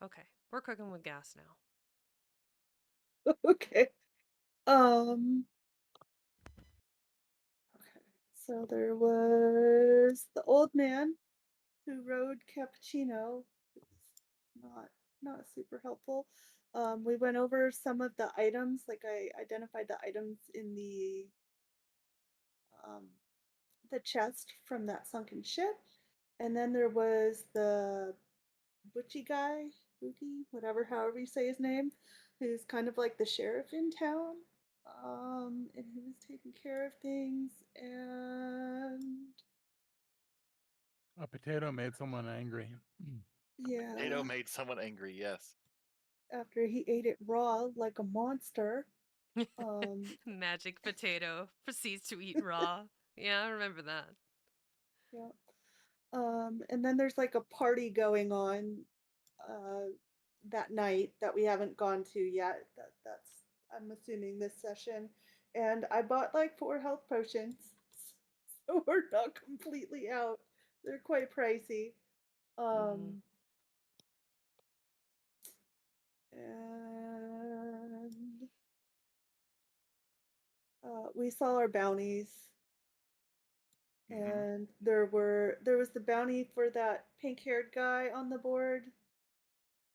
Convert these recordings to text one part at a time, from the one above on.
Okay, we're cooking with gas now. Okay. Um, okay. So there was the old man who rode Cappuccino. It was not not super helpful. We went over some of the items, like I identified the items in um, the chest from that sunken ship. And then there was the butchy guy, Boogie, whatever, however you say his name, who's kind of like the sheriff in town. And he was taking care of things. And A potato made someone angry. Potato yeah, made someone angry. Yes. after he ate it raw like a monster. Um, Magic potato proceeds to eat raw. Yeah, I remember that. yeah. And then there's like a party going on uh, that night that we haven't gone to yet. That's I'm assuming this session. And I bought like 4 health potions, so we're not completely out. They're quite pricey. Mm-hmm. Um, and we saw our bounties, Mm-hmm. and there was the bounty for that pink-haired guy on the board.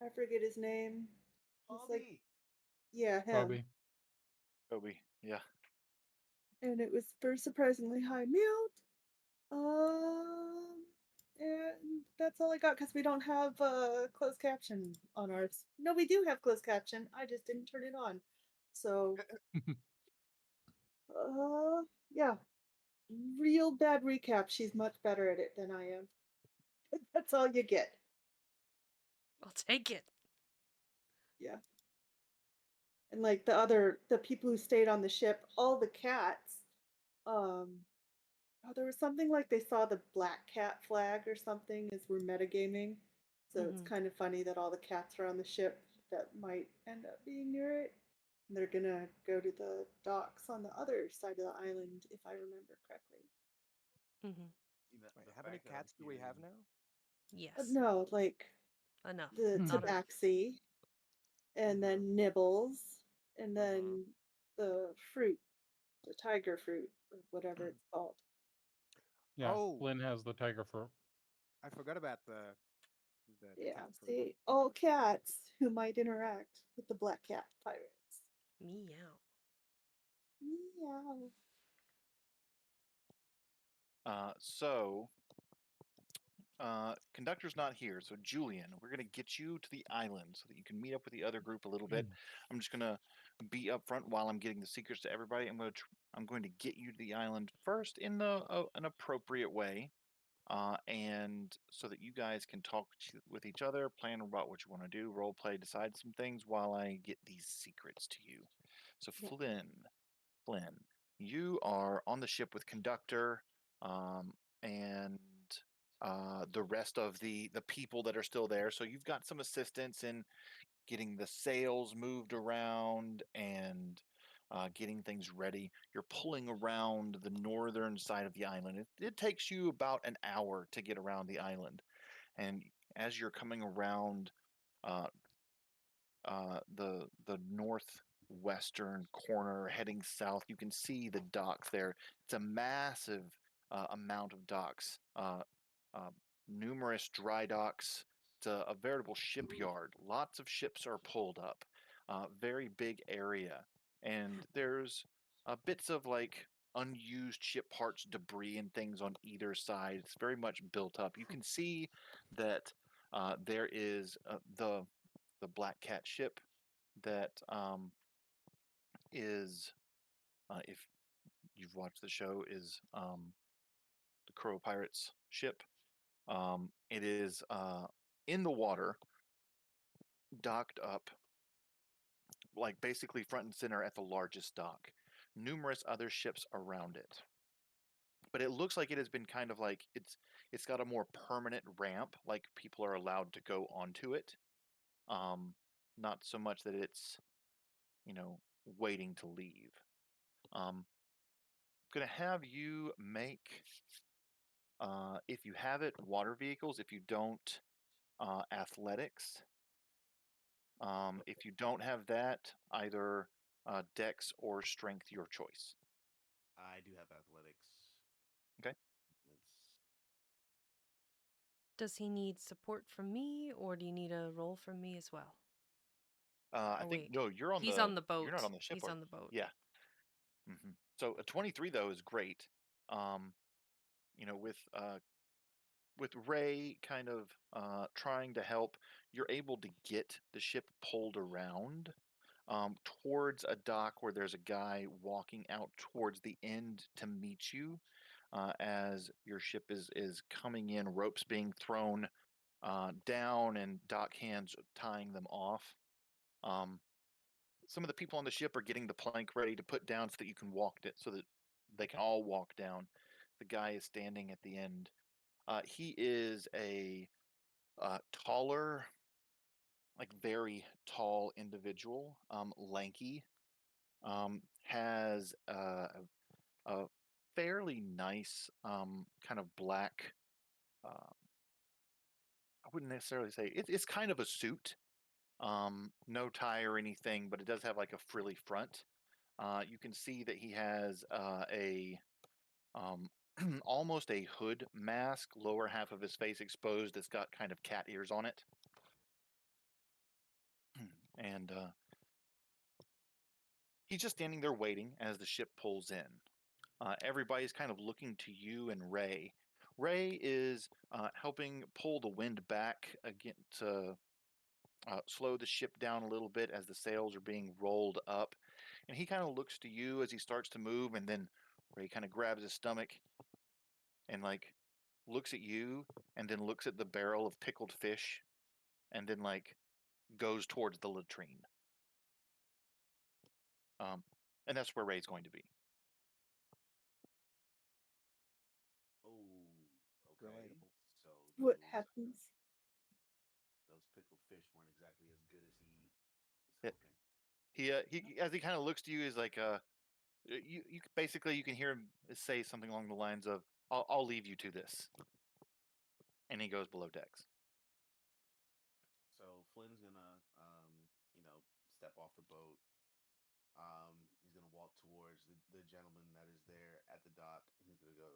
I forget his name. He's like, Hobby. yeah, him. Bobby. Kobe. Yeah. And it was for surprisingly high amount. Um, and that's all I got because we don't have closed caption on ours. No, we do have closed caption. I just didn't turn it on. So, yeah, real bad recap. She's much better at it than I am. That's all you get. I'll take it. Yeah. And like the people who stayed on the ship, all the cats, um, oh, there was something like they saw the black cat flag or something as we're metagaming. So it's Mm-hmm. kind of funny that all the cats are on the ship that might end up being near it. And they're gonna go to the docks on the other side of the island, if I remember correctly. Mm-hmm. The Wait, how many fact that I'm cats do we have hearing now? Yes. No, like Enough. the Not enough. tabaxi, and Mm-hmm. then nibbles, and Mm-hmm. then the fruit, the tiger fruit, or whatever it's called. Yeah, Oh, Lynn has the tiger fruit. I forgot about the Yeah, cat fruit. see, all cats who might interact with the black cat pirates. Meow. Meow. So conductor's not here, so Julian, we're gonna get you to the island so that you can meet up with the other group a little bit. I'm just gonna be up front while I'm getting the secrets to everybody. I'm going to get you to the island first in an appropriate way, and so that you guys can talk with each other, plan about what you want to do, role play, decide some things while I get these secrets to you. So Yeah. Flynn, you are on the ship with conductor, and the rest of the people that are still there. So you've got some assistance in getting the sails moved around and getting things ready. You're pulling around the northern side of the island. It takes you about an hour to get around the island, and as you're coming around uh, the northwestern corner heading south, you can see the docks there. It's a massive amount of docks, uh, numerous dry docks. It's a veritable shipyard. Lots of ships are pulled up. Very big area, and there's bits of like unused ship parts, debris, and things on either side. It's very much built up. You can see that there is the Black Cat ship that is, if you've watched the show, is the Crow Pirates ship. It is in the water, docked up, like basically front and center at the largest dock. Numerous other ships around it. But it looks like it has been kind of like it's got a more permanent ramp, like people are allowed to go onto it. Um, Not so much that it's, waiting to leave. Gonna have you make, if you have it, water vehicles. If you don't, athletics. If you don't have that, either Dex or Strength, your choice. I do have athletics. Okay. Does he need support from me, or do you need a roll from me as well? I Oh, think wait. no, you're on He's the. on the You're not boat. on the ship. He's on the boat. Yeah. So a 23 though is great. With Ray kind of trying to help, you're able to get the ship pulled around towards a dock where there's a guy walking out towards the end to meet you as your ship is coming in, ropes being thrown down and dock hands tying them off. Some of the people on the ship are getting the plank ready to put down so that you can walk it, so that they can all walk down. The guy is standing at the end. He is a taller, like very tall individual, lanky, has a fairly nice kind of black. I wouldn't necessarily say it's kind of a suit, no tie or anything, but it does have like a frilly front. You can see that he has a um, almost a hood mask, lower half of his face exposed. That's got kind of cat ears on it, and he's just standing there waiting as the ship pulls in. Everybody's kind of looking to you and Ray. Ray is helping pull the wind back again to slow the ship down a little bit as the sails are being rolled up. And he kind of looks to you as he starts to move, and then Ray kind of grabs his stomach and like looks at you, and then looks at the barrel of pickled fish, and then like goes towards the latrine. And that's where Ray's going to be. Oh, okay. Relatable. So What those happens? those pickled fish weren't exactly as good as he was Yeah. hoping. He as he kind of looks to you is like you basically you can hear him say something along the lines of I'll leave you to this, and he goes below decks. So Flynn's gonna, step off the boat. He's gonna walk towards the gentleman that is there at the dock, and he's gonna go.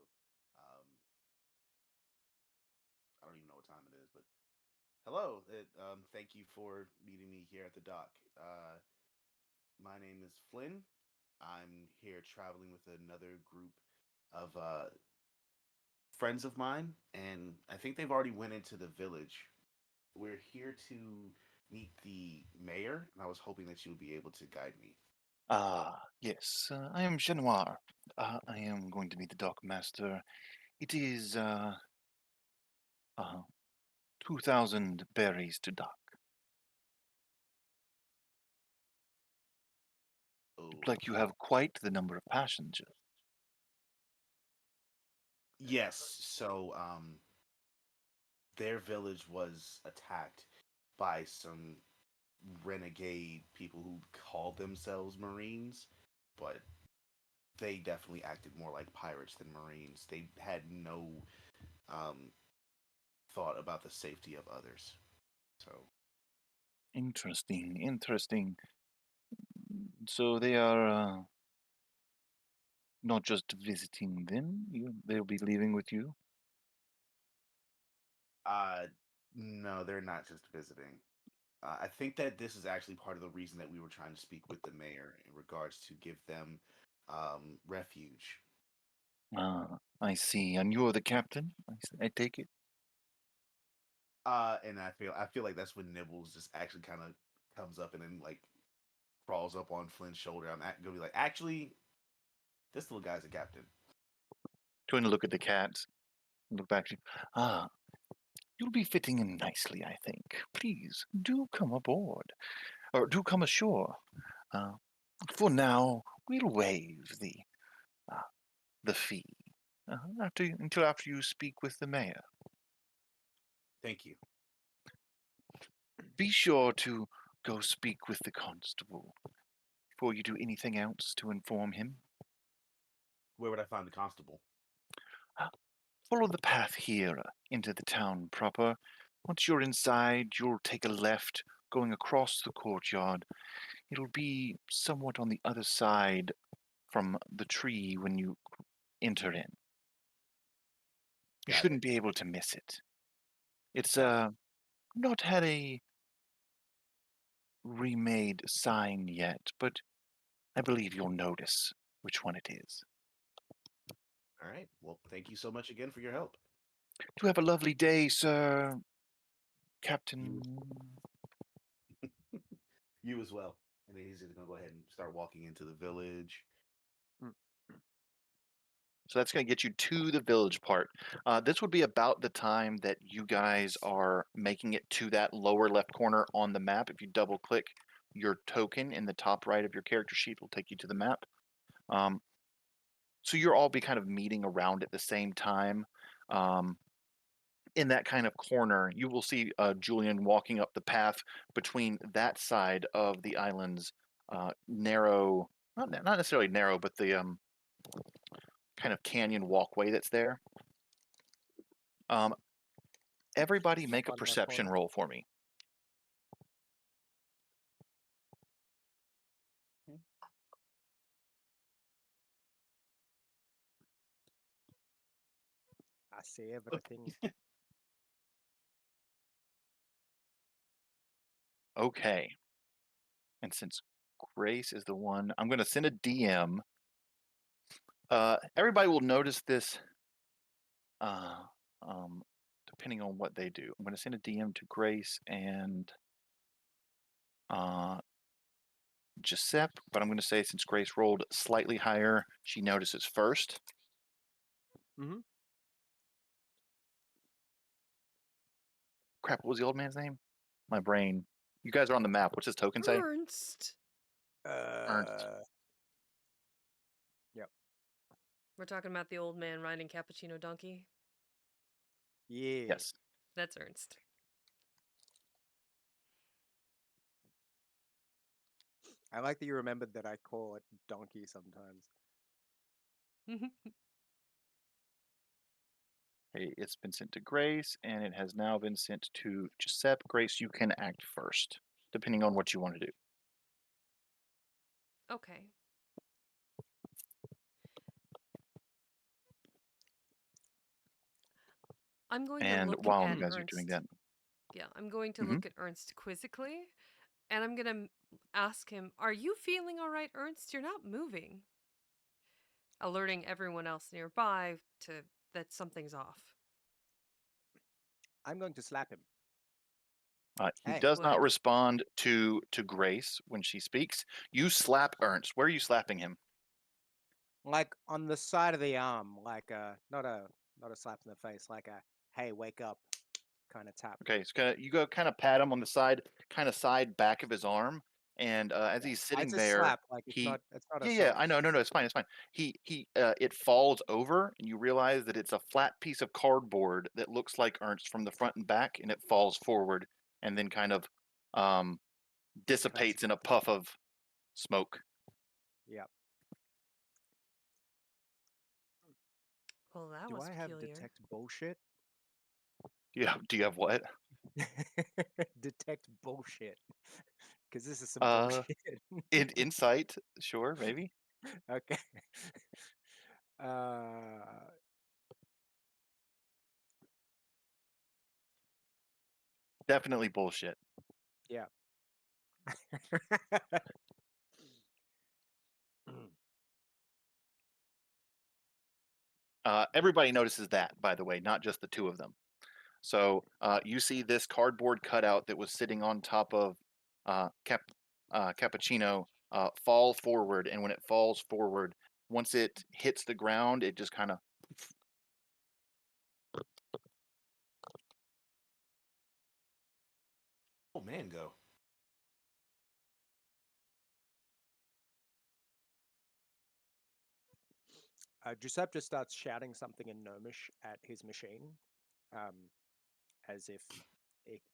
Um, I don't even know what time it is, but hello. Thank you for meeting me here at the dock. My name is Flynn. I'm here traveling with another group of friends of mine, and I think they've already went into the village. We're here to meet the mayor, and I was hoping that you would be able to guide me. Yes, I am Genoir. I am going to be the dock master. It is 2,000 berries to dock. Oh, Look like you have quite the number of passengers. yes. So, their village was attacked by some renegade people who called themselves Marines, but they definitely acted more like pirates than Marines. They had no um, thought about the safety of others. So, Interesting, interesting. So they are not just visiting them, they'll be leaving with you? uh, no, they're not just visiting. I think that this is actually part of the reason that we were trying to speak with the mayor in regards to give them refuge. I see. And you're the captain, I take it? And I feel like that's when Nibbles just actually kind of comes up and then like crawls up on Flynn's shoulder. Gonna be like, actually, this little guy's a captain. Going to look at the cat, look back to you. You'll be fitting in nicely, I think. Please, do come aboard. Or do come ashore. Uh, for now, we'll waive the fee. Until after you speak with the mayor. Thank you. Be sure to go speak with the constable before you do anything else to inform him. Where would I find the constable? Follow the path here into the town proper. Once you're inside, you'll take a left going across the courtyard. It'll be somewhat on the other side from the tree when you enter in. You Got shouldn't it. be able to miss it. It's Got it. not had a remade sign yet, but I believe you'll notice which one it is. All right. Well, thank you so much again for your help. Do have a lovely day, sir, You, Captain. you as well. And then he's just gonna go ahead and start walking into the village. Mm. So that's going to get you to the village part. This would be about the time that you guys are making it to that lower left corner on the map. If you double click your token in the top right of your character sheet, it'll take you to the map. So you'll all be kind of meeting around at the same time. In that kind of corner, you will see Julian walking up the path between that side of the island's narrow, not necessarily narrow, but the kind of canyon walkway that's there. Everybody make a Bottom left perception corner. roll for me. I see everything. Okay. And since Grace is the one, I'm going to send a DM. Everybody will notice this depending on what they do. I'm going to send a DM to Grace and Giuseppe, but I'm going to say since Grace rolled slightly higher, she notices first. Mm-hmm. Crap, what was the old man's name? My brain. You guys are on the map. What's his token say? Ernst. Ernst. Yep. We're talking about the old man riding cappuccino donkey. Yeah. Yes. That's Ernst. I like that you remembered that I call it donkey sometimes. Hey, it's been sent to Grace, and it has now been sent to Giuseppe. Grace, you can act first, depending on what you want to do. Okay. I'm going to And look while you at guys are doing Ernst. that, Yeah, I'm going to Mhm. look at Ernst quizzically, and I'm going to ask him, "Are you feeling all right, Ernst? You're not moving." Alerting everyone else nearby to that something's off. I'm going to slap him. he Hey. does not Would. respond to Grace when she speaks. You slap Ernst. Where are you slapping him? Like on the side of the arm, like not a slap in the face, like a hey, wake up kind of tap. Okay, so you go kind of pat him on the side, kind of side back of his arm, and as Yeah. he's sitting It's a there, slap, like it's he not yeah, assault. I know, no, it's fine, it's fine. It falls over, and you realize that it's a flat piece of cardboard that looks like Ernst from the front and back, and it falls forward, and then kind of um, dissipates in a Classic. puff of smoke. Yeah. Well, that Do was I have peculiar. detect bullshit? Yeah, do you have what? Detect bullshit. Because this is some Uh, bullshit. insight, sure, maybe. Okay. Uh, Definitely bullshit. yeah. Everybody notices that, by the way, not just the two of them. So you see this cardboard cutout that was sitting on top of Cappuccino fall forward, and when it falls forward, once it hits the ground, it just kind of. Oh man, go. Giuseppe just starts shouting something in Gnomish at his machine, um, as if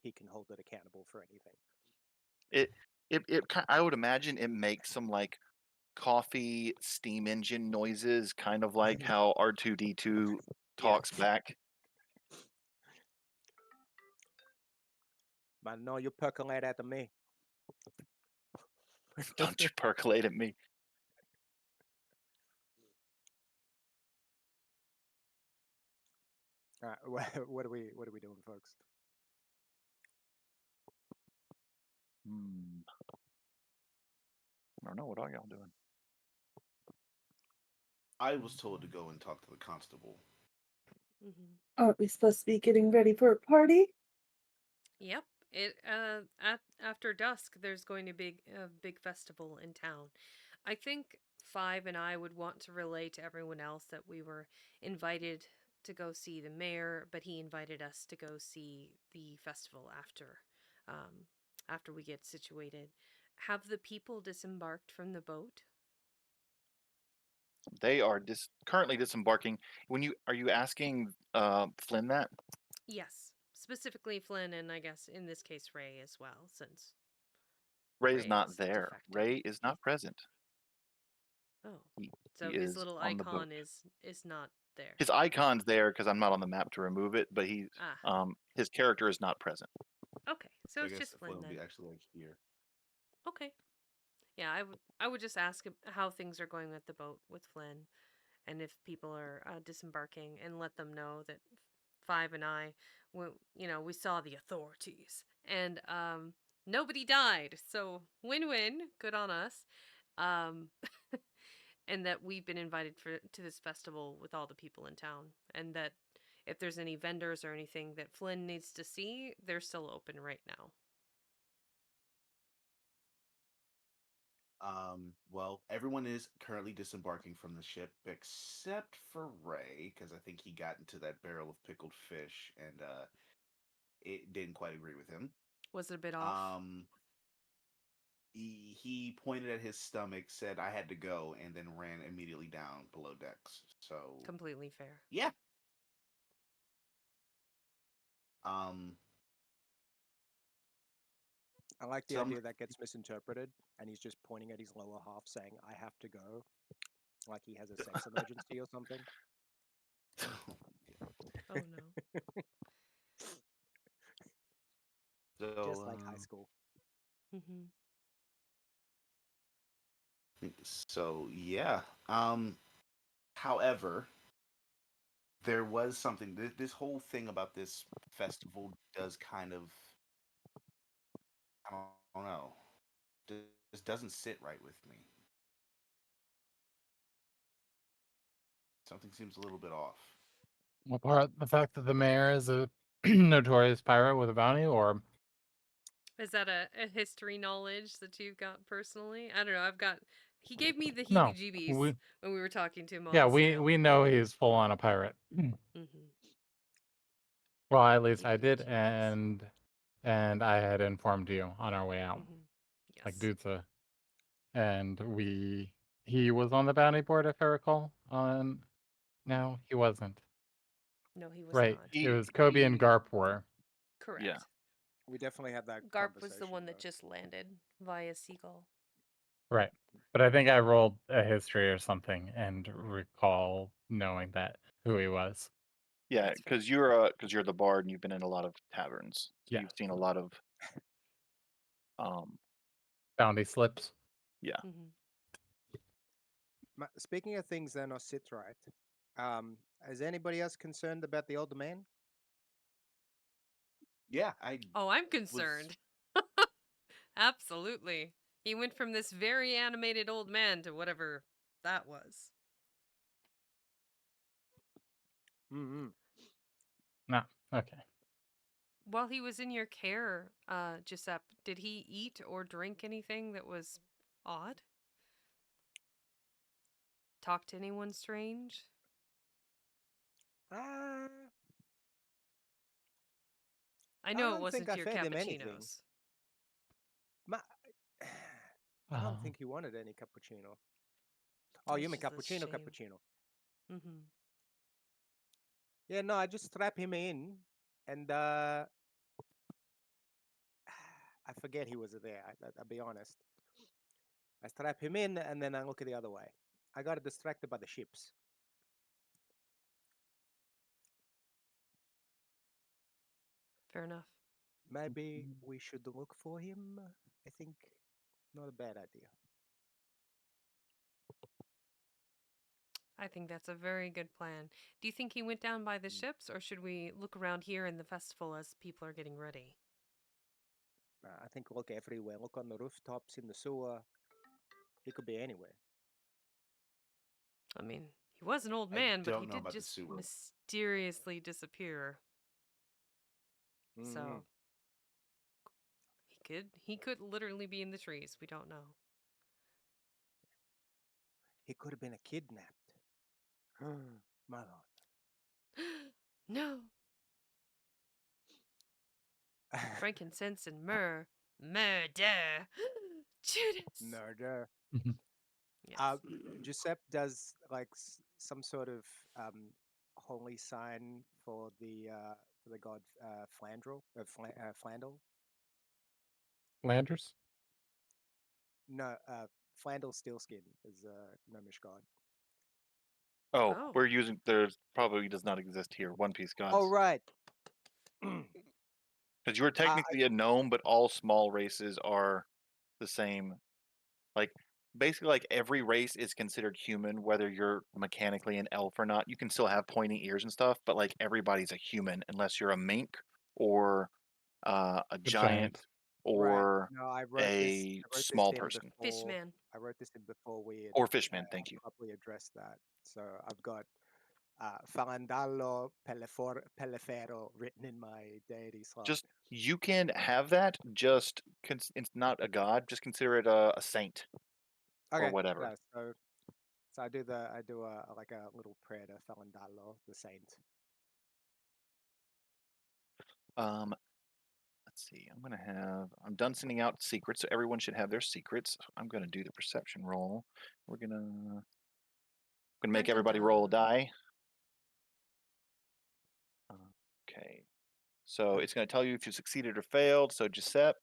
he can hold it accountable for anything. I would imagine it makes some like coffee steam engine noises, kind of like how R2D2 Yeah. talks back. Man, no, you percolate out of me. Don't you percolate at me. All right, what are we doing, folks? I don't know. What are y'all doing? I was told to go and talk to the constable. Hmm. Aren't we supposed to be getting ready for a party? Yep. After dusk, there's going to be a big festival in town. I think Five and I would want to relay to everyone else that we were invited to go see the mayor, but he invited us to go see the festival um, after we get situated. Have the people disembarked from the boat? They are currently disembarking. Are you asking Flynn that? Yes, specifically Flynn, and I guess in this case Ray as well, since Ray is Ray not has there. defected. Ray is not present. Oh, He so his is little on the boat. icon is not there. His icon's there because I'm not on the map to remove it, but Ah, his character is not present. okay. So So I it's guess just Flynn Flynn will be then. actually like here. Okay. Yeah, I would just ask him how things are going with the boat with Flynn, and if people are disembarking, and let them know that Five and I, we saw the authorities, and nobody died, so win-win. Good on us. Um, and that we've been invited to this festival with all the people in town, and that if there's any vendors or anything that Flynn needs to see, they're still open right now. Well, everyone is currently disembarking from the ship except for Ray, because I think he got into that barrel of pickled fish and it didn't quite agree with him. Was it a bit off? Um, he pointed at his stomach, said I had to go, and then ran immediately down below decks. So Completely fair. yeah. Um, I like the some idea that gets misinterpreted, and he's just pointing at his lower half, saying, "I have to go," like he has a sex emergency or something. Oh no. Just so like high school. Mhm. so yeah. However, there was something. This whole thing about this festival does kind of, I don't know, just doesn't sit right with me. Something seems a little bit off. What part? The fact that the mayor is a notorious pirate with a bounty, or Is that a history knowledge that you've got personally? I don't know. He gave me the no? heebie-jeebies We when we were talking to him on yeah, the we sail. we know he's full on a pirate. Mhm. Well, at least I did, Heebie-jeebies. and I had informed you on our way out. Mhm. Like, Yes. dude's and he was on the bounty board, if I recall. No, he wasn't. No, he was Right. not. It He was Kobe and he Garp were. yeah. Correct. We definitely had that Garp was the conversation, one that though. just landed via Seagull. Right. But I think I rolled a history or something and recall knowing that who he was. Yeah, That's fair. because you're the bard and you've been in a lot of taverns, so Yeah. you've seen a lot of um Bounty slips. yeah. Mhm. Speaking of things that are not sit right, is anybody else concerned about the older man? Yeah, I Oh, I'm was. concerned. Absolutely. He went from this very animated old man to whatever that was. Mm-hmm. No. Okay. While he was in your care, Giuseppe, did he eat or drink anything that was odd? Talk to anyone strange? Uh, I I know it don't think wasn't I your fed him anything. cappuccinos. Ma- I don't Uh, think he wanted any cappuccino. Oh, you That's mean just a cappuccino, shame. cappuccino? Mm-hmm. Yeah, no, I just strap him in, and I forget he was there. I'll be honest. I strap him in, and then I look the other way. I got distracted by the ships. Fair enough. maybe we should look for him. I think not a bad idea. I think that's a very good plan. Do you think he went down by the Mm. ships, or should we look around here in the festival as people are getting ready? I think look everywhere. Look on the rooftops, in the sewer. He could be anywhere. I mean, he was an old I man, but he don't know did about the just sewer. mysteriously disappear. Mm. So he could literally be in the trees. We don't know. He could have been kidnapped. My No, lord. frankincense and myrrh, murder, Judas. Murder. Yes. Giuseppe does like some sort of holy sign for the god Flandel. Landers? No, Flandel Steelskin is a gnomish god. Oh, Oh. we're using. There's probably does not exist here. One Piece gods. Oh right. Because you are technically a gnome, but all small races are the same. Like basically, like every race is considered human, whether you're mechanically an elf or not. You can still have pointy ears and stuff, but like everybody's a human unless you're a mink or a A giant giant. Right. or No, I wrote this. a I wrote this small in person before. Fishman. I wrote this in before we had or fishman. Thank you. properly addressed that. So I've got Farandalo Pelefero written in my deity slot. Just you can have that. Just it's not a god. Just consider it a saint or Okay. whatever. Yeah, so I do like a little prayer to Farandalo, the saint. Let's see. I'm done sending out secrets, so everyone should have their secrets. I'm gonna do the perception roll. We're gonna make Dun, dun, everybody roll a dun. die. Okay. So it's gonna tell you if you succeeded or failed. So Giuseppe,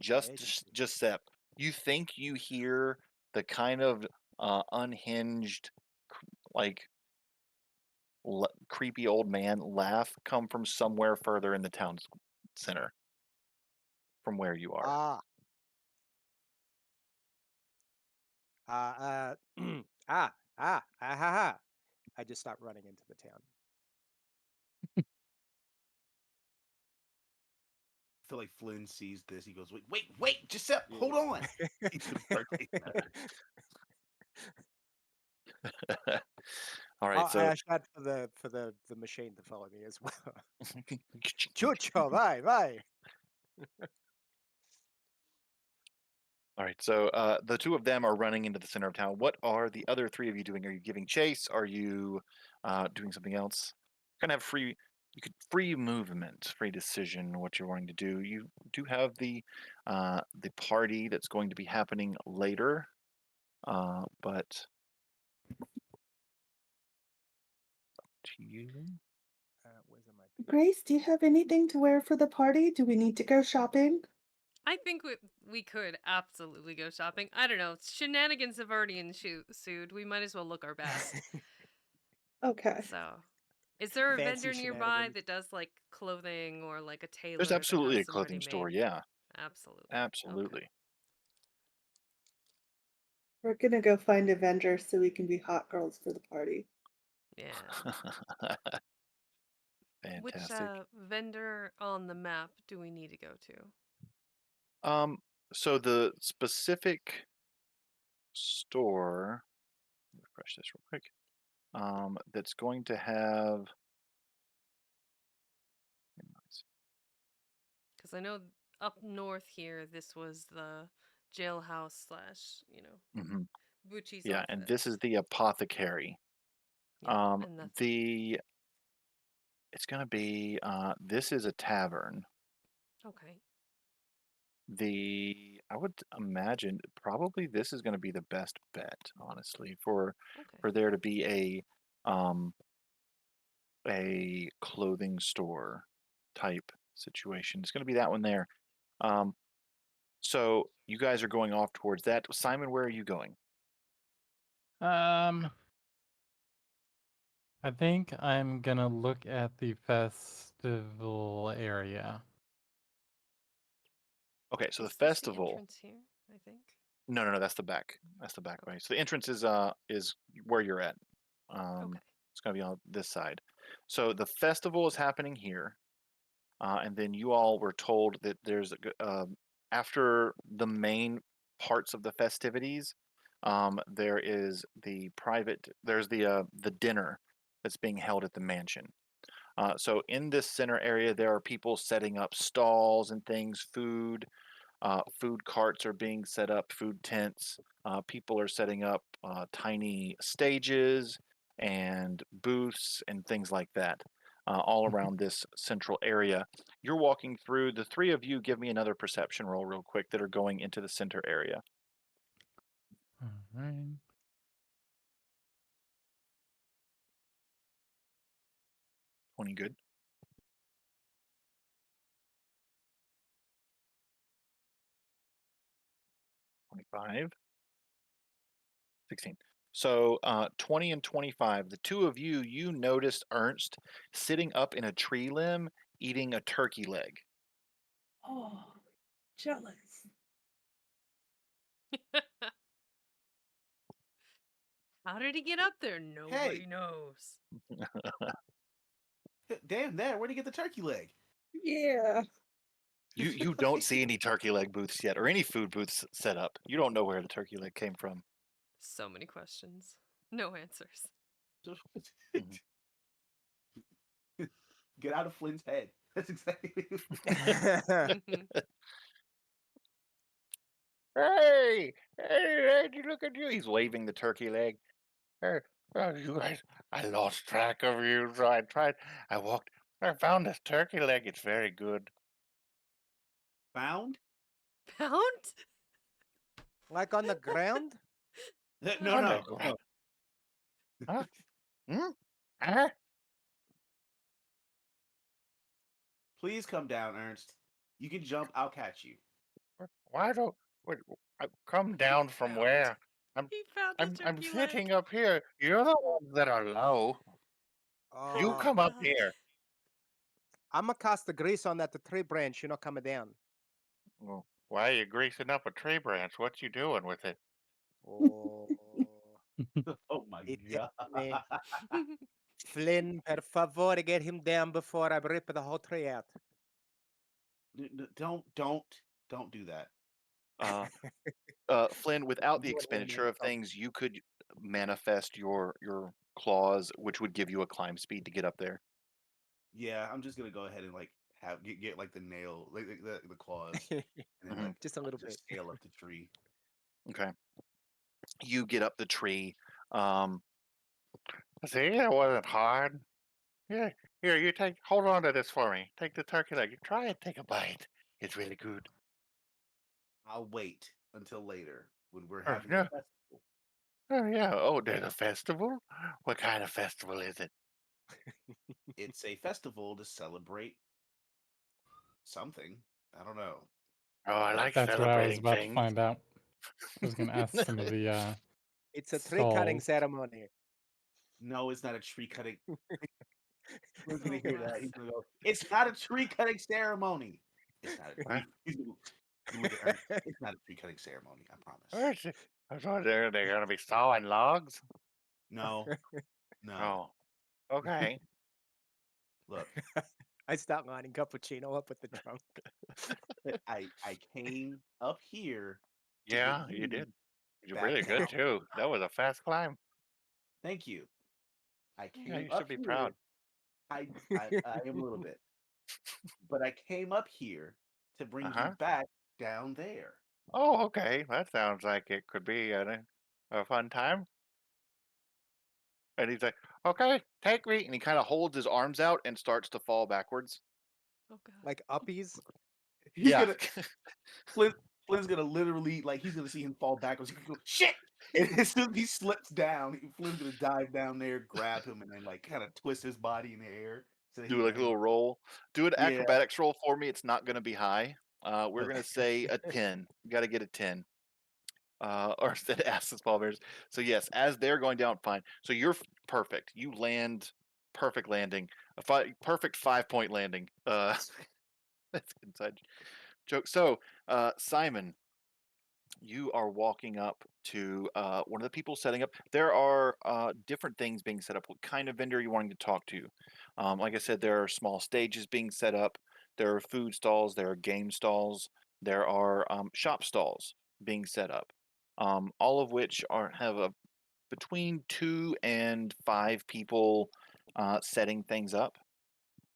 Giuseppe, you think you hear the kind of unhinged, like creepy old man laugh come from somewhere further in the town center from where you are. Ha. I just start running into the town. I feel like Flynn sees this. He goes, wait, Giuseppe, hold on. He's gonna start taking that. All I right, so shout for the machine to follow me as well. Chucho, vai. all right, so the two of them are running into the center of town. What are the other three of you doing? Are you giving chase? Are you doing something else? Kind of free. You could free movement, free decision. What you're wanting to do. You do have the party that's going to be happening later, but to you. Where's my page? Grace, do you have anything to wear for the party? Do we need to go shopping? I think we could absolutely go shopping. I don't know. Shenanigans have already ensued. We might as well look our best. Okay. So, is there a Fancy vendor nearby shenanigans. that does like clothing or like a There's tailor that absolutely has a some ready clothing store. made? Yeah, Absolutely. absolutely. Okay. We're gonna go find Avengers so we can be hot girls for the party. Yeah. Which Fantastic. vendor on the map do we need to go to? So the specific store, refresh this real quick. That's going to have. Because I know up north here, this was the jailhouse slash, Mhm. Bucci's Yeah, and office. this is the apothecary. Yeah, and that's It's gonna be this is a tavern. okay. I would imagine probably this is gonna be the best bet, honestly, for Okay. there to be a clothing store type situation. It's gonna be that one there. So you guys are going off towards that. Simon, where are you going? I think I'm gonna look at the festival area. Okay, so the Is this the festival. entrance here? I think. No, that's the back. That's the back Okay. way. So the entrance is where you're at. Okay. It's gonna be on this side. So the festival is happening here, and then you all were told that after the main parts of the festivities, there is the dinner that's being held at the mansion. So in this center area, there are people setting up stalls and things, food. Food carts are being set up, food tents. People are setting up tiny stages and booths and things like that all around this central area. You're walking through, the three of you give me another perception roll real quick that are going into the center area. All right. 20 good. 25. 16. So 20 and 25, the two of you noticed Ernst sitting up in a tree limb eating a turkey leg. Oh, jealous. How did he get up there? Nobody Hey. knows. Damn, there. Where'd he get the turkey leg? Yeah. You don't see any turkey leg booths yet, or any food booths set up. You don't know where the turkey leg came from. So many questions. No answers. Mhm. Get out of Flynn's head. That's exactly. Hey, hey, look at you! He's waving the turkey leg. Hey, you guys, I lost track of you, so I tried. I found this turkey leg. It's very good. Found? Pound? Like on the ground? No, On the no, ground. no. Huh? Hmm? Huh? Please come down, Ernst. You can jump. I'll catch you. Why don't wait, come down from Pound. where? I'm He found a I'm turkey leg. sitting up here. You're the ones that are low. You Oh, come up God. here. I'm gonna cast the grease on that tree branch. You're not coming down. Well, why are you greasing up a tree branch? What you doing with it? Oh, Oh my he god. tells me, Flynn, per favor, get him down before I rip the whole tree out. Don't do that. Flynn, I'm without the doing old man expenditure of stuff. things, you could manifest your claws, which would give you a climb speed to get up there. Yeah, I'm just gonna go ahead and like get like the nail, like the claws, and then like Just a little bit. just scale up the tree. Okay. You get up the tree. Um, See, it wasn't hard. Yeah, here, hold on to this for me. Take the turkey leg. Try and take a bite. It's really good. I'll wait until later when we're Oh, having the no. festival. Oh, yeah. Oh, there's a festival? What kind of festival is it? It's a festival to celebrate something. I don't know. Oh, I like That's what I was celebrating about to things. find out. I was gonna ask some of the It's a tree cutting stalls. ceremony. No, it's not a tree cutting. We're gonna Oh hear my. that. He's gonna go. It's not a tree cutting ceremony. It's not. What? He's gonna look at Ernst. It's not a tree cutting ceremony. I Oh, promise. I thought they're gonna be sawing logs. No, no. Oh, okay. Look, I start lining cappuccino up with the trunk. I came up here to get Yeah, you you did. You're back really down. good too. That was a fast climb. Thank you. I Yeah, came you up should be proud. here. I am a little bit, but I came up here to bring you Uh-huh. back down there. Oh, okay. That sounds like it could be a fun time. And he's like, okay, take me. And he kind of holds his arms out and starts to fall backwards. Oh God. Like uppies. He's Yeah. gonna Flynn, Flynn's gonna literally like he's gonna see him fall backwards. He's gonna go, shit! And as soon as he slips down, Flynn's gonna dive down there, grab him, and then like kind of twist his body in the air so that he Do like a lands. little roll. Do an Yeah. acrobatics roll for me. It's not going to be high. We're Okay. going to say a 10. You got to get a 10. Or instead ask the small bears. So yes, as they're going down, fine. So you're perfect. You land perfect landing. Perfect 5-point landing. That's inside. joke. So, Simon, you are walking up to one of the people setting up. There are different things being set up. What kind of vendor you wanting to talk to? Like I said, there are small stages being set up. There are food stalls. There are game stalls. There are shop stalls being set up. All of which have a between 2 and 5 people setting things up.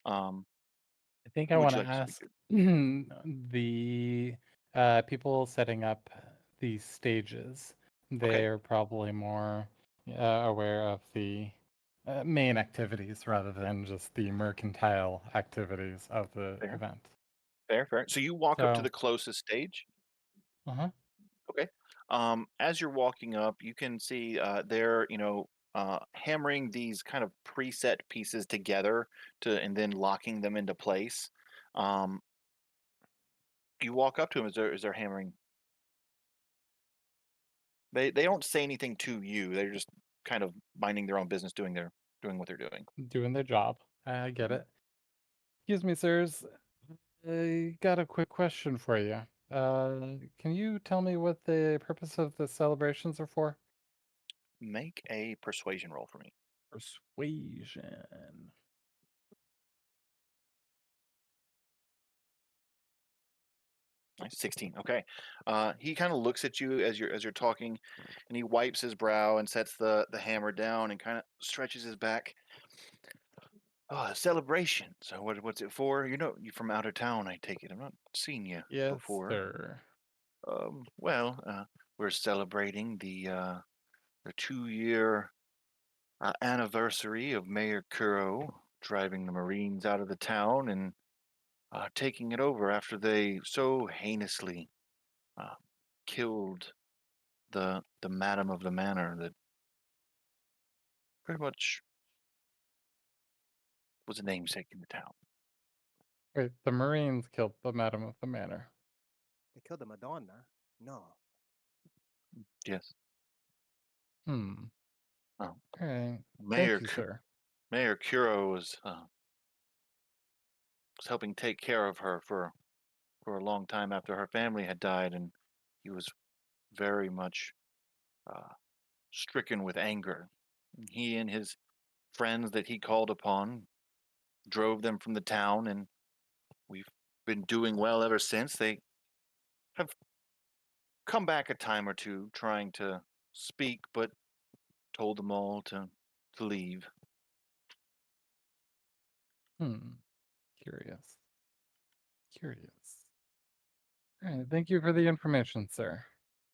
I think I Who would want you to like to speak ask to? the people setting up these stages. Okay, They're probably more aware of the main activities rather than just the mercantile activities of the fair, event. fair. So you walk up to So, the closest stage. uh-huh. Okay. As you're walking up, you can see they're, hammering these kind of preset pieces together and then locking them into place. Um, you walk up to them as they're hammering. They don't say anything to you. They're just kind of minding their own business, doing what they're doing. Doing their job. I get it. Excuse me, sirs. I got a quick question for you. Can you tell me what the purpose of the celebrations are for? Make a persuasion roll for me. Persuasion. Nice, 16. Okay. He kind of looks at you as you're talking, and he wipes his brow and sets the hammer down and kind of stretches his back. Oh, a celebration. So what's it for? You from out of town, I take it. I've not seen you Yes, before. sir. Well, we're celebrating the 2-year anniversary of Mayor Kuro driving the Marines out of the town and taking it over after they so heinously uh, killed the madam of the manor that pretty much was a namesake in the town. Wait, the Marines killed the Madam of the Manor. They killed the Madonna. No. Yes. Hmm. Oh, All right. Mayor Thank you, Ku- sir. Mayor Kuro was helping take care of her for a long time after her family had died, and he was very much uh, stricken with anger. He and his friends that he called upon drove them from the town, and we've been doing well ever since. They have come back a time or two trying to speak, but told them all to leave. Hmm. Curious. Curious. All right. Thank you for the information, sir.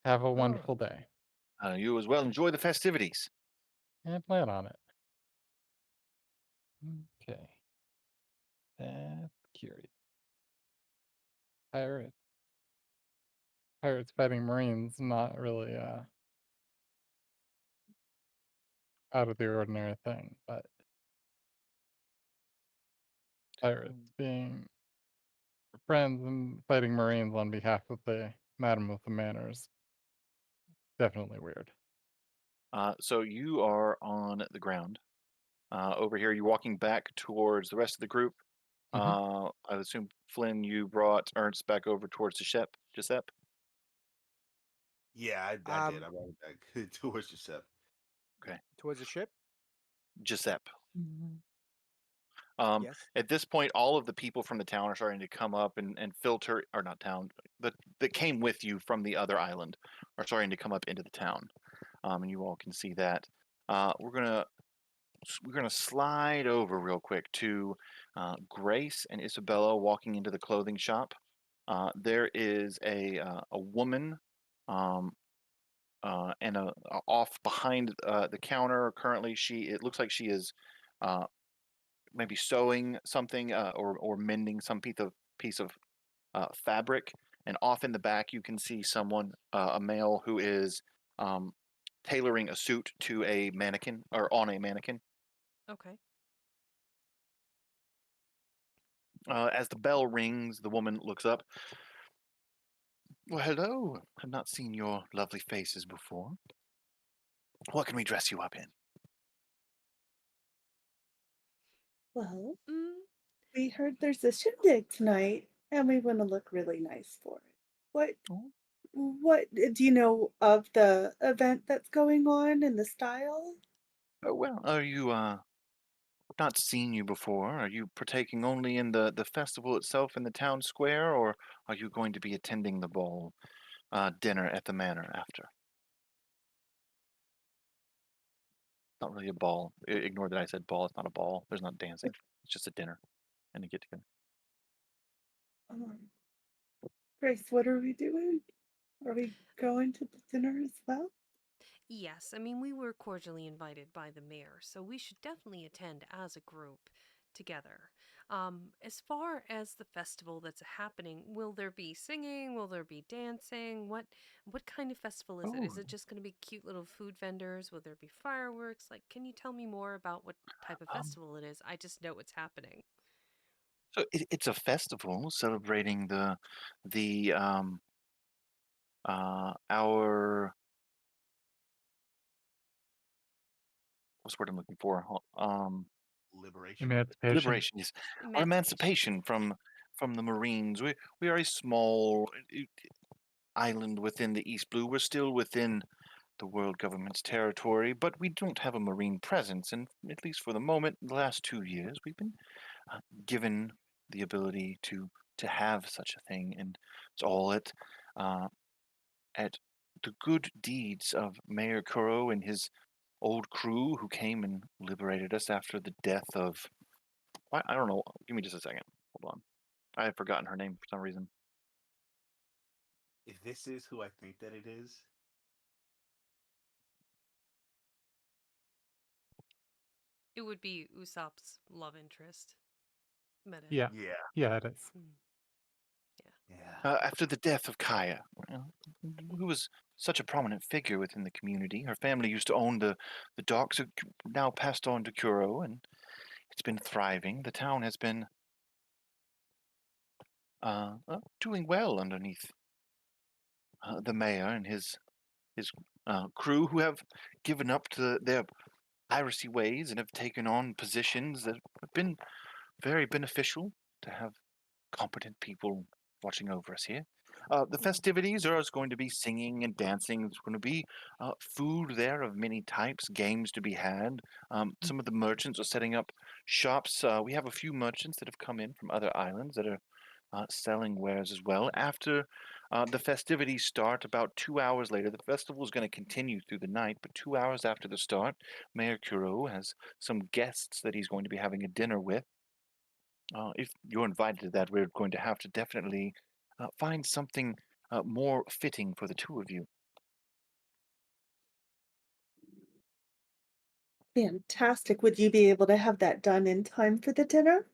Have a Oh, wonderful day. you as well. Enjoy the festivities. And plan on it. Okay. That's curious. Pirate. Pirates fighting Marines, not really out of the ordinary thing, but pirates being friends and fighting Marines on behalf of the Madam of the Manors. Definitely weird. So you are on the ground. Over here, you're walking back towards the rest of the group. Hmm. I would assume, Flynn, you brought Ernst back over towards Giuseppe. Yeah, I did. I brought it back towards Giuseppe. Okay, Towards the ship? Giuseppe. Mhm. Yes. At this point, all of the people from the town are starting to come up and filter, or not town, but that came with you from the other island are starting to come up into the town. And you all can see that. We're gonna slide over real quick to Grace and Isabella walking into the clothing shop. There is a woman um, and off behind the counter. Currently, it looks like she is uh, maybe sewing something or mending some piece of fabric. And off in the back, you can see someone, a male, who is um, tailoring a suit to a mannequin or on a mannequin. Okay. As the bell rings, the woman looks up. Well, hello. I've not seen your lovely faces before. What can we dress you up in? Well, Mm, we heard there's a shindig tonight. and we want to look really nice for it. What Oh, do you know of the event that's going on and the style? well, are you not seen you before? Are you partaking only in the festival itself in the town square, or are you going to be attending the ball dinner at the manor after? Not really a ball. Ignore that I said ball. It's not a ball. There's not dancing. It's just a dinner and a get together. Um, Grace, what are we doing? Are we going to the dinner as well? Yes, I mean, we were cordially invited by the mayor, so we should definitely attend as a group together. As far as the festival that's happening, will there be singing? Will there be dancing? What kind of festival is it? Oh, Is it just going to be cute little food vendors? Will there be fireworks? Like, can you tell me more about what type of um, festival it is? I just know it's happening. so it's a festival celebrating the our what's the word I'm looking for? Liberation. Emancipation. Liberation. Yes, our Emancipation. emancipation from the Marines. We are a small island within the East Blue. We're still within the world government's territory, but we don't have a marine presence. And at least for the moment, the last 2 years, we've been given the ability to have such a thing, and it's all uh, at the good deeds of Mayor Kuro and his old crew who came and liberated us after the death of. I don't know. Give me just a second. Hold on. I had forgotten her name for some reason. If this is who I think that it is, It would be Usopp's love interest, Meta. Yeah. yeah, Yeah, it is. Mm, yeah. yeah. After the death of Kaya, who was such a prominent figure within the community. Her family used to own the docks, now passed on to Kuro, and it's been thriving. The town has been doing well underneath the mayor and his crew, who have given up to their piracy ways and have taken on positions that have been very beneficial to have competent people watching over us here. The Mhm. festivities are going to be singing and dancing. There's going to be food there of many types, games to be had. Some of the merchants are setting up shops. We have a few merchants that have come in from other islands that are selling wares as well. After the festivities start, about 2 hours later, the festival is going to continue through the night, but 2 hours after the start, Mayor Kuro has some guests that he's going to be having a dinner with. If you're invited to that, we're going to have to definitely find something more fitting for the two of you. Fantastic. Would you be able to have that done in time for the dinner?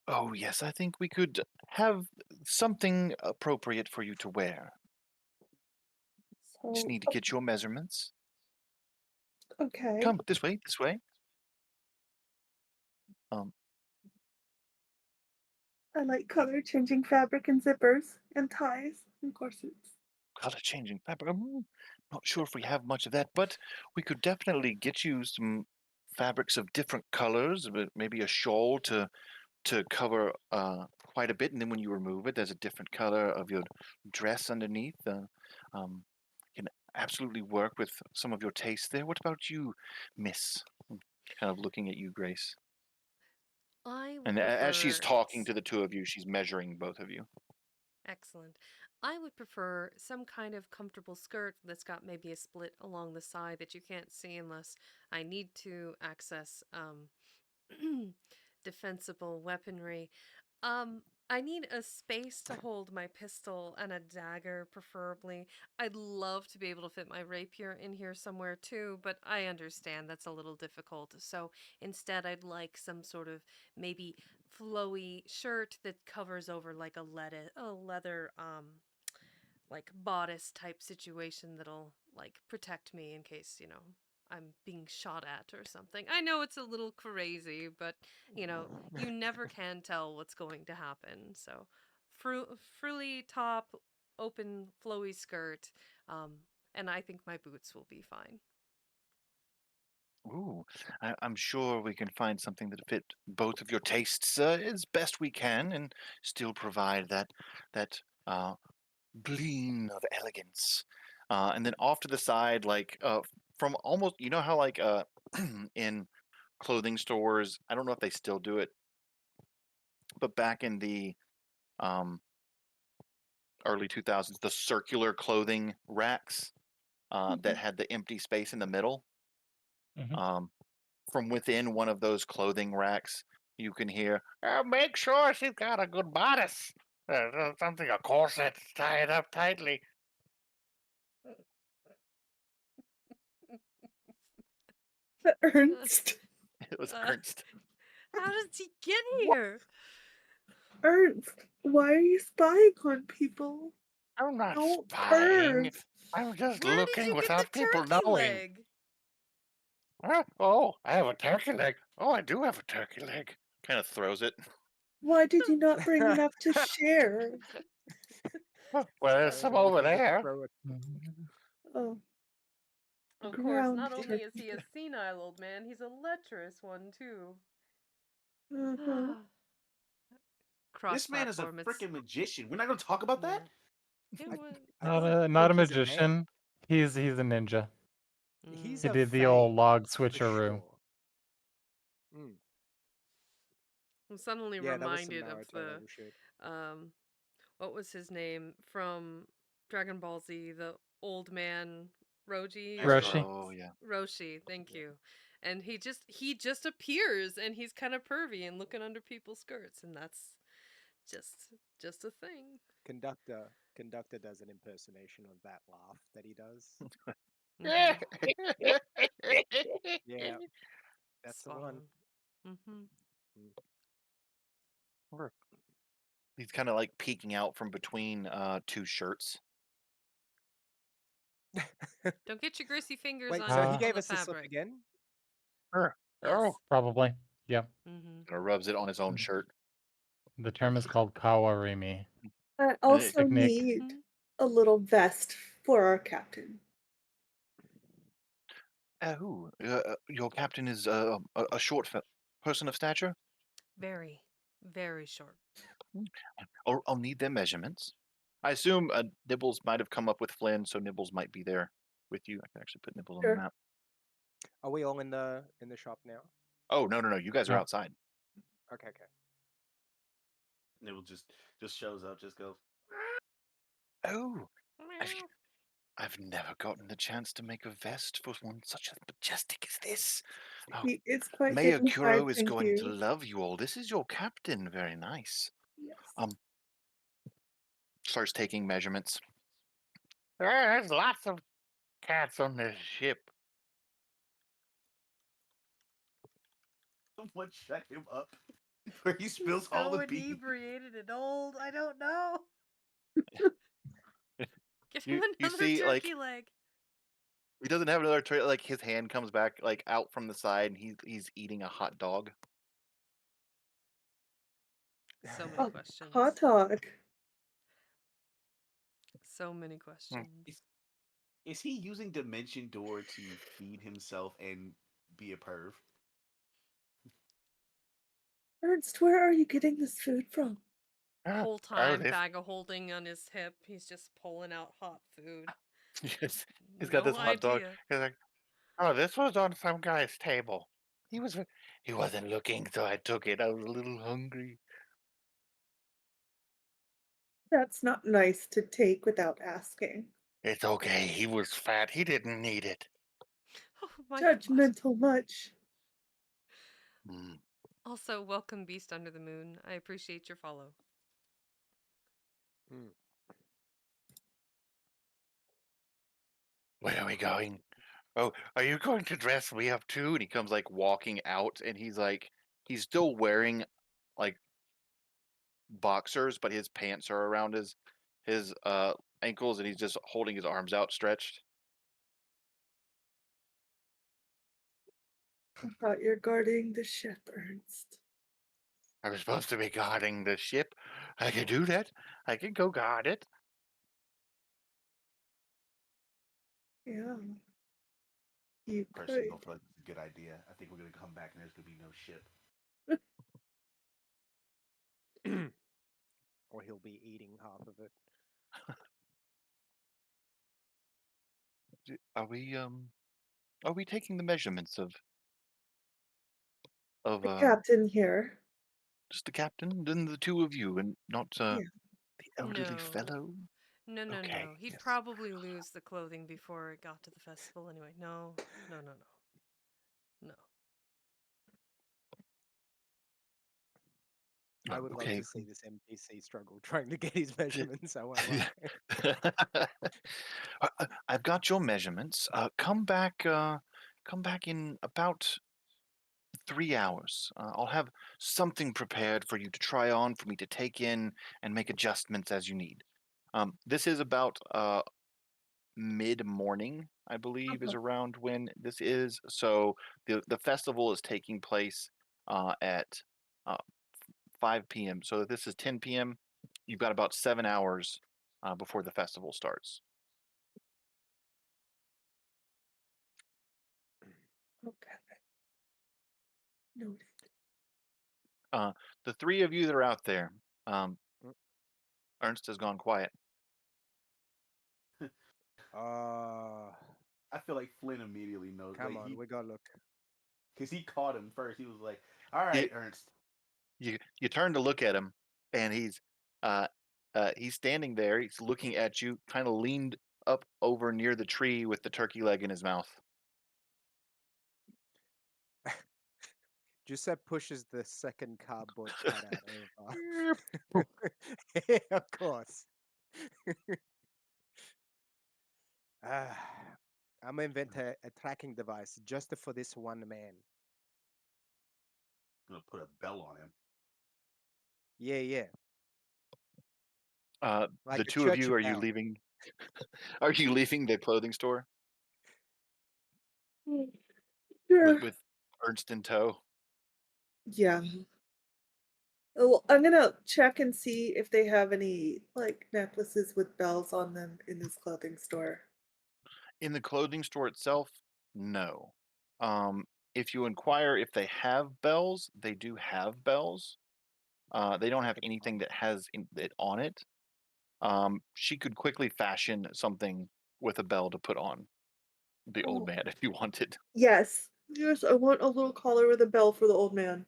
Oh, yes, I think we could have something appropriate for you to wear. Just So, need to get your measurements. okay. Come this way, this way. Um, I like color changing fabric and zippers and ties and corsets. color changing fabric. Not sure if we have much of that, but we could definitely get you some fabrics of different colors, but maybe a shawl to cover quite a bit, and then when you remove it, there's a different color of your dress underneath. Um, can absolutely work with some of your taste there. What about you, Miss? Kind of looking at you, Grace. I would And as she's prefer talking to the two of you, she's measuring both of you. excellent. I would prefer some kind of comfortable skirt that's got maybe a split along the side that you can't see unless I need to access defensible weaponry. I need a space to hold my pistol and a dagger, preferably. I'd love to be able to fit my rapier in here somewhere too, but I understand that's a little difficult. So instead, I'd like some sort of maybe flowy shirt that covers over like a leather like bodice type situation that'll like protect me in case, I'm being shot at or something. I know it's a little crazy, but you never can tell what's going to happen. So, frilly top, open flowy skirt, um, and I think my boots will be fine. Ooh, I'm sure we can find something that fit both of your tastes as best we can, and still provide that uh, gleam of elegance. And then off to the side, like from almost, you know how like in clothing stores, I don't know if they still do it, but back in the um, early 2000s, the circular clothing racks that had the empty space in the middle. Mhm. From within one of those clothing racks, you can hear, make sure she's got a good bodice. Something, a corset, tie it up tightly. Ernst, It was Uh, Ernst. how did he get here? Ernst, why are you spying on people? I'm not Don't spying. perv. I'm just Where did looking you get the without people turkey knowing. leg? Oh, I have a turkey leg. Oh, I do have a turkey leg. Kind of throws it. Why did you not bring enough to share? Well, there's some over there. Mhm. Oh, Of course, ground not only is turkey. he a senile old man, he's a lecherous one too. Uh-huh. This man is a Cross-platform. It's freaking magician. We're not going to talk about that? yeah. It I, was. I Not a think he's a man. magician. He's a ninja. He's He a did the old fey, log for switcheroo. sure. Mm. I'm suddenly Yeah, that was some reminded of Naruto the level shit. what was his name from Dragon Ball Z? The old man Roji or Roshi. Oh, yeah. Roshi. Thank Yeah. you. And he just appears and he's kind of pervy and looking under people's skirts, and that's just just a thing. Conductor does an impersonation of that laugh that he does. Mm-hmm. Yeah, that's the Spot one. on. Mm-hmm. He's kind of like peeking out from between two shirts. Don't get your greasy fingers Wait, so he Uh, on gave the us the slip fabric. again? Yes. Probably. Yep. Mm-hmm. Rubs it on his own shirt. The term is called kawarimi. I Hey, also Technique. need a little vest for our captain. your captain is a short person of stature? Very, very short. I'll need their measurements. I assume Nibbles might have come up with Flynn, so Nibbles might be there with you. I can actually put Nibbles on the Sure. map. Are we all in the shop now? Oh, no. You guys are No. outside. Okay. And it will just shows up, just goes. Oh, I've, Meow. I've never gotten the chance to make a vest for one such as majestic as this. Oh, It's quite Mayor dignified, Kuro is thank going to you. love you all. This is your captain. Very nice. Yes. Starts taking measurements. There's lots of cats on this ship. Someone shut him up where he He's spills all so the beans. inebriated and old. I don't know. Give him You another see, like, turkey leg. he doesn't have another tray. Like his hand comes back, like out from the side, and he's eating a hot dog. So many A questions. hot dog. So many Hmm. questions. Is he using Dimension Door to feed himself and be a perv? Ernst, where are you getting this food from? Whole Oh, time, this. bag of holding on his hip. He's just pulling out hot food. Yes, he's got No this hot dog. idea. He's like, oh, this was on some guy's table. He wasn't looking, so I took it. I was a little hungry. That's not nice to take without asking. It's okay. He was fat. He didn't need it. Oh my god. Judgmental much. Mm. Also, welcome, Beast Under the Moon. I appreciate your follow. Mm. Where are we going? Oh, are you going to dress me up too? And he comes like walking out, and he's still wearing like boxers, but his pants are around his ankles, and he's just holding his arms outstretched. I thought you're guarding the ship, Ernst. I was supposed to be guarding the ship. I can do that. I can go guard it. Yeah. You Personal could. good idea. I think we're gonna come back and there's gonna be no ship. Or he'll be eating half of it. Are we taking the measurements of The captain here. just the captain, then the two of you, and not Yeah. the elderly No. fellow? No, no, Okay, no. He'd yes. probably lose the clothing before it got to the festival anyway. No, no, no, no. No. I would love Okay. to see this NPC struggle trying to get his measurements. I won't lie. I've got your measurements. Come back in about 3 hours. I'll have something prepared for you to try on, for me to take in and make adjustments as you need. This is about mid-morning, I believe, is Uh-huh. around when this is. So the festival is taking place at uh, 5 p.m. So if this is 10 p.m., you've got about 7 hours before the festival starts. Okay. Noted. The three of you that are out there, um, Mm. Ernst has gone quiet. Uh, I feel like Flynn immediately knows, Come like on, we gotta look. because he caught him first. He was like, "All You, right, Ernst." you turn to look at him, and uh, he's standing there. He's looking at you, kind of leaned up over near the tree with the turkey leg in his mouth. Giuseppe pushes the second cardboard cutout over. Erp. Of course. Ah, I'm gonna invent a tracking device just for this one man. I'm gonna put a bell on him. Yeah, yeah. Like The a two of church you, are you bell. leaving? Are you leaving the clothing store Sure. with Ernst in tow? Yeah. Well, I'm gonna check and see if they have any like necklaces with bells on them in this clothing store. In the clothing store itself, no. Um, if you inquire if they have bells, they do have bells. They don't have anything that has it on it. She could quickly fashion something with a bell to put on the old Oh, man if you wanted. yes. Yes, I want a little collar with a bell for the old man.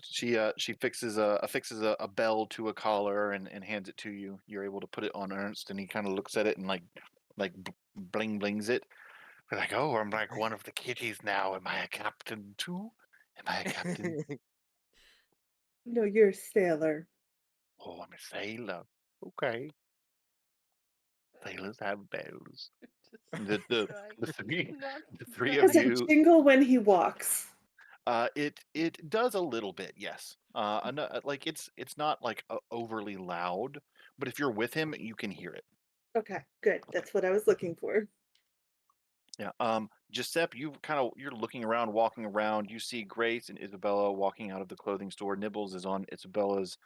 She fixes a bell to a collar and hands it to you. You're able to put it on Ernst, and he kind of looks at it and like bling blings it. We're like, oh, I'm like one of the kitties now. Am I a captain too? Am I a captain? No, you're a sailor. Oh, I'm a sailor. Okay, sailors have bells. The Just the trying the three not the to three cry. of Does it you. jingle when he walks? It does a little bit, yes. Like it's not like overly loud, but if you're with him, you can hear it. Okay, good. That's what I was looking for. Yeah. Giuseppe, you're looking around, walking around. You see Grace and Isabella walking out of the clothing store. Nibbles is on Isabella's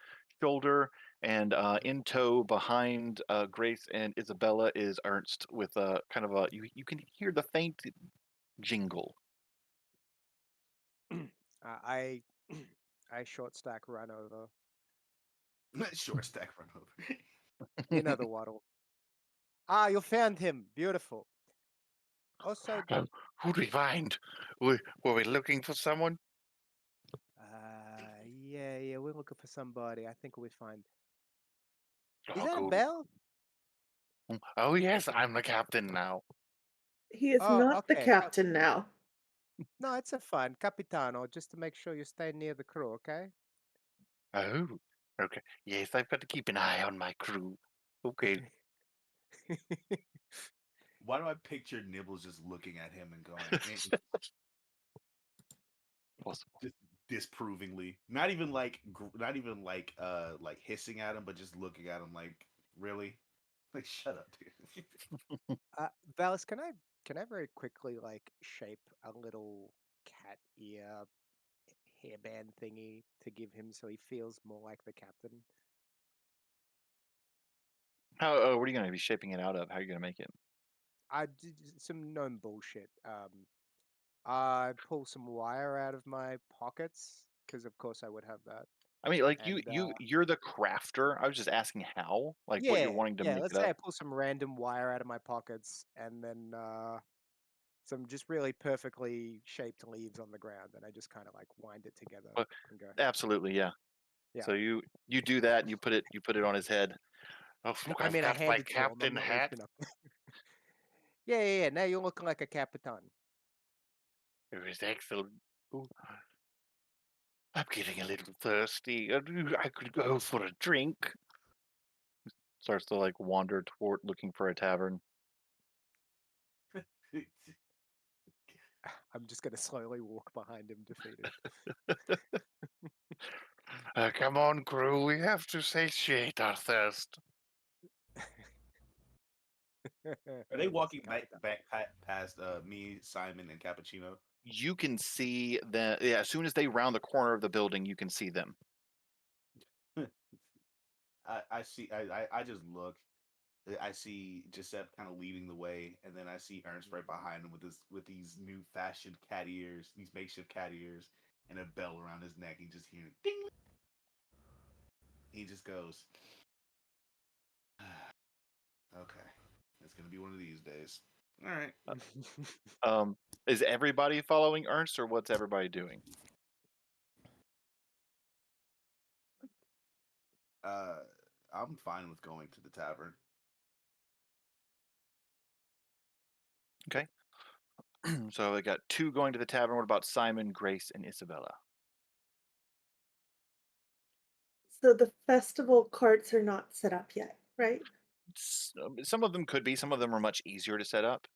shoulder, and in tow behind Grace and Isabella is Ernst with a kind of a you can hear the faint jingle. I I short stack run over. Short stack run over. You know the waddle. Ah, you found him. Beautiful. Also, Who did we find? Were we looking for someone? yeah, we're looking for somebody. I think we find. Is Oh, that a good. bell? Oh, yes, I'm the captain now. He is Oh, not the okay. captain now. No, it's a fine, Capitano. Just to make sure you stay near the crew, okay? Oh, okay. Yes, I've got to keep an eye on my crew. Okay. Why do I picture Nibbles just looking at him and going, Possible. just disprovingly, not even like, not even like hissing at him, but just looking at him like, really, like, shut up, dude. uh, Valis, can I very quickly like shape a little cat ear hairband thingy to give him so he feels more like the captain? How? What are you going to be shaping it out of? How are you going to make it? I did some known bullshit. I pull some wire out of my pockets because, of course, I would have that. I mean, like And you're the crafter. I was just asking how, like what you're yeah, wanting to yeah. make it Let's say up. I pull some random wire out of my pockets, and then some just really perfectly shaped leaves on the ground, and I just kind of like wind it together But and go, absolutely, yeah. yeah. So you do that and you put it on his head. Oh, No, look, I I've mean, I got my hand it to him. I'm captain not hat. lifting up. Yeah, yeah, yeah. Now you're looking like a capitan. It was excellent. Ooh, I'm getting a little thirsty. I could go for a drink. Starts to like wander toward looking for a tavern. I'm just gonna slowly walk behind him, defeated. Come on, crew. We have to satiate our thirst. Are they walking Mr. Capitan. past me, Simon, and Cappuccino? You can see that. Yeah, as soon as they round the corner of the building, you can see them. I see. I just look. I see Giuseppe kind of leading the way, and then I see Ernst right behind him with these new fashioned cat ears, these makeshift cat ears, and a bell around his neck. He just hearing ding. He just goes, okay, it's gonna be one of these days. All right. Is everybody following Ernst, or what's everybody doing? Uh, I'm fine with going to the tavern. Okay. So I got two going to the tavern. What about Simon, Grace, and Isabella? So the festival carts are not set up yet, right? Some of them could be. Some of them are much easier to set up,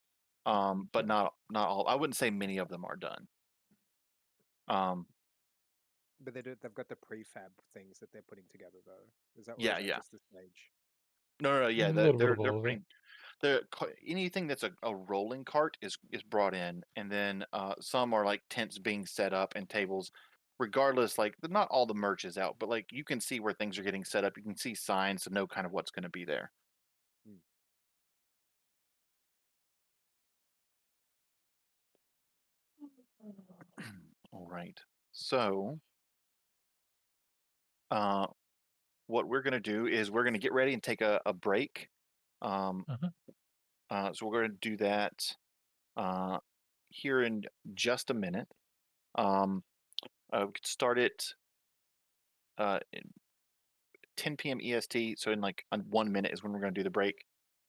but not all. I wouldn't say many of them are done. Um, But they've got the prefab things that they're putting together, though. Or is yeah, that yeah. just the stage? No, yeah. A little bit They're of all of it. putting anything that's a rolling cart is brought in, and then some are like tents being set up and tables. Regardless, like not all the merch is out, but like you can see where things are getting set up. You can see signs to know kind of what's going to be there. Hmm. All right. So, uh, what we're going to do is we're going to get ready and take a break. Um, Uh-huh. so we're going to do that uh, here in just a minute. We could start it in 10 p.m. EST. So in like 1 minute is when we're going to do the break.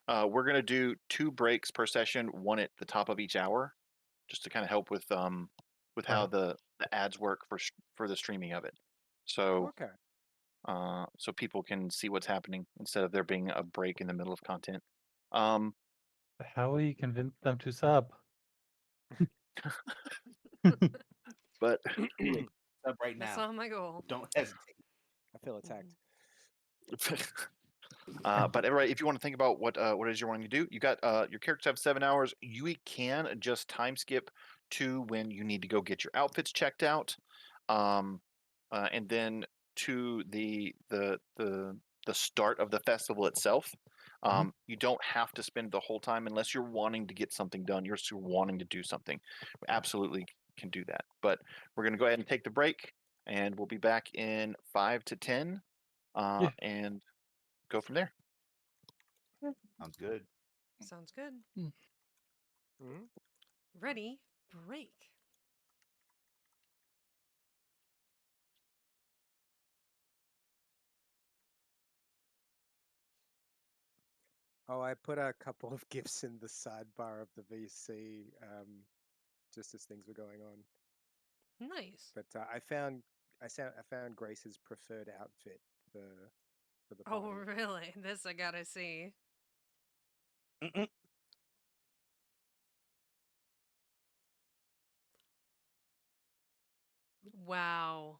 We're going to do 2 breaks per session, one at the top of each hour, just to kind of help with how Right. the ads work for the streaming of it. So Okay. so people can see what's happening instead of there being a break in the middle of content. Um, How will you convince them to sub? but Do it. Up right That's now. not my goal. Don't hesitate. I feel attacked. but everybody, if you want to think about what it is you're wanting to do, you got your characters have 7 hours. You can just time skip to when you need to go get your outfits checked out, um, and then to the start of the festival itself. You don't have to spend the whole time unless you're wanting to get something done. You're still wanting to do something. Absolutely can do that. But we're going to go ahead and take the break, and we'll be back in 5 to 10, Yeah. and go from there. Sounds good. Sounds good. Hmm. Ready, break. Oh, I put a couple of gifts in the sidebar of the VC, just as things were going on. Nice. But I found Grace's preferred outfit for the Oh, party. really? This I gotta see. Mm-mm. Wow.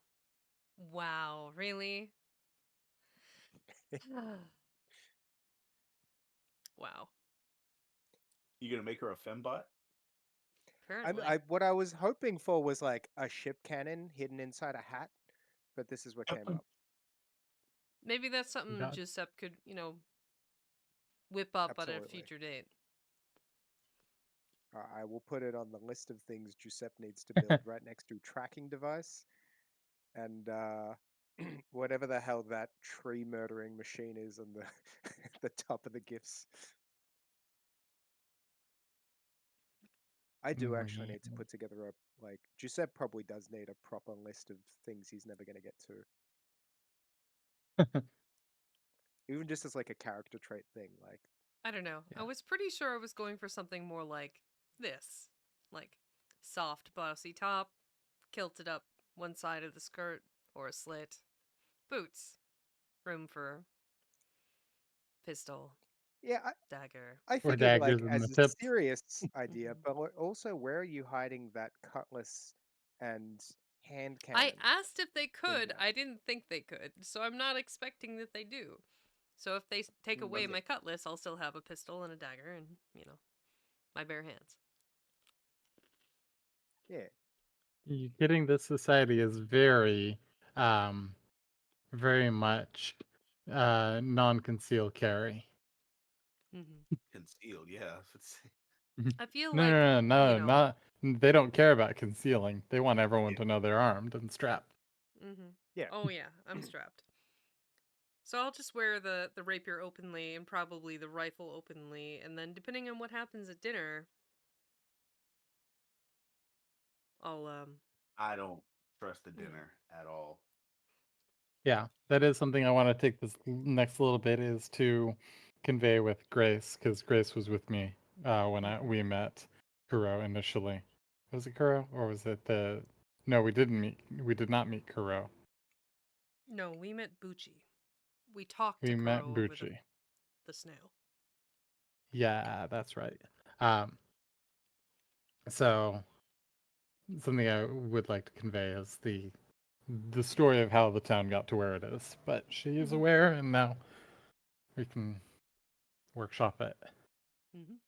Wow. Really? Wow. You gonna make her a fembot? Apparently. What I was hoping for was like a ship cannon hidden inside a hat, but this is what came up. Maybe that's You something got Giuseppe could, whip up at a Absolutely. future date. I will put it on the list of things Giuseppe needs to build right next to tracking device and whatever the hell that tree murdering machine is on the the top of the gifts. I do actually need to put together a like Giuseppe probably does need a proper list of things he's never going to get to. Even just as like a character trait thing, like I don't know. I Yeah. was pretty sure I was going for something more like this. Like soft, blousy top, kilted up one side of the skirt, or a slit. Boots. Room for pistol, yeah, dagger. I Or figured like daggers in the as a tips. serious idea, Mhm. but also where are you hiding that cutlass and hand I cannon asked if they thing could. there? I didn't think they could, so I'm not expecting that they do. So if they take away Okay. my cutlass, I'll still have a pistol and a dagger and, my bare hands. Yeah. You kidding? This society is very, um, very much non-conceal carry. Hmm. Concealed, yeah. I feel No, like, no, no, you no, know, not. They don't care about concealing. They want everyone Yeah. to know they're armed and strapped. hmm Yeah. oh yeah, I'm strapped. So I'll just wear the rapier openly and probably the rifle openly, and then depending on what happens at dinner, I'll I don't trust the you know. dinner at all. Yeah, that is something I want to take this next little bit is to convey with Grace, because Grace was with me when Mhm. we met Kuro initially. Was it Kuro or was it the? No, we didn't meet. We did not meet Kuro. No, we met Bucci. We talked to We met Kuro over Bucci. the snow. Yeah, that's right. Um, so something I would like to convey is the story of how the town got to where it is. But she is Mhm. aware, and now we can workshop it. Mhm.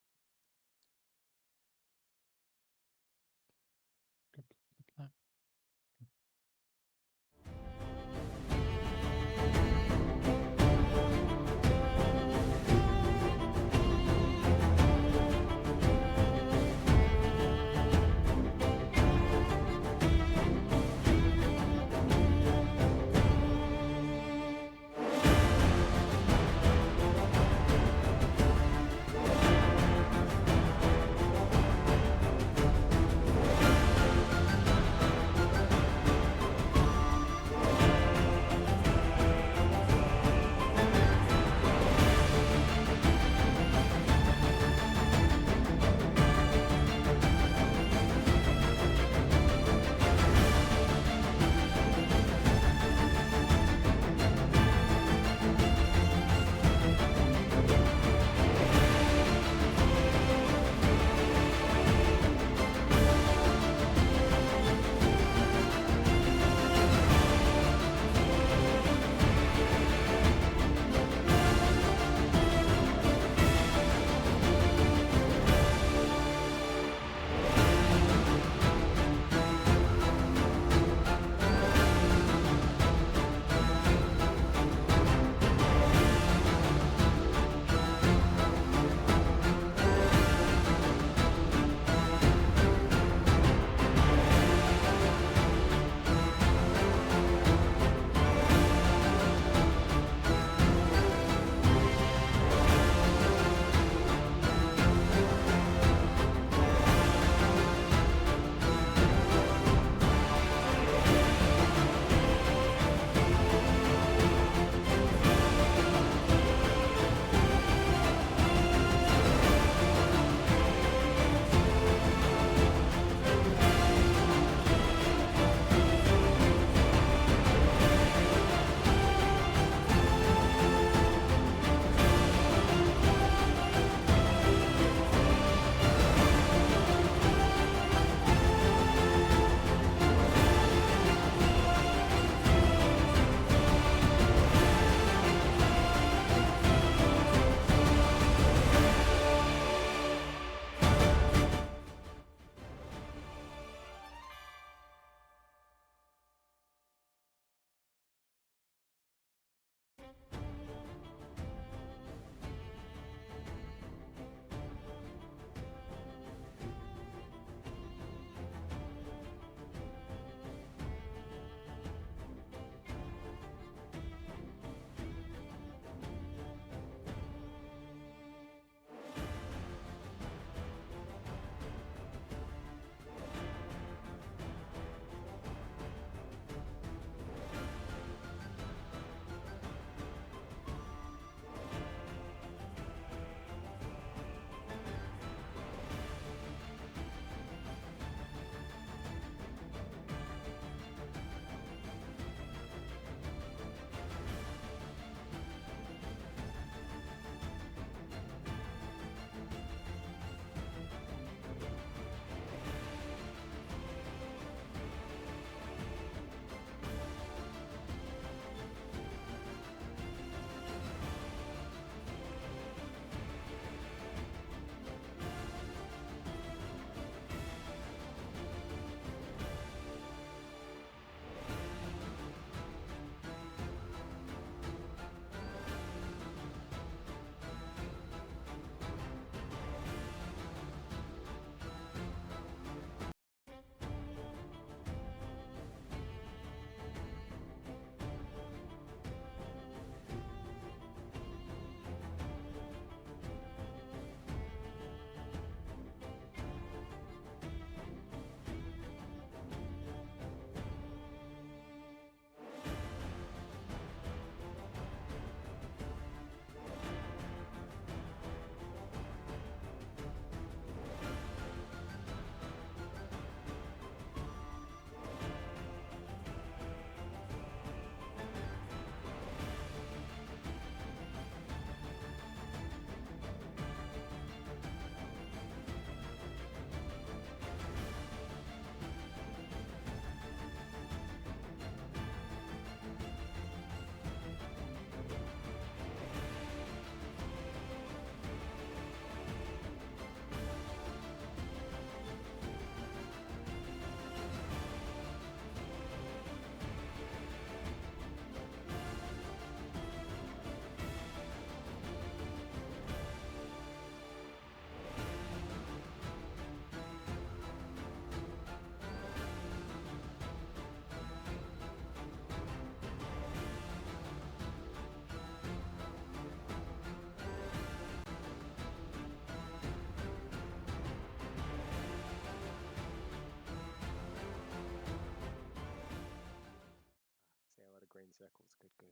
green circles. Good, good.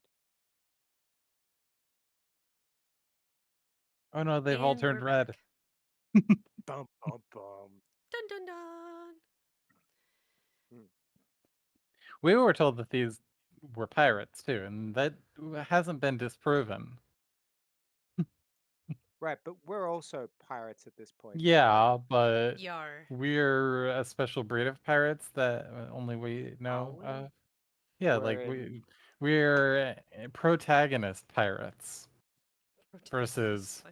Oh no, they've all And turned we're red. back. Bum, bum, bum. Dun dun dun. Hmm. We were told that these were pirates too, and that hasn't been disproven. Right, but we're also pirates at this point too, right? Yeah, but Yar. we're a special breed of pirates that only we Are know we? of. Yeah, We're in. we're protagonist pirates Protagonist. versus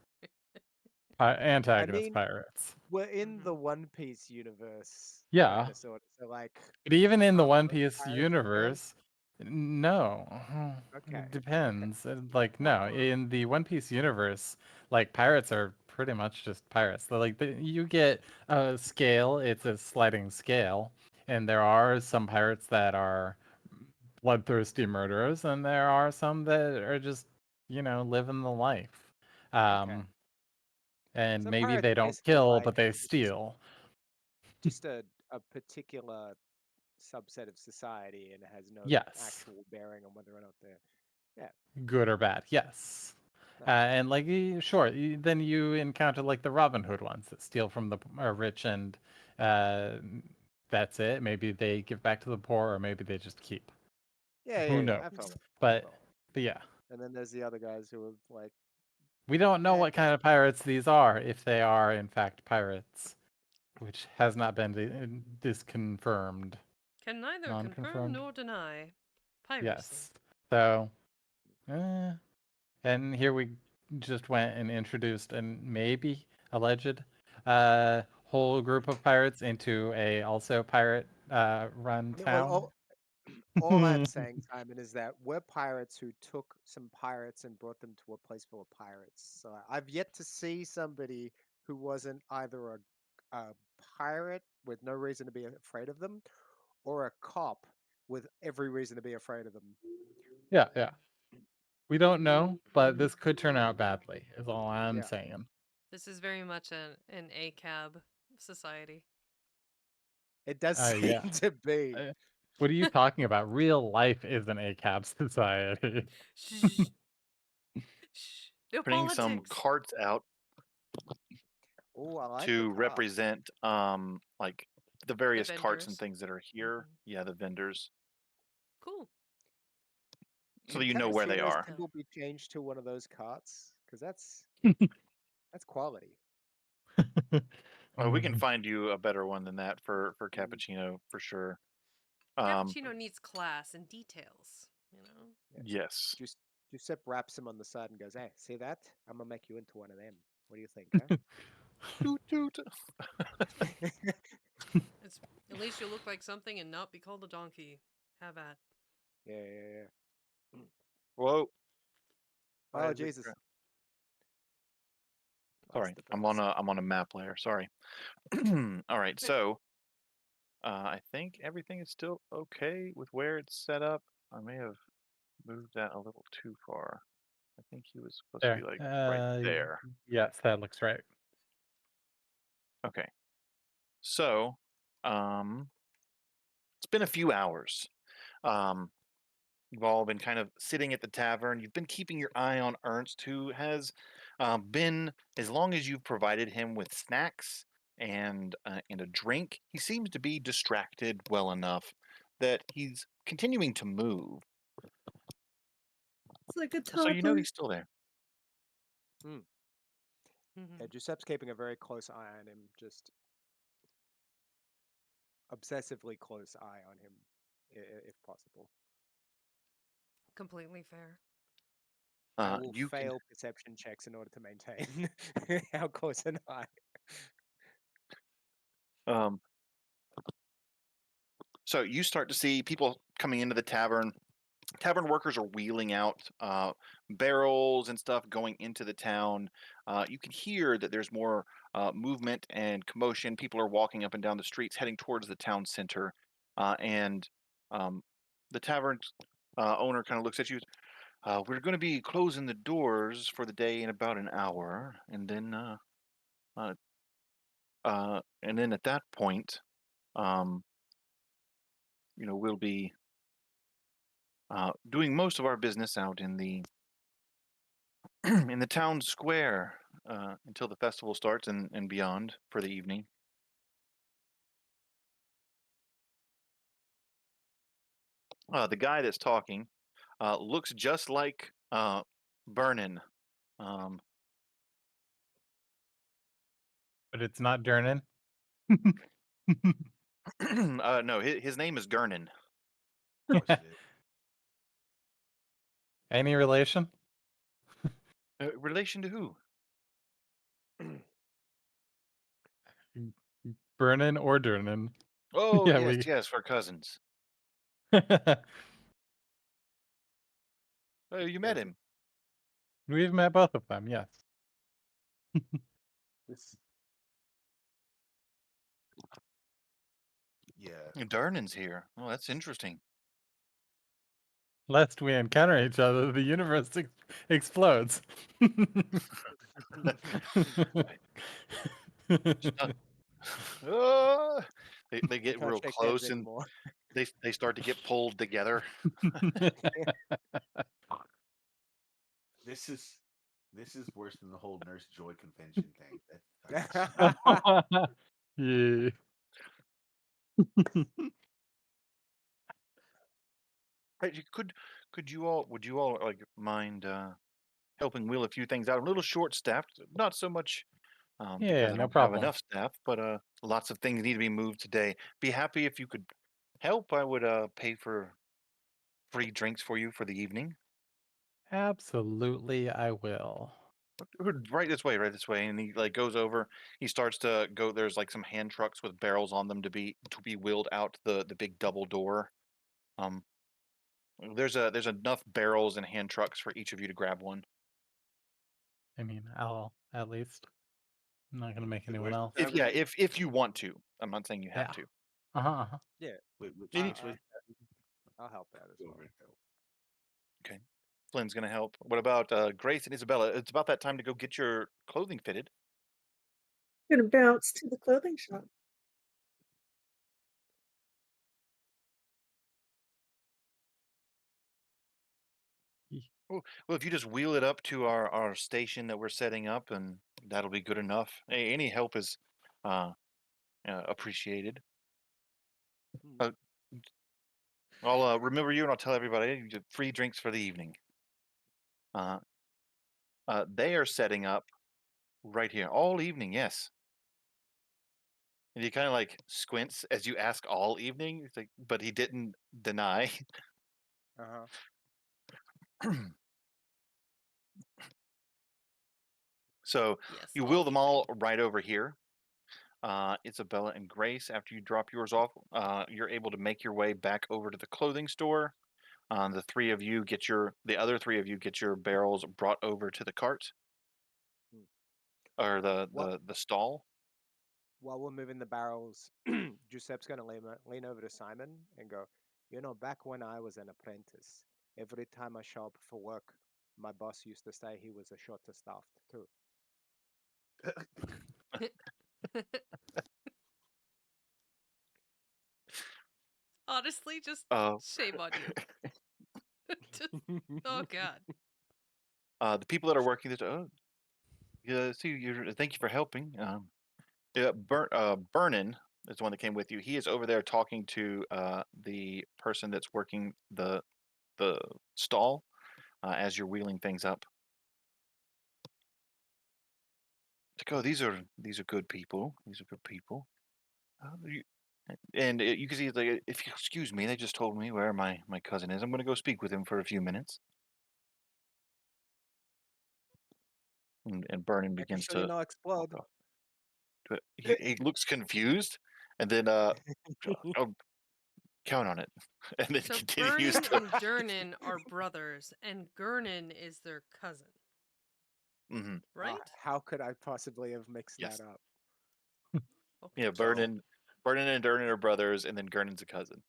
I antagonist mean, pirates. we're in Mm-hmm. the One Piece universe, kind Yeah, of, sort of. So, like, but even in the aren't One most Piece pirates okay? universe, no. Okay, It okay. depends. Like, no, in the One Piece universe, like pirates are pretty much just pirates. They're like you get a scale, it's a sliding scale, and there are some pirates that are bloodthirsty murderers, and there are some that are just, living the life. Okay. Um, and So maybe pirates they don't basically kill, like but they just steal. just a particular subset of society, and it has no Yes. actual bearing on whether or not they're. Yeah, Good or bad, yes. nice. And like, sure, then you encounter like the Robin Hood ones that steal from the rich, and uh, that's it. Maybe they give back to the poor, or maybe they just keep. Yeah, Who yeah, yeah. I knows? follow. I But follow. but yeah, And then there's the other guys who are like, we don't know what kind just of pirates these are, if they are in fact pirates, which has not been disconfirmed, Can neither confirm non-confirmed. nor deny. Piracy. Yes. So, eh, and here we just went and introduced and maybe alleged whole group of pirates into a also pirate run I mean, well, town. all I'm saying, Simon, is that we're pirates who took some pirates and brought them to a place full of pirates. So I've yet to see somebody who wasn't either a pirate with no reason to be afraid of them, or a cop with every reason to be afraid of them. Yeah, yeah. We don't know, but this could turn out badly, is all I'm Yeah, saying. This is very much an ACAB society. it does Yeah. seem to be. Uh, what are you talking about? Real life is an ACAB society. Shh. Shh. No Putting some politics. carts out Oh, I like the to cards. represent like the The various carts and vendors. things that are here. Hmm. Yeah, the vendors, Cool. so that you Can know the where they serial Good are. to know. symbol be changed to one of those carts? Because that's quality. Well, we can find you a better one than that for cappuccino for sure. Um, Cappuccino needs class and details. You know. Yeah. yes. Just Giuseppe wraps him on the side and goes, "Hey, see that? I'm gonna make you into one of them. What do you think, huh?" Toot toot. It's at least you'll look like something and not be called a donkey. Have at. Yeah, yeah, yeah. Whoa. Why Oh is it? Jesus! Lost Sorry, the focus. I'm on a map layer. Sorry. All right, so I think everything is still okay with where it's set up. I may have moved that a little too far. I think he was supposed to be There. like right there. Yes, that looks right. Okay. So, um, it's been a few hours. Um, you've all been kind of sitting at the tavern. You've been keeping your eye on Ernst, who has been, as long as you've provided him with snacks and a drink, he seems to be distracted well enough that he's continuing to move. It's like a So you know toddler. he's still there. Hmm. Hmm. Yeah, Giuseppe's keeping a very close eye on him, just obsessively close eye on him, if possible. Completely fair. I will You can fail perception checks in order to maintain how close an eye. um, so you start to see people coming into the tavern. Tavern workers are wheeling out barrels and stuff going into the town. You can hear that there's more movement and commotion. People are walking up and down the streets heading towards the town center. And um, the tavern owner kind of looks at you. We're going to be closing the doors for the day in about an hour. Uh, and then at that point, um, we'll be doing most of our business out in the in the town square until the festival starts and beyond for the evening. The guy that's talking looks just like Burnin. Um, But it's not Durnan. no, his name is Gurnin. Of course it is. Any relation? Relation to who? Burnin or Durnan? Oh, Yeah, yes, yes, we're cousins. Oh, you met him. we've met both of them. Yes. This, yeah. Durnin's here. Oh, that's interesting. Lest we encounter each other, the universe explodes. Ah, they We get can't real shake hands close and anymore. they start to get pulled together. This is this is worse than the whole Nurse Joy convention thing. That's Yeah. Hey, could you all would you all like mind helping wheel a few things out? I'm a little short staffed, not so much Yeah, because I no don't have problem. enough staff, but lots of things need to be moved today. Be happy if you could help. I would pay for free drinks for you for the evening. Absolutely, I will. Right this way, right this way. And he like goes over. He starts to go. There's like some hand trucks with barrels on them to be wheeled out the big double door. Um, there's enough barrels and hand trucks for each of you to grab one. I mean, I'll at least. I'm not gonna make anyone where's the else. If tavern? yeah, if you want to. I'm not saying you have Yeah. to. Uh-huh. Yeah, Wait, which Any, which way? I'll help out as Go well. over and help. okay. Flynn's gonna help. What about Grace and Isabella? It's about that time to go get your clothing fitted. Gonna bounce to the clothing shop. Well, if you just wheel it up to our station that we're setting up, and that'll be good enough. Any help is uh, appreciated. Hmm. Uh, I'll remember you, and I'll tell everybody you get free drinks for the evening. Uh, they are setting up right here all evening. Yes, and he kind of like squints as you ask all evening. It's like, but he didn't deny. Uh-huh. So Yes, you all wheel them all evening. right over here. Isabella and Grace, after you drop yours off, you're able to make your way back over to the clothing store. The other three of you get your barrels brought over to the cart Hmm. or What? the stall. While we're moving the barrels, Giuseppe's gonna lean over to Simon and go, back when I was an apprentice, every time I show up for work, my boss used to say he was a shorter staffed too. Honestly, just Uh, shame on you. Just, oh god. the people that are working this, oh, yeah, see, thank you for helping. Yeah, Vernon is the one that came with you. He is over there talking to the person that's working the stall as you're wheeling things up. It's like, oh, these are good people. These are good people. And you can see, it's like, if you excuse me, they just told me where my cousin is. I'm going to go speak with him for a few minutes. And Vernon Making begins sure you to not walk explode. off. He looks confused, and then I'll count on it, and then So continues Vernon to. and Durnan are brothers, and Gurnan is their cousin, Hmm. right? How could I possibly have mixed that Yes, up? Okay. yeah. So Vernon and Durnan are brothers, and then Gurnon's a cousin.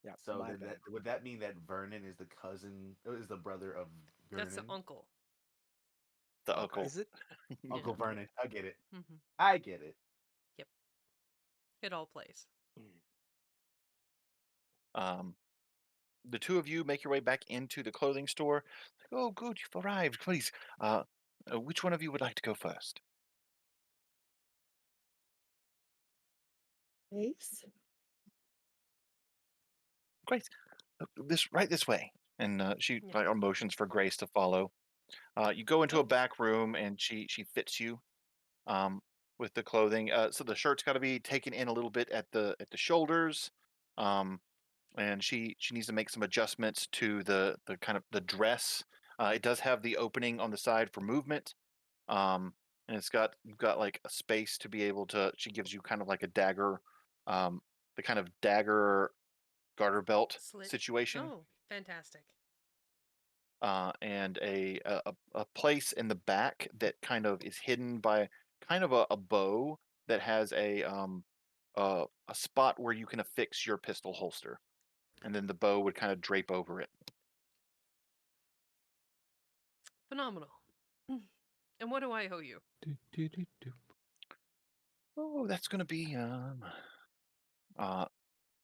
Yeah, so my then bad. that would that mean that Vernon is the cousin is the brother of That's the Gurnon? uncle. The Okay. uncle. Is it? Yeah. Uncle Vernon. I get it. Hmm. I get it. Yep. It all plays. Mm. Um, the two of you make your way back into the clothing store. Like, oh, good, you've arrived. Please, which one of you would like to go first? Ace? Grace, this way. And she Yeah. like, motions for Grace to follow. You go into a Oh. back room, and she fits you with the clothing. So the shirt's got to be taken in a little bit at the shoulders, and she needs to make some adjustments to the kind of the dress. It does have the opening on the side for movement, and you've got like a space to be able to. She gives you kind of like a dagger, the kind of dagger garter belt Slit. situation. Oh, fantastic. And a place in the back that kind of is hidden by kind of a bow that has a spot where you can affix your pistol holster, and then the bow would kind of drape over it. Phenomenal. And what do I owe you? Do, do, do, do. Oh, that's going to be uh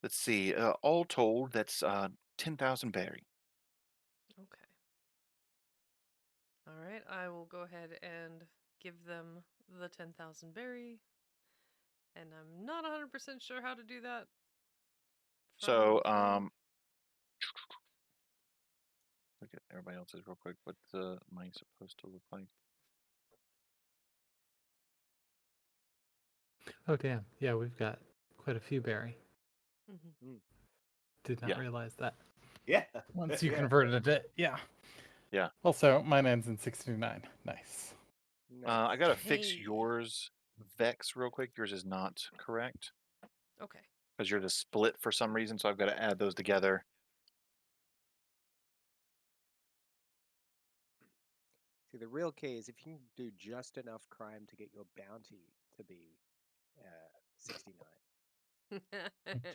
let's see, all told, that's 10,000 berry. Okay. All right, I will go ahead and give them the 10,000 berry. And I'm not 100% sure how to do that from So before. look at everybody else's real quick. What's money supposed to look like? Oh, damn. Yeah, we've got quite a few berry. Mhm. Did not Yeah. realize that. Yeah. Once you Yeah. converted it, yeah. Yeah. Also, mine ends in 69. Nice. I gotta fix Hey. yours, Vex, real quick. Yours is not correct Okay. because yours is split for some reason, so I've got to add those together. See, the real key is if you can do just enough crime to get your bounty to be 69.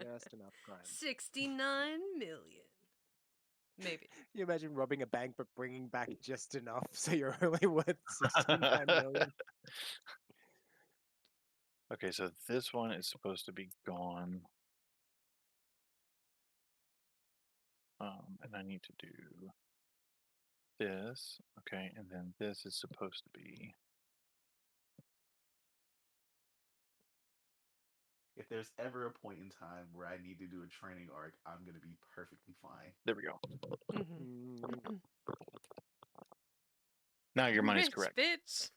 Just enough crime. 69 million. Maybe. You imagine robbing a bank but bringing back just enough so you're only worth 69 million? Okay, so this one is supposed to be gone. And I need to do this. Okay, and then this is supposed to be. If there's ever a point in time where I need to do a training arc, I'm gonna be perfectly fine. There we go. Mhm. Now your I'm money's rich, correct. bitch.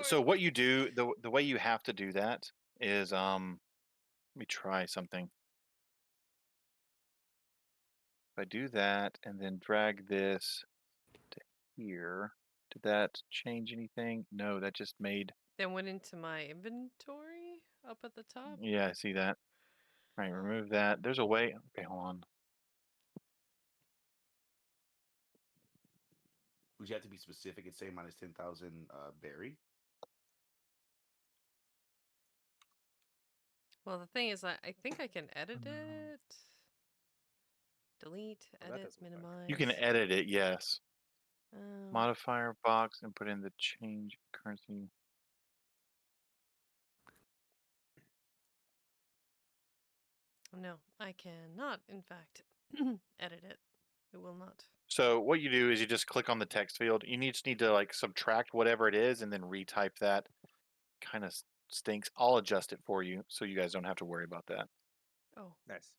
So what you do, the way you have to do that is, let me try something. If I do that and then drag this to here, did that change anything? No, that just made. Then went into my inventory up at the top. Yeah, I see that. All right, remove that. There's a way. Okay, hold on. Would you have to be specific and say minus 10,000 berry? Well, the thing is, I think I can edit No. it. Delete, Oh, that edit, doesn't work. minimize. You can edit it, yes. Um, Modifier box and put in the change currency. no, I cannot, in fact, edit it. It will not. So what you do is you just click on the text field. You just need to like subtract whatever it is and then retype that. Kind of stinks. I'll adjust it for you so you guys don't have to worry about that. Oh, Nice.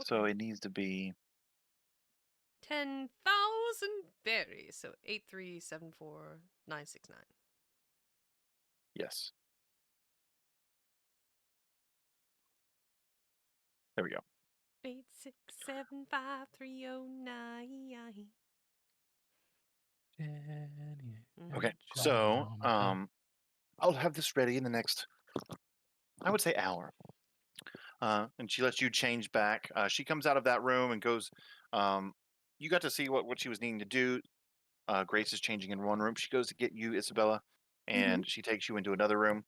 So okay. it needs to be 10,000 berries. So 8374969. yes. There we go. 8675309. Okay. Mhm. So I'll have this ready in the next, I would say, hour. And she lets you change back. She comes out of that room and goes. You got to see what she was needing to do. Grace is changing in one room. She goes to get you, Isabella, and she takes you into another room.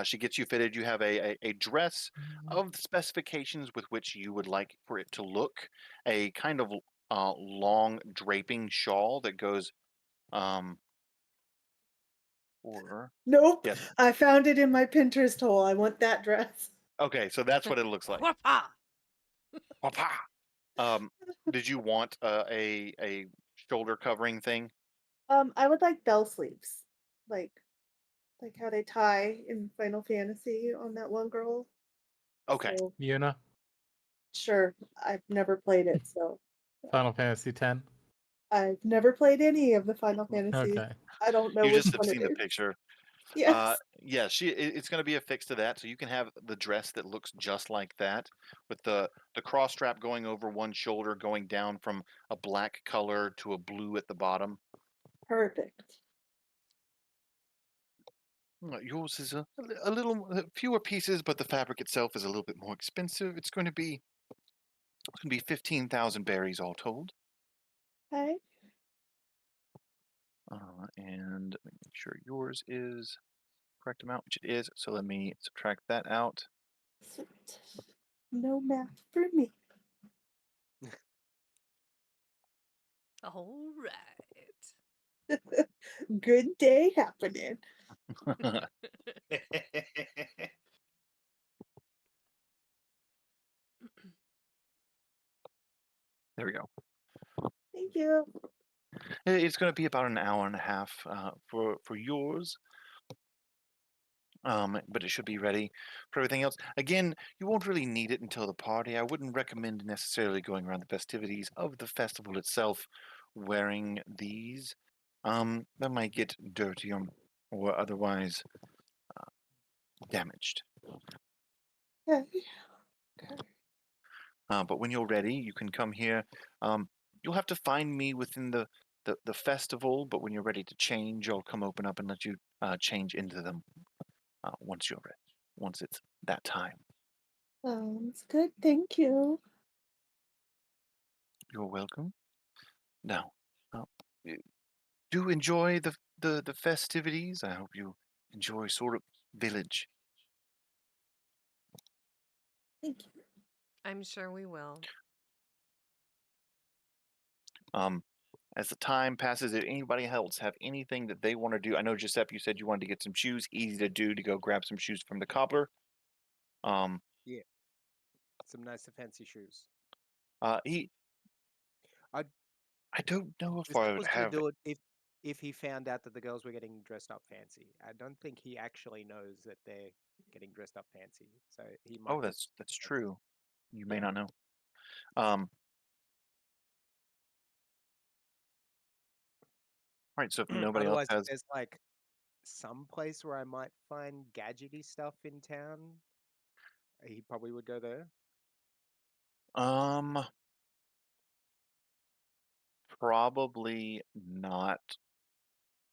She gets you fitted. You have a dress of the specifications with which you would like for it to look. A kind of long draping shawl that goes. Or Nope. yes. I found it in my Pinterest hole. I want that dress. Okay, so that's what it looks like. Whoppa! Wah-pah! Did you want a shoulder covering thing? I would like bell sleeves, like how they tie in Final Fantasy on that one girl. Okay. So Yuna, sure, I've never played it, so Final Fantasy X. I've never played any of the Final Fantasies. Okay. I don't know You which just have one it seen the is. picture. Yes, Yeah, it's going to be affixed to that, so you can have the dress that looks just like that, with the cross strap going over one shoulder, going down from a black color to a blue at the bottom. perfect. Yours is a little fewer pieces, but the fabric itself is a little bit more expensive. It's going to be 15,000 berries all told. Okay. And let me make sure yours is correct amount, which it is. So let me subtract that out. Sweet. No math for me. All right. Good day happening. There we go. Thank you. It's going to be about an hour and a half for yours. But it should be ready for everything else. Again, you won't really need it until the party. I wouldn't recommend necessarily going around the festivities of the festival itself wearing these. That might get dirty or otherwise damaged. Okay. Okay. But when you're ready, you can come here. You'll have to find me within the festival, but when you're ready to change, I'll come open up and let you change into them once you're ready, once it's that time. Sounds good. Thank you. You're welcome. Now, uh, do enjoy the festivities. I hope you enjoy sort of village. Thank you. I'm sure we will. Um, as the time passes, if anybody else have anything that they want to do, I know Giuseppe, you said you wanted to get some shoes. Easy to do to go grab some shoes from the cobbler. Um, Yeah, some nice fancy shoes. he I I don't know if I Giuseppe would was gonna have. do it if he found out that the girls were getting dressed up fancy. I don't think he actually knows that they're getting dressed up fancy, so he Oh, might that's just true. You may yeah. not know. Um, all right. So if nobody else Otherwise, if has, there's like some place where I might find gadgety stuff in town, he probably would go there. um, probably not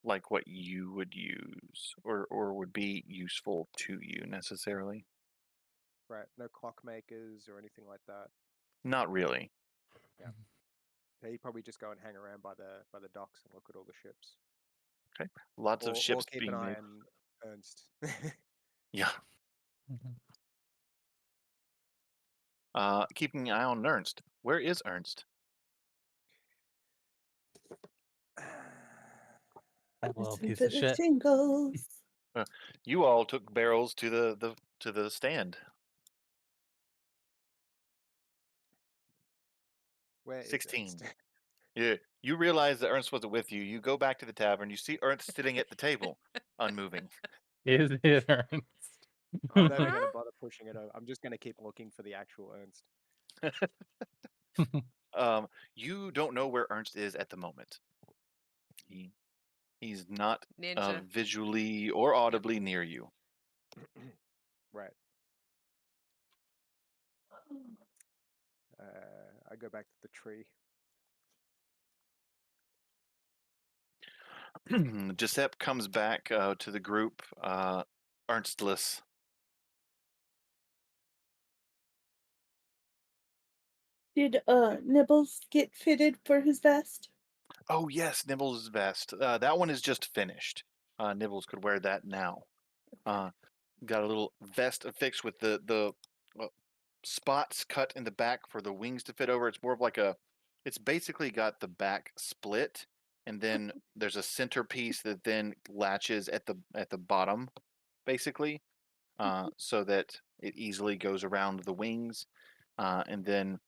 like what you would use or would be useful to you necessarily. Right, no clockmakers or anything like that. Not really. Yeah, he'd probably just go and hang around by the docks and look at all the ships, Okay. Lots of or ships keep an being eye made. on Ernst. Yeah. Mhm. Keeping an eye on Ernst. Where is Ernst? That little Listen piece to of the shit. jingles. You all took barrels to the stand. Where is 16. Ernst? Yeah. You realize that Ernst wasn't with you. You go back to the tavern. You see Ernst sitting at the table, unmoving. Is it Ernst? I'm not even Huh? gonna bother pushing it over. I'm just gonna keep looking for the actual Ernst. You don't know where Ernst is at the moment. He he's not Ninja. visually or Yep. audibly near you. Right. I go back to the tree. Giuseppe comes back to the group, Ernstless. Did Nibbles get fitted for his vest? Oh yes, Nibbles' vest. That one is just finished. Nibbles could wear that now. Uh, got a little vest affixed with the spots cut in the back for the wings to fit over. It's more of like a. It's basically got the back split, and then there's a centerpiece that then latches at the bottom, basically, so that it easily goes around the wings, and then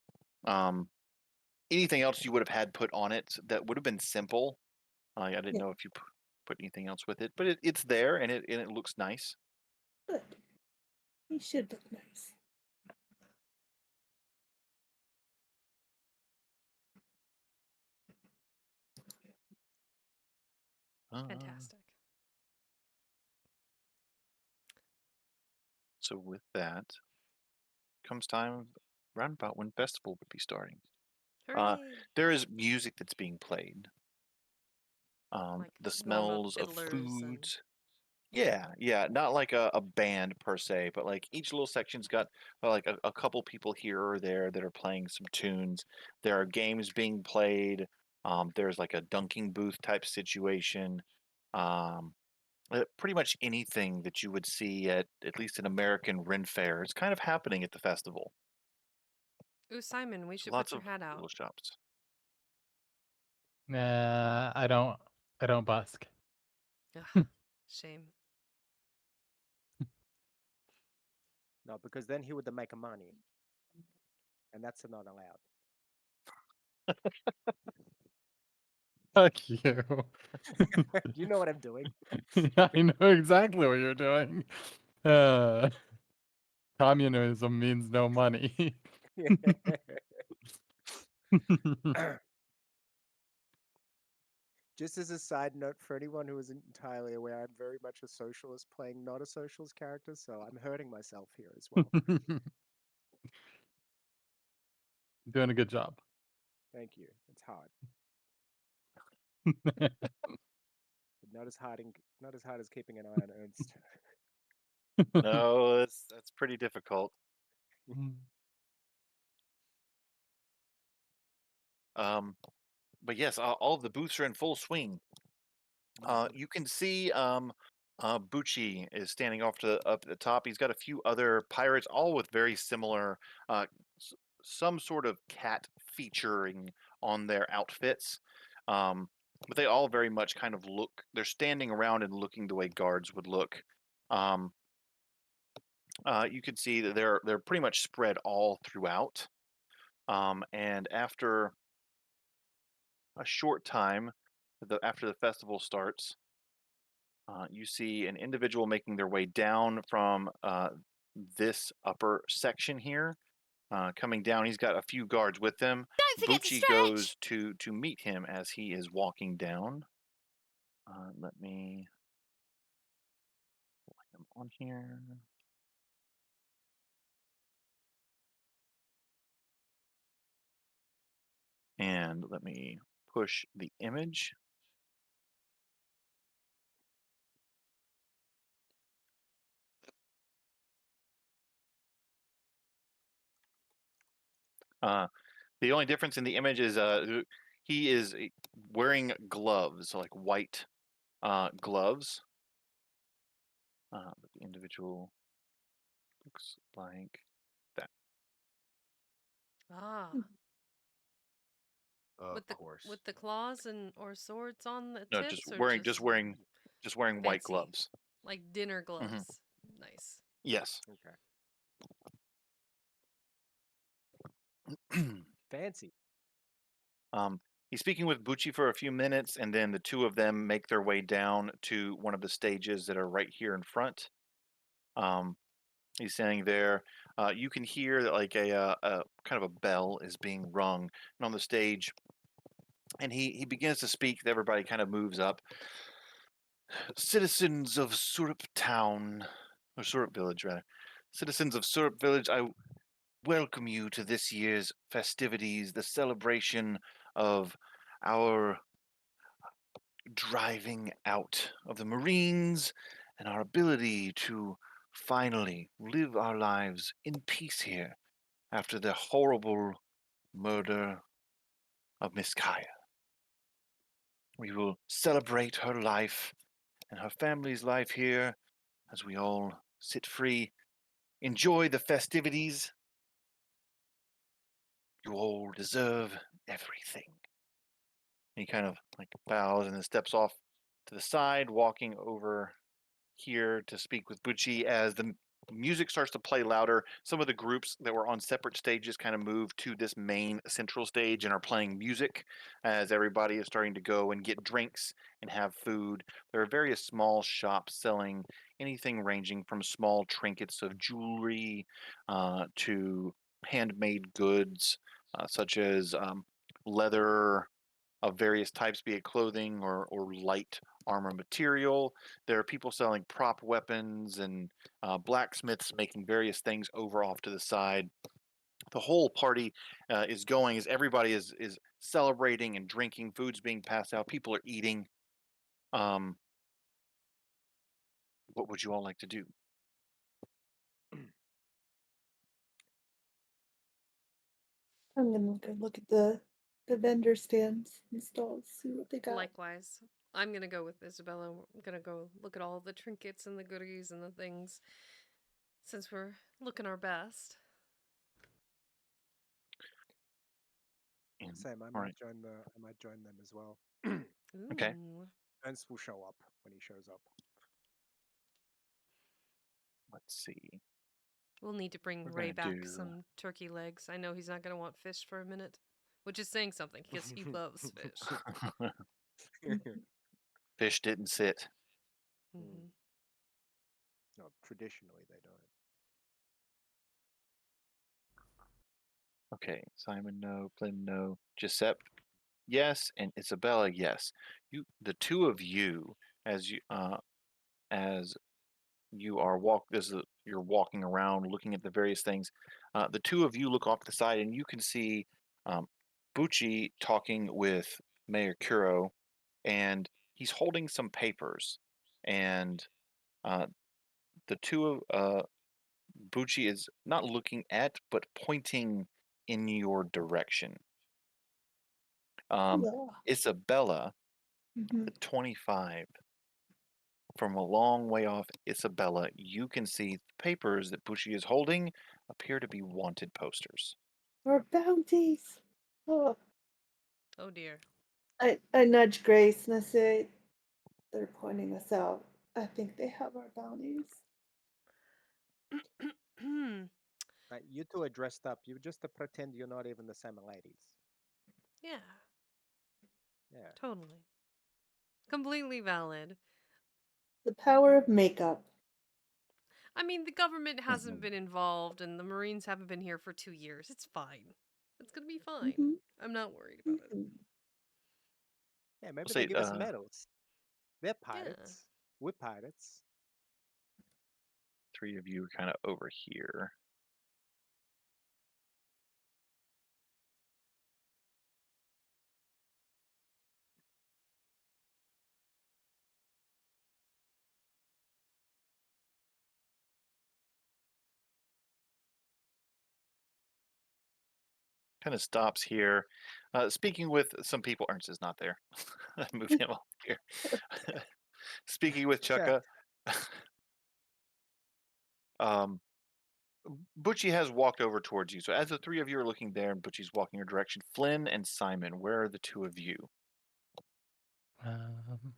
Anything else you would have had put on it that would have been simple. I didn't Yeah. know if you put anything else with it, but it's there and it looks nice. Good. He should look nice. Fantastic. So with that comes time round about when festival would be starting. Hooray! There is music that's being played. Like The normal smells of fiddlers and food. Yeah, not like a band per se, but like each little section's got like a couple people here or there that are playing some tunes. There are games being played. There's like a dunking booth type situation. Um, pretty much anything that you would see at least an American Ren Fair is kind of happening at the festival. ooh, Simon, we So should put lots your of hat out. little shops. Nah, I don't busk. Ugh, shame. No, because then he would make money, and that's not allowed. Fuck you. You know what I'm doing. I know exactly what you're doing. Uh, communism means no money. Just as a side note, for anyone who isn't entirely aware, I'm very much a socialist playing not a socialist character, so I'm hurting myself here as well. Doing a good job. Thank you. It's hard, but not as hard as keeping an eye on Ernst. No, that's pretty difficult. Um, but yes, all of the booths are in full swing. You can see Bucci is standing up at the top. He's got a few other pirates, all with very similar, some sort of cat featuring on their outfits. But they all very much kind of look. They're standing around and looking the way guards would look. Um, you can see that they're pretty much spread all throughout. And after a short time, after the festival starts, you see an individual making their way down from this upper section here. Coming down, he's got a few guards with him. Don't forget to Bucci stretch! goes to meet him as he is walking down. Let me put him on here. And let me push the image. The only difference in the image is he is wearing gloves, like white gloves. But the individual looks like that. Ah, Of course. with the claws and or swords on the No, just tips, or wearing just wearing just wearing white fancy, gloves. like dinner Hmm. gloves. Nice. Yes. Okay. Fancy. um, he's speaking with Bucci for a few minutes, and then the two of them make their way down to one of the stages that are right here in front. Um, he's standing there. You can hear that like a kind of a bell is being rung, and on the stage, and he begins to speak. Everybody kind of moves up. Citizens of Surup Town, or Surup Village, rather. Citizens of Surup Village, I welcome you to this year's festivities, the celebration of our driving out of the Marines and our ability to finally live our lives in peace here after the horrible murder of Miss Kaya. We will celebrate her life and her family's life here as we all sit free, enjoy the festivities. You all deserve everything. He kind of like bows and then steps off to the side, walking over here to speak with Bucci as the music starts to play louder. Some of the groups that were on separate stages kind of move to this main central stage and are playing music as everybody is starting to go and get drinks and have food. There are various small shops selling anything ranging from small trinkets of jewelry to handmade goods such as leather of various types, be it clothing or light armor material. There are people selling prop weapons and blacksmiths making various things over off to the side. The whole party is going as everybody is celebrating and drinking. Food's being passed out. People are eating. Um, what would you all like to do? I'm gonna go look at the vendor stands and stalls, see what they got. Likewise, I'm gonna go with Isabella. I'm gonna go look at all the trinkets and the goodies and the things since we're looking our best. And, Same. I all might right. join I might join them as well. Okay. Ooh. Ernst will show up when he shows up. Let's see. We'll need to bring We're Ray gonna back do. some turkey legs. I know he's not gonna want fish for a minute, which is saying something because he loves fish. Fish didn't sit. Hmm. No, traditionally they don't. Okay. Simon, no. Flynn, no. Giuseppe, yes, and Isabella, yes. The two of you, as you are you're walking around looking at the various things. The two of you look off to the side, and you can see um, Bucci talking with Mayor Kuro, and he's holding some papers, and uh, the two of Bucci is not looking at, but pointing in your direction. Um, Yeah. Isabella, Hmm. the 25. From a long way off, Isabella, you can see the papers that Bushi is holding appear to be wanted posters. Our bounties. Oh, Oh dear. I nudge Grace and I say, they're pointing us out. I think they have our bounties. You two are dressed up. You just to pretend you're not even the same ladies. Yeah, Yeah. totally. Completely valid. The power of makeup. I mean, the government hasn't Mhm. been involved and the Marines haven't been here for 2 years. It's fine. It's gonna be fine. Hmm. I'm not worried about it. Hmm. Yeah, We'll maybe they say, give us medals. They're Yeah. pirates. We're pirates. three of you are kind of over here. Kind of stops here. Speaking with some people, Ernst is not there. Move him up here. Speaking with Shit. Chukka, um, Butchie has walked over towards you. So as the three of you are looking there and Butchie's walking your direction, Flynn and Simon, where are the two of you? Um,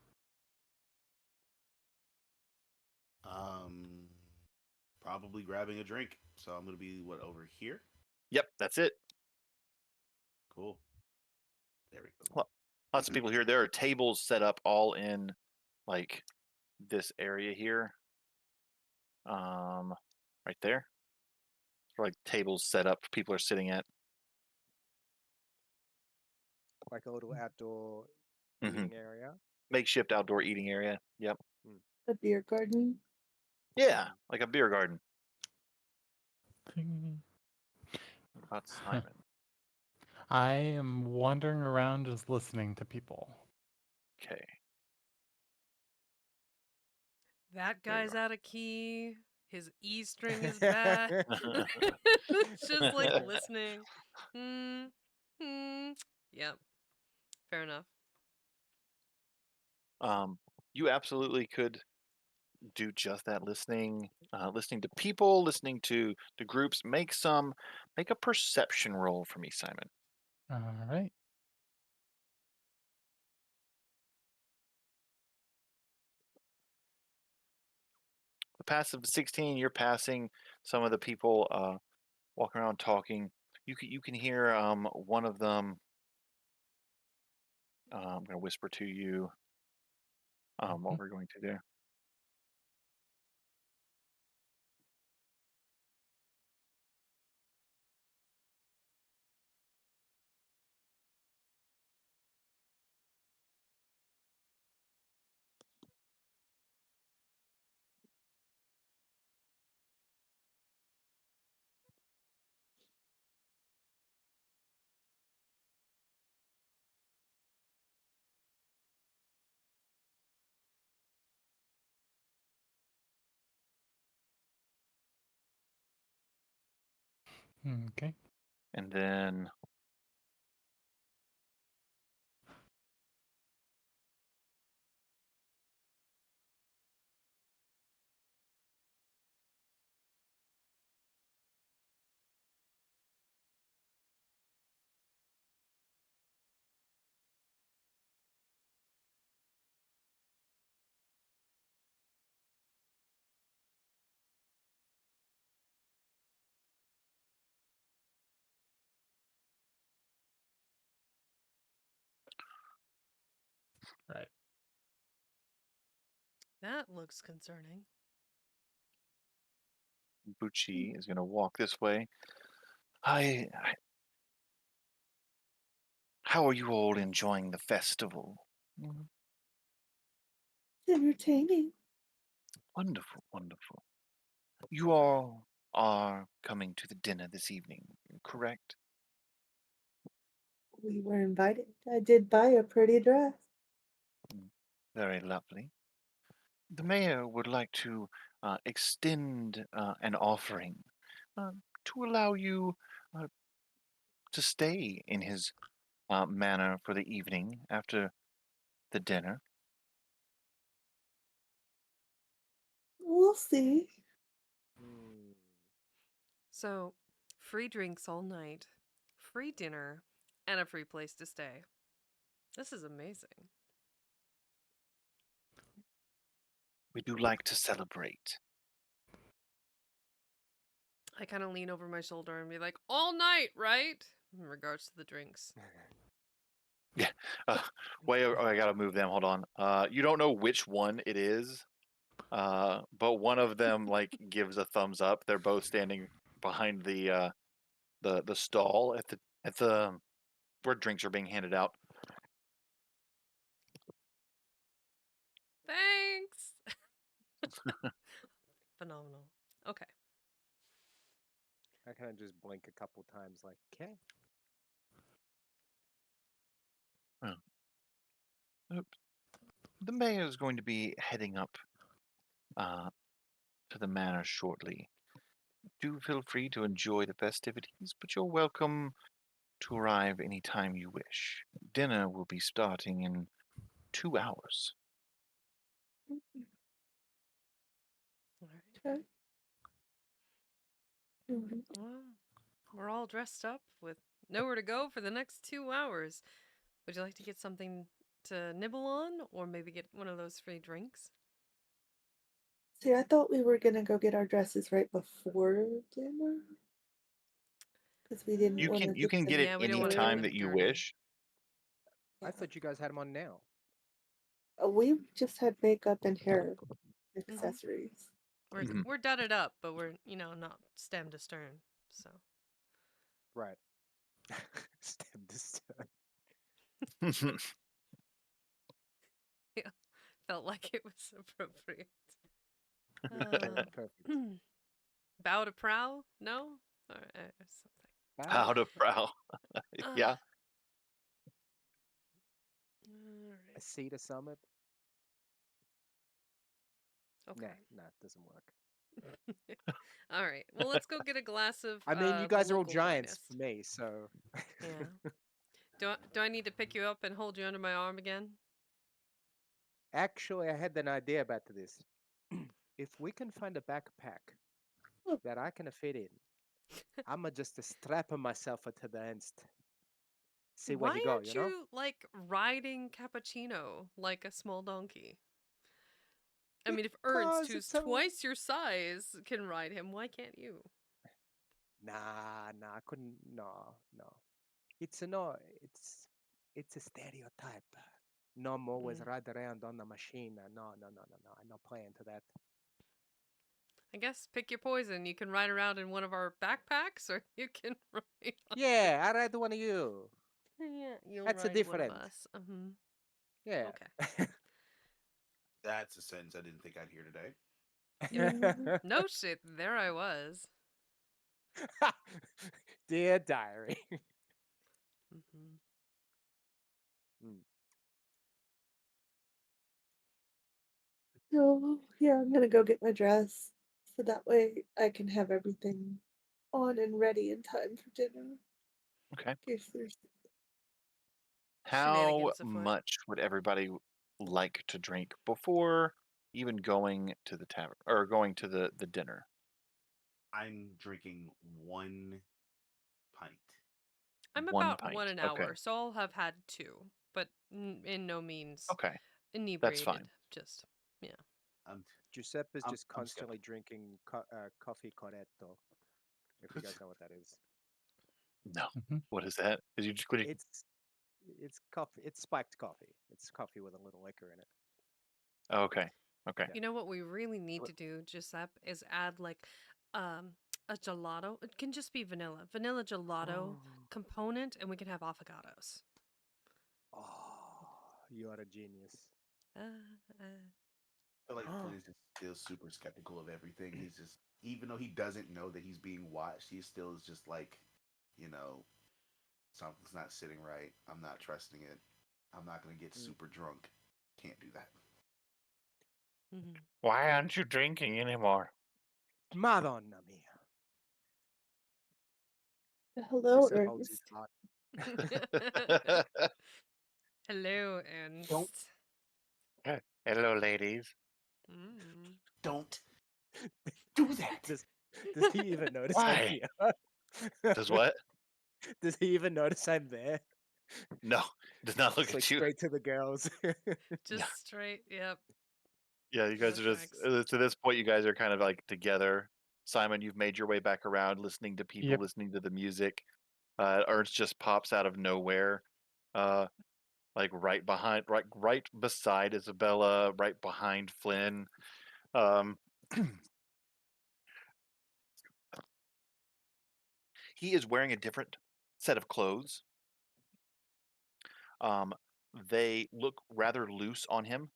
Um, Probably grabbing a drink. So I'm gonna be what over here. Yep, that's it. Cool. There we go. Lots of people here. There are tables set up all in like this area here. Right there. Like tables set up, people are sitting at. Like a little outdoor Hmm. eating area. Makeshift outdoor eating area. Yep. Mm. A beer garden. Yeah, like a beer garden. thingy. What about Simon? I am wandering around just listening to people. Okay, That there you guy's out of key. His E string is back. It's just like listening. Hmm. Hmm. Yep. Fair enough. are. You absolutely could do just that. Listening to people, listening to the groups. Make a perception roll for me, Simon. All right. passive 16, you're passing some of the people walking around talking. You can hear one of them. I'm going to whisper to you what we're going to do. Okay. And then Right. That looks concerning. Bucci is going to walk this way. I How are you all enjoying the festival? Mhm. It's entertaining. Wonderful, wonderful. You all are coming to the dinner this evening, correct? We were invited. I did buy a pretty dress. Mm, very lovely. The mayor would like to extend an offering uh, to allow you uh, to stay in his manor for the evening after the dinner. We'll see. Hmm. So, free drinks all night, free dinner, and a free place to stay. This is amazing. We do like to celebrate. I kind of lean over my shoulder and be like, all night, right? In regards to the drinks. Yeah. Uh, wait, I gotta move them. Hold on. You don't know which one it is, but one of them like gives a thumbs up. They're both standing behind the stall at the where drinks are being handed out. Thanks! Phenomenal. Okay. I kind of just blink a couple times, like, okay. Oops. The mayor is going to be heading up uh, to the manor shortly. Do feel free to enjoy the festivities, but you're welcome to arrive any time you wish. Dinner will be starting in 2 hours. All right. Okay. Mhm. Well, we're all dressed up with nowhere to go for the next 2 hours. Would you like to get something to nibble on, or maybe get one of those free drinks? See, I thought we were gonna go get our dresses right before dinner because we didn't You want can to you get can get them it Yeah, we don't any want to get time early. them that you dirty. wish. I Yeah. thought you guys had them on now. We just had makeup and hair Mm-hmm. accessories. Mhm. We're dudded up, but we're not stem to stern. So Right. Stem to stem. yeah, felt like it was appropriate. Okay, perfect. Bow to prow? No, or something. Bow. How to prowl. Uh, Yeah. all A sea to summit. right. Nah, Okay. nah, doesn't work. All right. Well, let's go get a glass of I mean, you the guys are all local giants for finest. me, so. Yeah. Do I need to pick you up and hold you under my arm again? Actually, I had an idea about this. If we can find a backpack Oh, that I can fit in, I'ma just strap myself to the end. See where Why he go, aren't you know? you like riding cappuccino like a small donkey? I mean, if Ernst, Because who's it's a twice your size, can ride him, why can't you? nah, I couldn't. No. It's a no. It's a stereotype. No, I'm always Mm. ride around on the machine. No. I'm not playing to that. I guess pick your poison. You can ride around in one of our backpacks, or you can ride. Yeah, I ride one of you. Yeah, you'll That's a ride one of different. us. Yeah. Okay. That's a sentence I didn't think I'd hear today. Mhm. No shit. There I was. Dear diary. Hmm. Mm. So yeah, I'm gonna go get my dress so that way I can have everything on and ready in time for dinner. Okay. In case there's How Shenanigans afoot. much would everybody like to drink before even going to the tavern or going to the dinner? I'm drinking 1 pint. I'm One about one pint. an Okay. hour, so I'll have had two, but in no means Okay. That's inebriated. fine. Just, yeah. I'm Giuseppe's just I'm constantly skeptical. drinking coffee corretto, if you guys know what that is. No. Mhm. What is that? Did you just what do you- It's coffee. It's spiked coffee. It's coffee with a little liquor in it. oh, okay. Okay. Yeah. You know what we really need What? to do, Giuseppe, is add like um a gelato. It can just be vanilla gelato component, and we can have affogatos. Oh, you are a genius. Uh, uh, I feel like Flynn's just still super skeptical of everything. He's just, even though he doesn't know that he's being watched, he still is just like, you know, something's not sitting right. I'm not trusting it. I'm not gonna get Mm. super drunk. Can't do that. mhm. Why aren't you drinking anymore? Madonna mia. hello, Giuseppe holds his Ernest. heart. Hello, Don't Ernst. Hello, ladies. Mm. don't do that. Does Does he even notice I'm Why? here? Does what? Does he even notice I'm there? No. Does not look Just like at you. straight to the girls. Yeah. Just straight. Yep. Yeah, you No guys are just tracks. to this point you guys are kind of like together. Simon, you've made your way back around listening to people, Yep. listening to the music. Ernst just pops out of nowhere. Uh like right beside Isabella, right behind Flynn. Um he is wearing a different set of clothes. Um they look rather loose on him.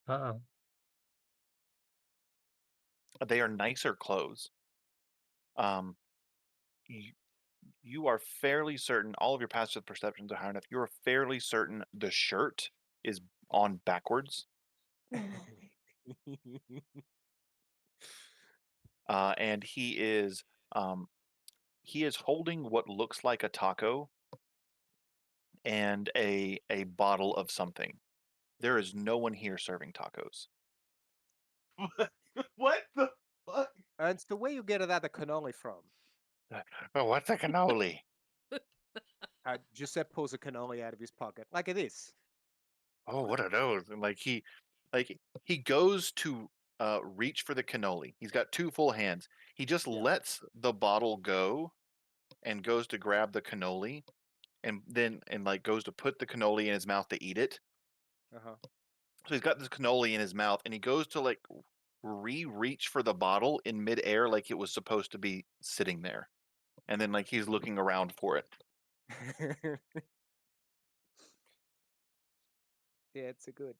Uh-oh. They are nicer clothes. Um you, you are fairly certain all of your passive perceptions are high enough. You are fairly certain the shirt is on backwards. And um, he is holding what looks like a taco and a bottle of something. There is no one here serving tacos. What the fuck? And so where you get that the cannoli from? Oh, what's a cannoli? Giuseppe pulls a cannoli out of his pocket. Like this. Oh, what are those? And like he goes to reach for the cannoli. He's got two full hands. He just Yeah. lets the bottle go and goes to grab the cannoli and then and like goes to put the cannoli in his mouth to eat it. Uh-huh. So he's got this cannoli in his mouth and he goes to like reach for the bottle in midair like it was supposed to be sitting there. And then like he's looking around for it. Yeah, it's a good.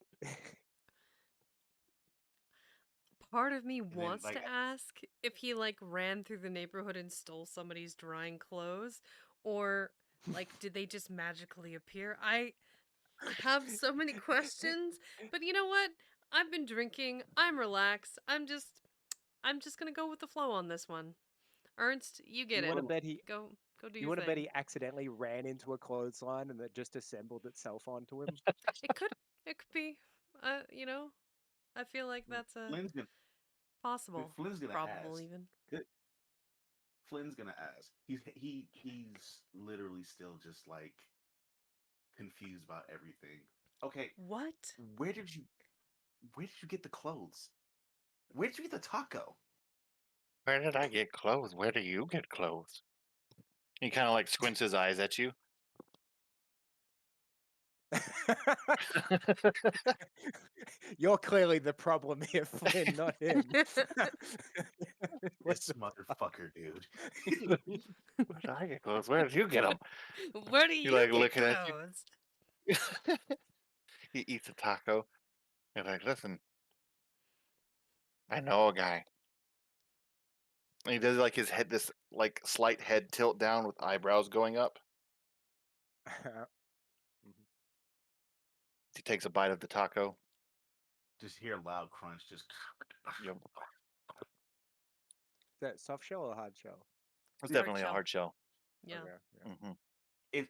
Part of me And then wants like to ask if he like ran through the neighborhood and stole somebody's drying clothes, or like did they just magically appear? I have so many questions, but you know what? I've been drinking. I'm relaxed. I'm just gonna go with the flow on this one. Ernst, you get You it. want to well, bet he Go do you your want to bet thing. he accidentally ran into a clothesline and that just assembled itself onto him? It could be. You know, I feel like that's a Flynn's gonna possible, Flynn's gonna probable ask. even. Flynn's gonna ask. He's literally still just like confused about everything. Okay, What? where did you Where did you get the clothes? Where did you get the taco? Where did I get clothes? Where do you get clothes? He kind of like squints his eyes at you. You're clearly the problem here, Flynn, not him. What This the fuck? motherfucker, dude. Where did I get clothes? Where did you get them? Where do He you like get looking at you. clothes? He eats a taco. He's like, listen, I know a guy. And he does like his head, this like slight head tilt down with eyebrows going up. Mhm. He takes a bite of the taco. Just hear a loud crunch. Just. Yep. Is that soft shell or hard shell? It's Hard definitely a shell. hard shell. Yeah. Okay, yeah. Hmm.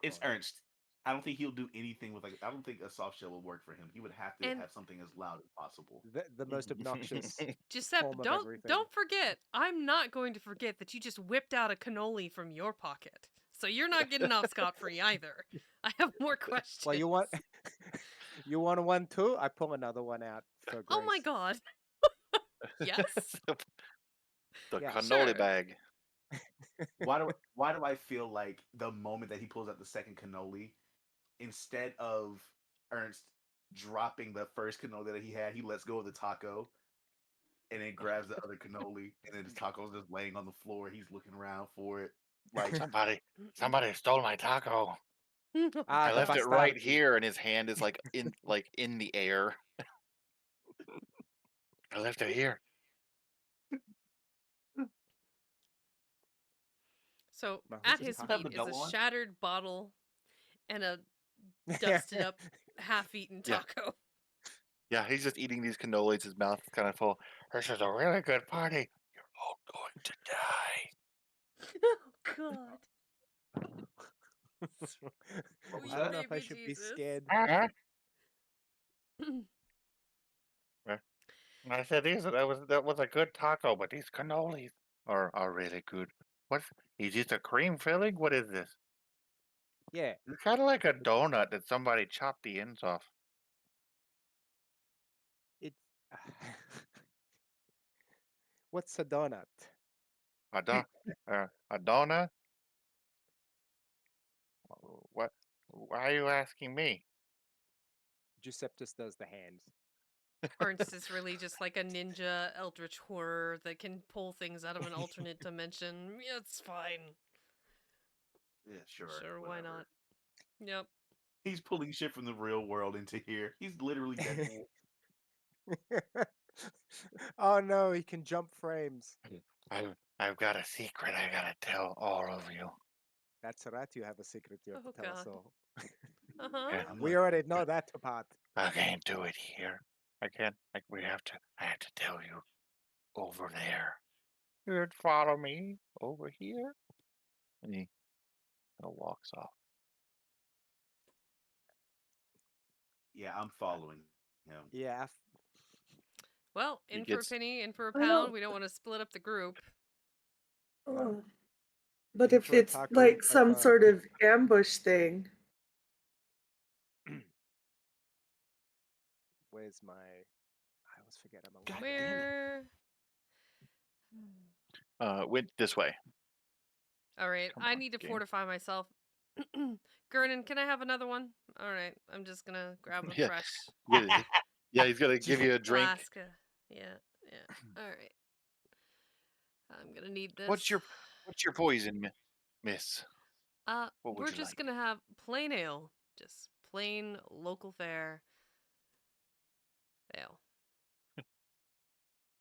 It's Cool. Ernst. I don't think he'll do anything with like. I don't think a soft shell will work for him. He would have to And have something as loud as possible. The most obnoxious Giuseppe, form of don't everything. forget. I'm not going to forget that you just whipped out a cannoli from your pocket. So you're not getting off scot free either. I have more questions. Well, you want you want one too? I pull another one out for Oh my Grace. god. Yes? The Yeah. cannoli Sure. bag. Why do I feel like the moment that he pulls out the second cannoli, instead of Ernst dropping the first cannoli that he had, he lets go of the taco and then grabs the other cannoli, and then his taco's just laying on the floor. He's looking around for it, like Somebody stole my taco. Ah, I the left it right bastardi. here, and his hand is like in the air. I left it here. So Now, who's at this his does it have feet the taco? is a dough on? shattered bottle and a dusted up, half-eaten Yeah. taco. Yeah, he's just eating these cannolis. His mouth is kind of full. This is a really good party. You're all going to die. Oh god. What was I don't Sweet know that? if I baby should be Jesus. scared. Huh? I said that was a good taco, but these cannolis are really good. What's is this a cream filling? What is this? Yeah, It's kind of like a donut that somebody chopped the ends off. it's what's a donut? A don a donut? What? Why are you asking me? Giuseppus does the hands. Ernst is really just like a ninja eldritch horror that can pull things out of an alternate dimension. Yeah, it's fine. Yeah, sure. Sure, why Whatever. not? Yep. He's pulling shit from the real world into here. He's literally Deadpool. Oh no, he can jump frames. I've got a secret I gotta tell all of you. That's right, you have a secret you have Oh to tell us god. all. Uh-huh. Yeah, I'm We not. already know that part. I can't do it here. I can't. Like I have to tell you over there. You'd follow me over here, and he kind of walks off. Yeah, I'm following him. Yeah. Well, He in for a gets penny, in for a I pound. don't. We don't want to split up the group. No. But In if for a it's taco, in like for a some pound. sort of ambush thing, Where's my? I always forget I'm God alive. damn it! Where? went this way. All right, Come I on, need to game. fortify myself. Gurnon, can I have another one? All right, I'm just gonna grab a Yeah, fresh yeah. He's gonna give Gee, you a drink. flask. Yeah, yeah. All right, I'm gonna need this. What's your poison, miss? What would We're you just like? gonna have plain ale, just plain local fare ale.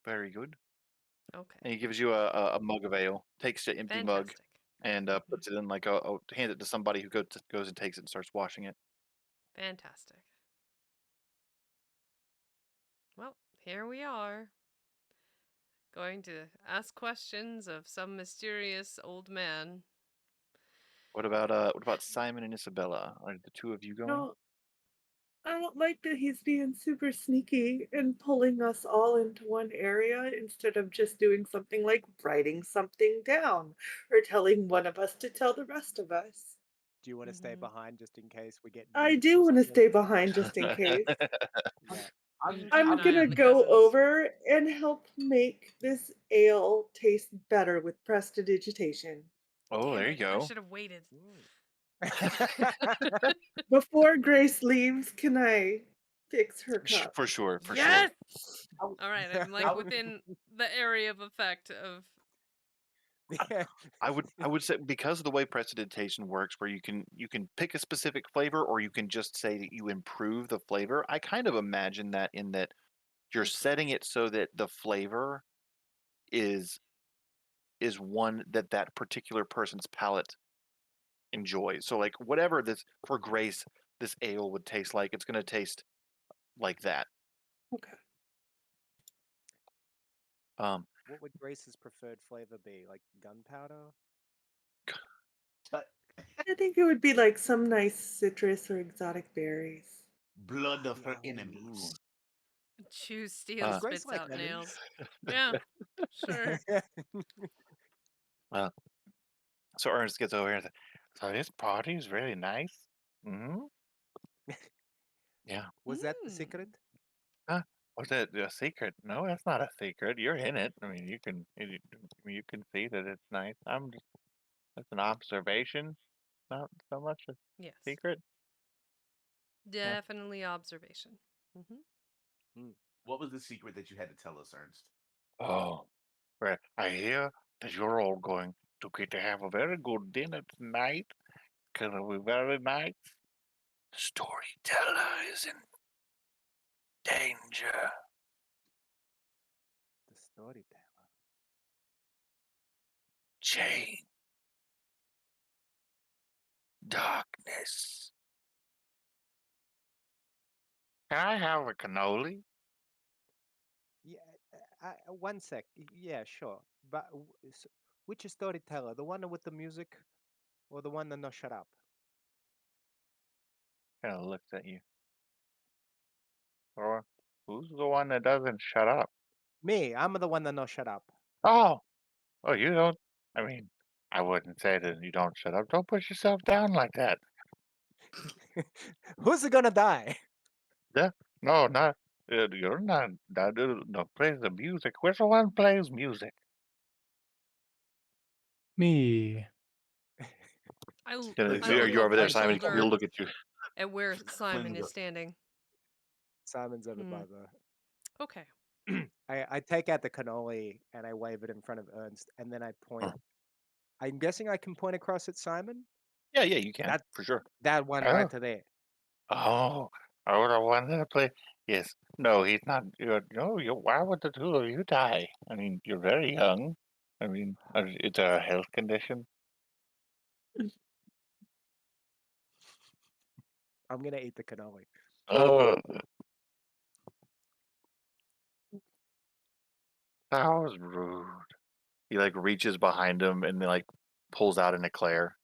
Very good. Okay, And he gives you a mug of ale. Takes the empty mug fantastic. and puts it in like hands it to somebody who goes and takes it and starts washing it. Fantastic. Well, here we are. Going to ask questions of some mysterious old man. What about Simon and Isabella? Are the two of you going? no, I don't like that he's being super sneaky and pulling us all into one area instead of just doing something like writing something down or telling one of us to tell the rest of us. do you want to stay Mm-hmm. behind just in case we get I nuked do or want to something? stay behind just in case. Yeah. I'm Keep I'm an I'm eye gonna on the go cousins. over and help make this ale taste better with prestidigitation. Oh, Damn there you it! I go. should have waited. Before Grace leaves, can I fix her cup? For sure, for Yes. sure. I, w- All right, I'm I like would within the area of effect of. Yeah. I would say because of the way prestidigitation works, where you can pick a specific flavor or you can just say that you improve the flavor. I kind of imagine that in that you're It's setting it so that the flavor is one that that particular person's palate enjoys. So like whatever this for Grace this ale would taste like, it's going to taste like that. Okay. Um, What would Grace's preferred flavor be? Like gunpowder? t- I think it would be like some nice citrus or exotic berries. blood of her Yeah. enemies. Ooh. chew, steal, Does uh, Grace spits like out lemons? nails. Yeah, sure. uh, so Ernest gets over here and says, "So this party is really nice." Mm-hmm. Yeah. Was that the Mm. secret? Huh? Was that a secret? No, that's not a secret. You're in it. I mean, you can see that it's nice. I'm just that's an observation, not so much a Yes, secret. Yeah. definitely observation. Hmm. Mm. What was the secret that you had to tell us, Ernst? Oh, right. I hear that you're all going to get to have a very good dinner tonight. Gonna be very nice. Storyteller is in danger. The storyteller. Chain. Darkness. Can I have a cannoli? Yeah. One sec. Yeah, sure. But which storyteller? The one with the music, or the one that no shut up? Kind of looks at you. Or who's the one that doesn't shut up? Me. I'm the one that no shut up. Oh, oh, you don't. I mean, I wouldn't say that you don't shut up. Don't push yourself down like that. Who's gonna die? Yeah, no, not. You're not. No, plays the music. Which one plays music? Me. I So You're over look there, my Simon. He'll shoulder look at you. at where Flynn Simon is goes, standing. Simon's over Hmm. by the. Okay. I take out the cannoli and I wave it in front of Ernst, and then I point. Oh, I'm guessing I can point across at Simon. yeah, yeah, you can That for sure. that one Oh, right to there. oh, oh, the one that play. Yes, no, he's not. No, why would the two of you die? I mean, you're very young. I mean, it's a health condition. I'm gonna eat the cannoli. Oh, that was rude. He like reaches behind him and like pulls out an eclair.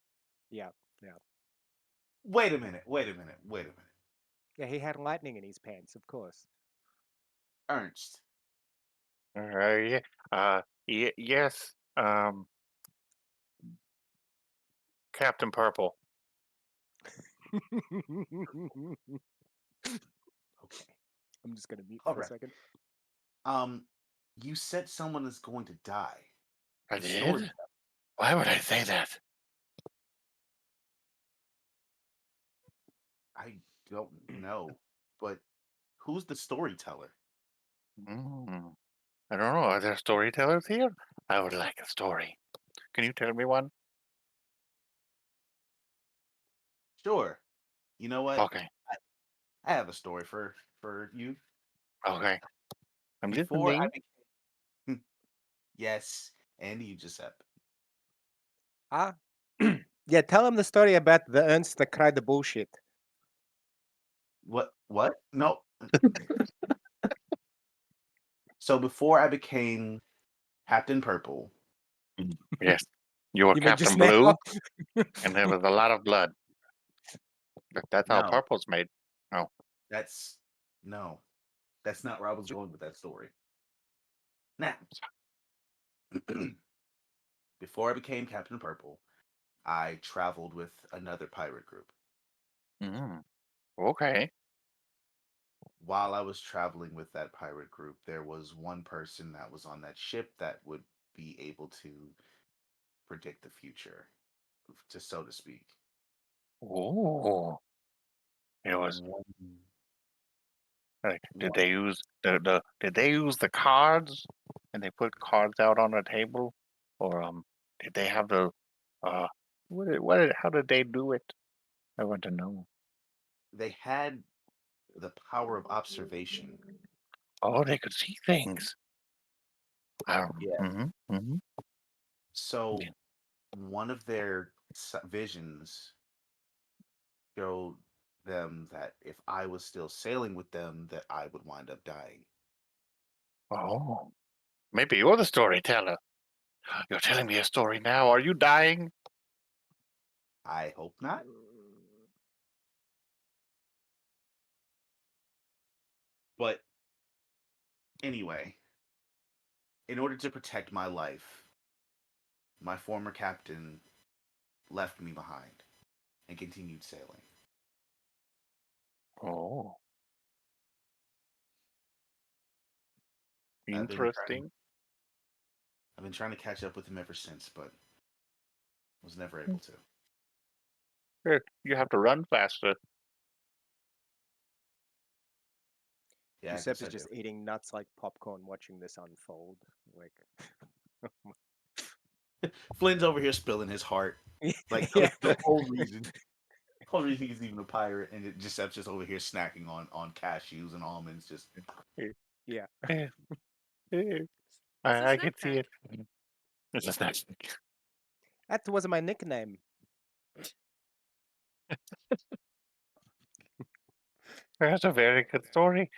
Yeah, yeah, wait a minute, wait a minute, wait a minute. yeah. He had lightning in his pants, of course. Ernst, Yeah, yes. Captain Purple. okay. I'm just gonna mute All for a right. second. Um, you said someone is going to die. I The story. did? Why would I say that? I don't know, but who's the storyteller? Mm, I don't know. Are there storytellers here? I would like a story. Can you tell me one? Sure. You know what? Okay. I have a story for you. Okay. I'm Before I listening. became yes, and you, Giuseppe. Ah, yeah. Tell him the story about the Ernst that cried the bullshit. What? What? No. So before I became Captain Purple, Yes. You were You mean just Captain now? Blue, and there was a lot of blood. That's how no, purple's made. Oh. that's no, that's not where I was going with that story. Now, before I became Captain Purple, I traveled with another pirate group. Mm, okay. while I was traveling with that pirate group, there was one person that was on that ship that would be able to predict the future, to so to speak. Oh, it was One, like, did one. they use did they use the cards and they put cards out on the table, or did they have the uh how did they do it? I want to know. They had the power of observation. Oh, they could see things. Yeah. Mm-hmm. So Yeah. one of their visions showed them that if I was still sailing with them, that I would wind up dying. Oh, maybe you're the storyteller. You're telling me a story now. Are you dying? I hope not. But anyway, in order to protect my life, my former captain left me behind and continued sailing. Oh, I've been trying, interesting. I've been trying to catch up with him ever since, but was never able to. You have to run faster. Yeah, I guess Giuseppe's I do. just eating nuts like popcorn, watching this unfold. Like, Flynn's over here spilling his heart. Like yeah, the whole reason he's even a pirate, and Giuseppe's just over here snacking on cashews and almonds. Just yeah. Eh, eh, It's a I snack can see pack. it. It's a snack. That was my nickname. That's a very good story.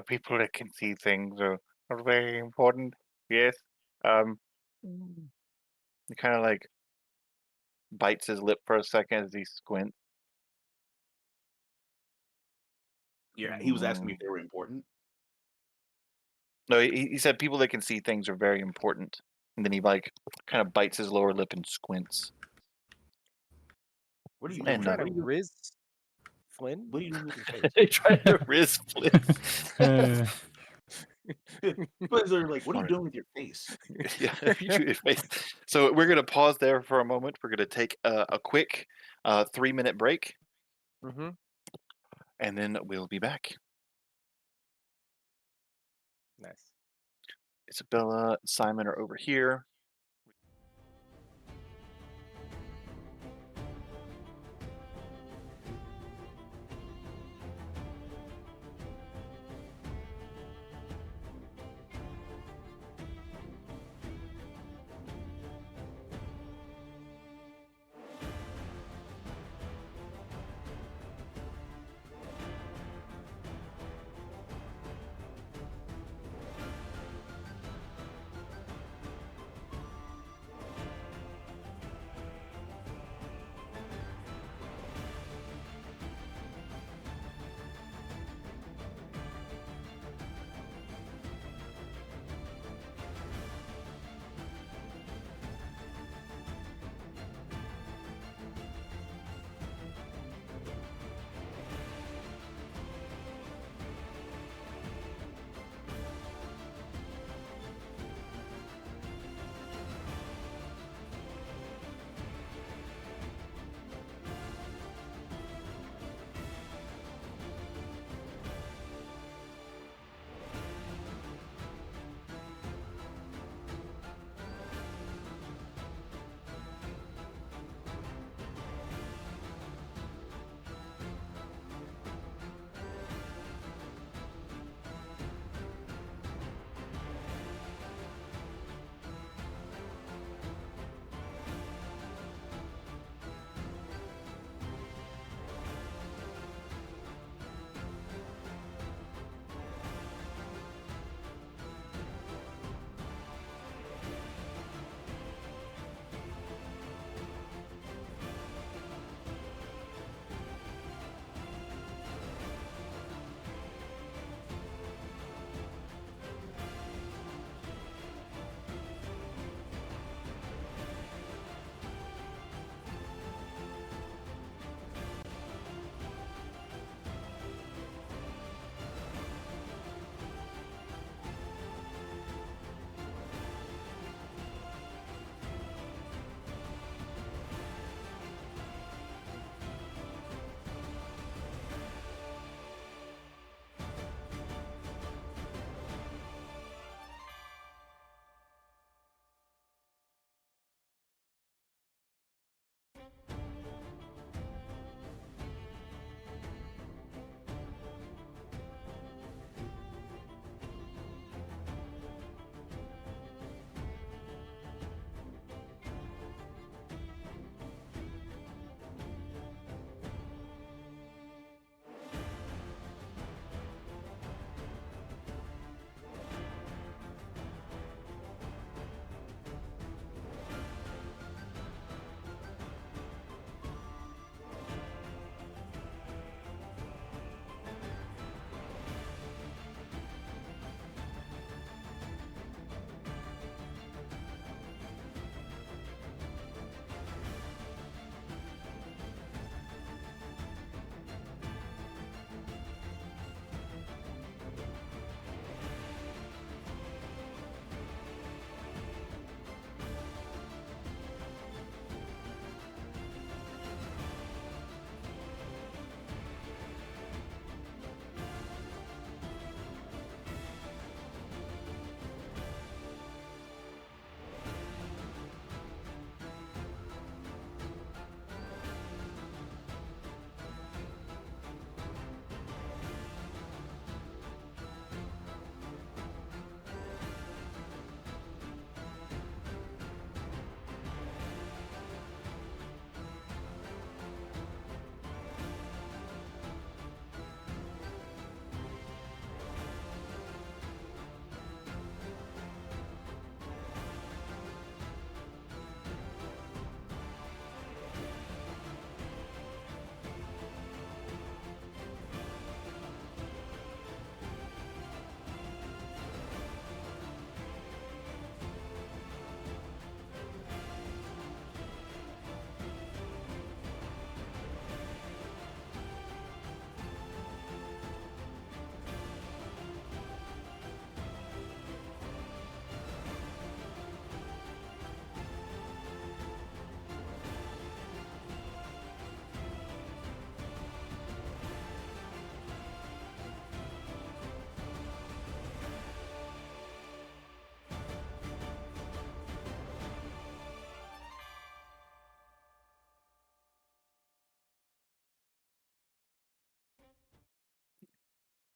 People that can see things are very important. Yes. Um, he kind of like bites his lip for a second as he squints. yeah, he was asking me Mm. if they were important. No, he said people that can see things are very important. And then he like kind of bites his lower lip and squints. What are Is you he doing? And trying to What are you? riz Flynn? What are you doing with your face? they try to riz Flynn. Flynn's literally like, what are you Sorry. doing with your face? Yeah, so we're gonna pause there for a moment. We're gonna take a quick 3-minute break, Mm-hmm. and then we'll be back. Nice. Isabella, Simon are over here.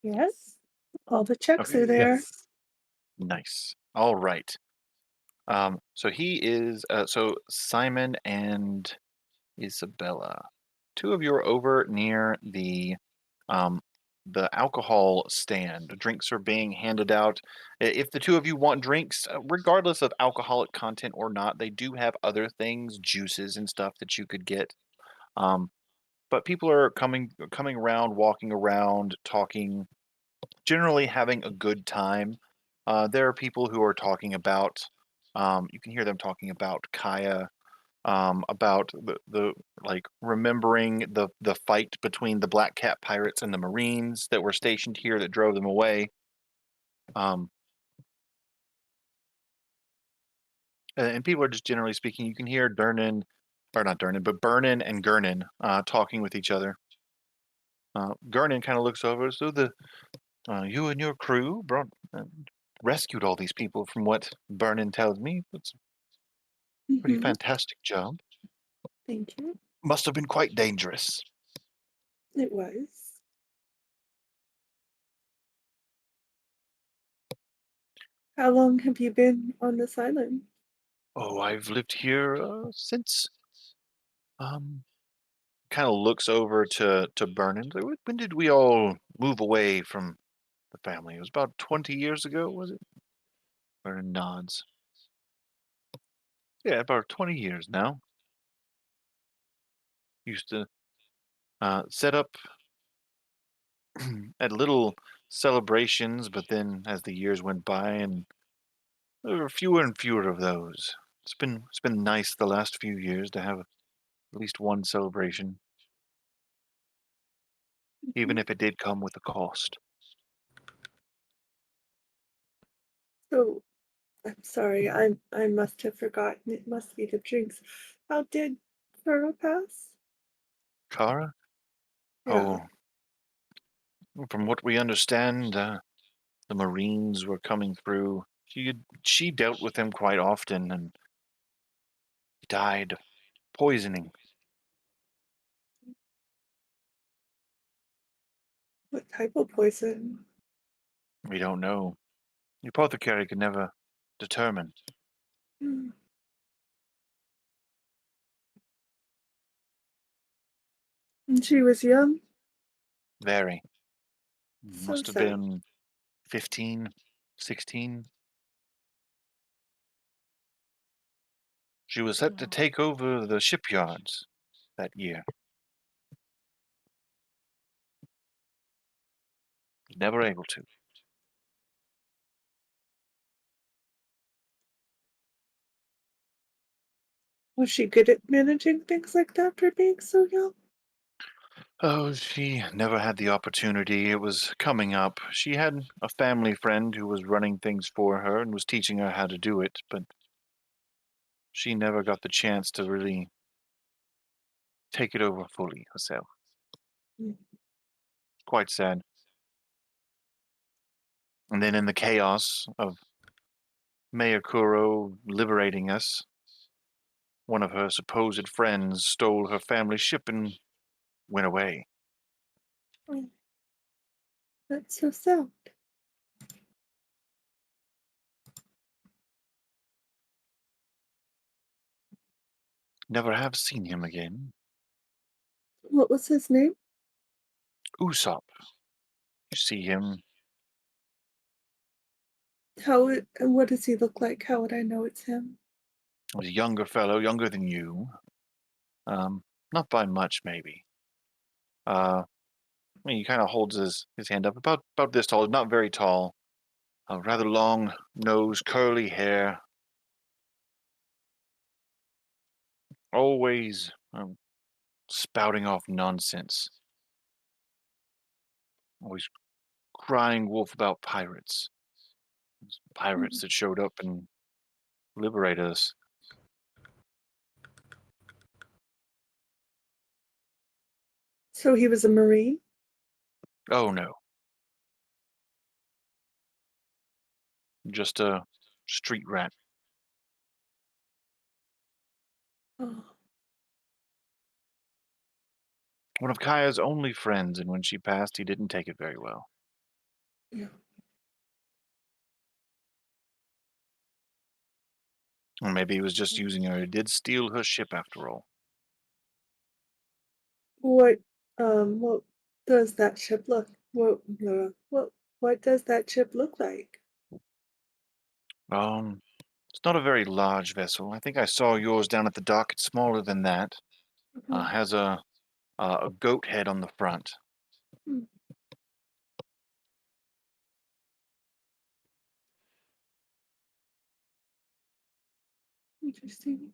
Yes. All the checks Okay. are there. Yes. Nice. All right. So he is so Simon and Isabella. Two of you are over near um the alcohol stand. Drinks are being handed out. If the two of you want drinks, regardless of alcoholic content or not, they do have other things, juices and stuff that you could get. Um, but people are coming around, walking around, talking, generally having a good time. There are people who are talking about. You can hear them talking about Kaya, about the like remembering the fight between the Black Cat pirates and the Marines that were stationed here that drove them away. Um, and people are just generally speaking. You can hear Durnan, or not Durnan, but Burnin and Gurnin talking with each other. Gurnin kind of looks over. So you and your crew brought rescued all these people, from what Burnin tells me. It's a pretty Hmm. fantastic job. Thank you. Must have been quite dangerous. It was. How long have you been on this island? Oh, I've lived here since. Um, kind of looks over to Burnin. Like, when did we all move away from the family? It was about 20 years ago, was it? Burnin nods. Yeah, about 20 years now. Used to set up at little celebrations, but then as the years went by, and there were fewer and fewer of those. It's been nice the last few years to have at least one celebration, even Mhm. if it did come with a cost. So I'm sorry, I must have forgotten. It must be the drinks. How did Terra pass? Kara? Yeah. Oh, from what we understand, the Marines were coming through. She dealt with him quite often, and he died of poisoning. What type of poison? We don't know. The apothecary could never determine. Hmm. And she was young. Very. So Must have sad. been 15, 16. She was set to Oh. take over the shipyards that year. Never able to. Was she good at managing things like that for being so young? Oh, she never had the opportunity. It was coming up. She had a family friend who was running things for her and was teaching her how to do it, but she never got the chance to really take it over fully herself. Mm. Quite sad. And then in the chaos of Mayakuro liberating us, one of her supposed friends stole her family ship and went away. Oh, that's so sad. Never have seen him again. What was his name? Usopp. You see him. And what does he look like? How would I know it's him? He's a younger fellow, younger than you. Not by much, maybe. He kind of holds his hand up, about this tall, not very tall. A rather long nose, curly hair. Always spouting off nonsense. Always crying wolf about pirates. Pirates Mm. that showed up and liberated us. So he was a Marine? Oh no, just a street rat. Oh. One of Kaya's only friends, and when she passed, he didn't take it very well. Yeah. Or maybe he was just using her. He did steal her ship after all. What what does that ship look what does that ship look like? It's not a very large vessel. I think I saw yours down at the dock. It's smaller than that. Mhm. Has a goat head on the front. Hmm, interesting.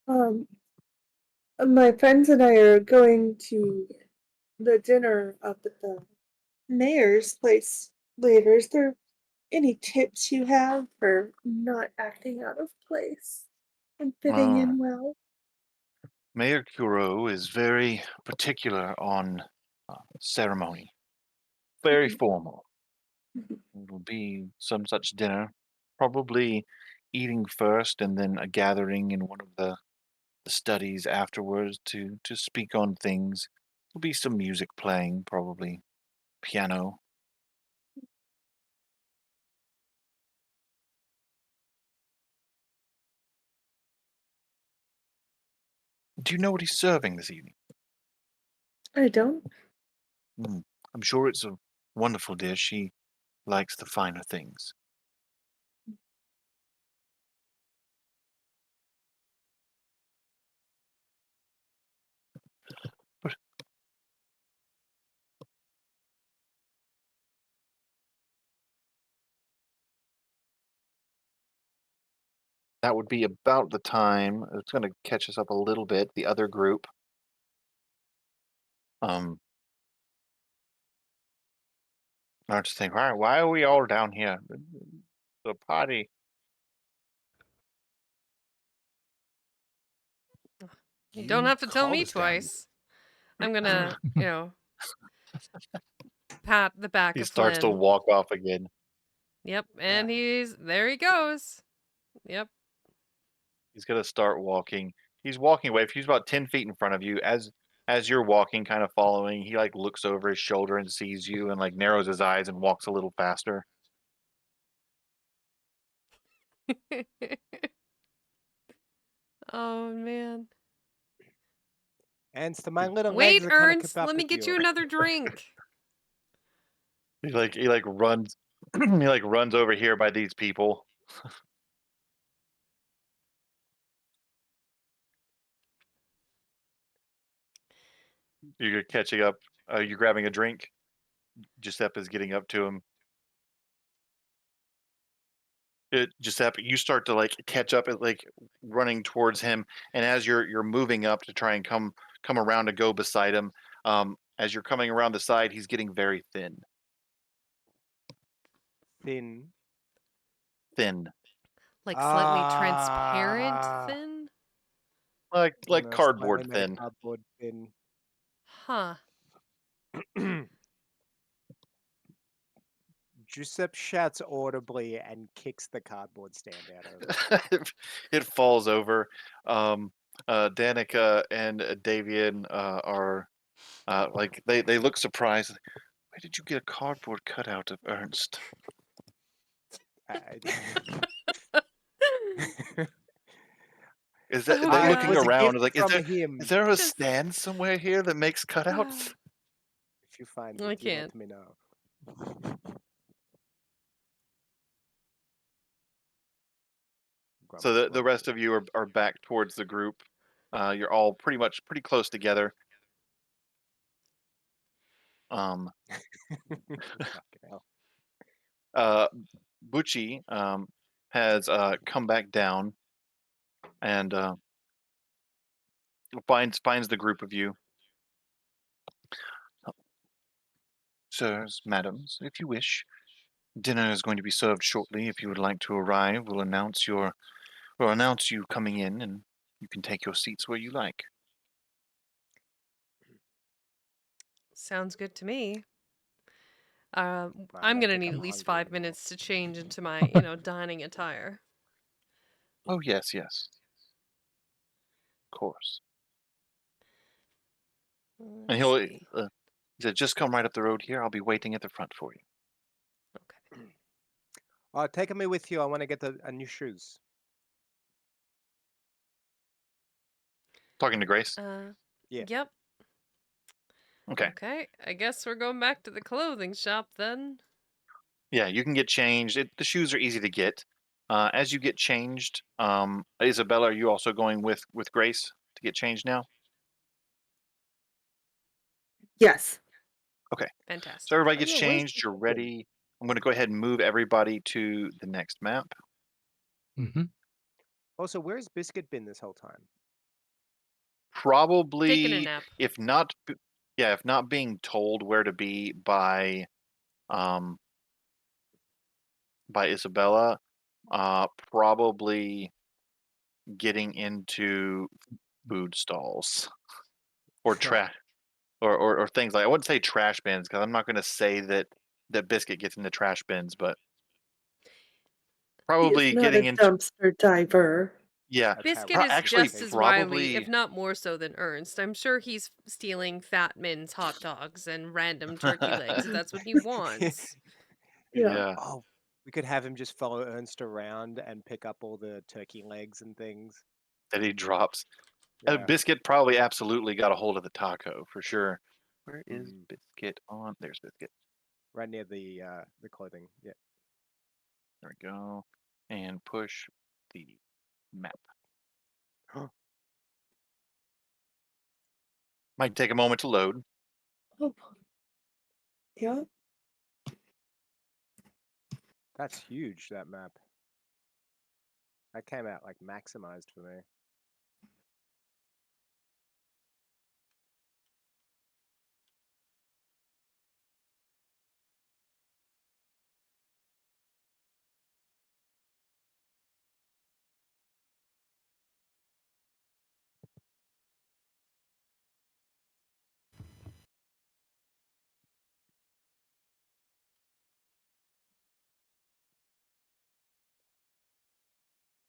Um, my friends and I are going to the dinner up at the mayor's place later. Is there any tips you have for not acting out of place and fitting Oh, in well? Mayor Kuro is very particular on ceremony. Very Mhm, formal. mhm. It will be some such dinner, probably eating first and then a gathering in one of the studies afterwards to speak on things. There'll be some music playing, probably piano. Do you know what he's serving this evening? I don't. Hmm. I'm sure it's a wonderful dish. He likes the finer things. But that would be about the time. It's going to catch us up a little bit. The other group, um, are to think, why are we all down here? The party. You don't have to tell called me us down. twice. I'm gonna, pat the back He of starts to Flynn. walk off again. Yep, Yeah. and there he goes. Yep. He's gonna start walking. He's walking away. He's about 10 feet in front of you. As you're walking, kind of following, he like looks over his shoulder and sees you, and like narrows his eyes and walks a little faster. Oh man. And so my little legs Wait, are kind of kept Ernst, up let me with get you. you another drink. He like runs. He like runs over here by these people. You're catching up. You're grabbing a drink. Giuseppe's getting up to him. Giuseppe, you start to like catch up at like running towards him, and as you're moving up to try and come around to go beside him, as you're coming around the side, he's getting very thin. Thin. Thin, Like slightly transparent Ah, thin? like no, slightly cardboard made of thin. cardboard thin. Huh. Giuseppe shouts audibly and kicks the cardboard stand out over. It falls over. Um, Danica and Davian are like they look surprised. Where did you get a cardboard cutout of Ernst? I- Is that Oh they it looking was a god. around? gift Like, from is him. there a Just stand somewhere here that makes cutouts? If you find I it, do can't. let me know. So Grumble, the rest grumble. of you are back towards the group. You're all pretty close together. Um, Fucking hell. uh, Bucci has come back down and finds the group of you. Sirs, madams, if you wish, dinner is going to be served shortly. If you would like to arrive, we'll announce you coming in, and you can take your seats where you like. Sounds good to me. I I'm don't gonna think need I'm at least hungry 5 anymore. minutes to change into my, dining attire. Oh yes, yes, of course. And Let's see. he said, just come right up the road here. I'll be waiting at the front for you. Okay. Oh, take me with you. I want to get a new shoes. Talking to Grace. Yeah. Yep. Okay. Okay. I guess we're going back to the clothing shop then. Yeah, you can get changed. The shoes are easy to get. As you get changed, Isabella, are you also going with Grace to get changed now? Yes. Okay. So Fantastic. everybody Oh gets yeah. Where's changed. You're Biscuit? ready. I'm going to go ahead and move everybody to the next map. Mm-hmm. Also, where's Biscuit been this whole time? Taking a Probably, nap. if not, yeah, if not being told where to be um, by Isabella, probably getting into food stalls or trash or things like I wouldn't say trash bins because I'm not going to say that Biscuit gets into trash bins, but He is probably not a getting into dumpster diver. yeah, A Biscuit terror. is actually just as wily, if probably not more so, than Ernst. I'm sure he's stealing Fat Min's hot dogs and random turkey legs if that's what he wants. Yeah. yeah Oh, we could have him just follow Ernst around and pick up all the turkey legs and things. that he drops. Yeah. Biscuit probably absolutely got a hold of the taco for sure. Where is Mm. Biscuit on? There's Biscuit. Right near the clothing. Yeah. There we go. And push the map. Might take a moment to load. Oh. Yeah. That's huge, that map. That came out like maximized for me.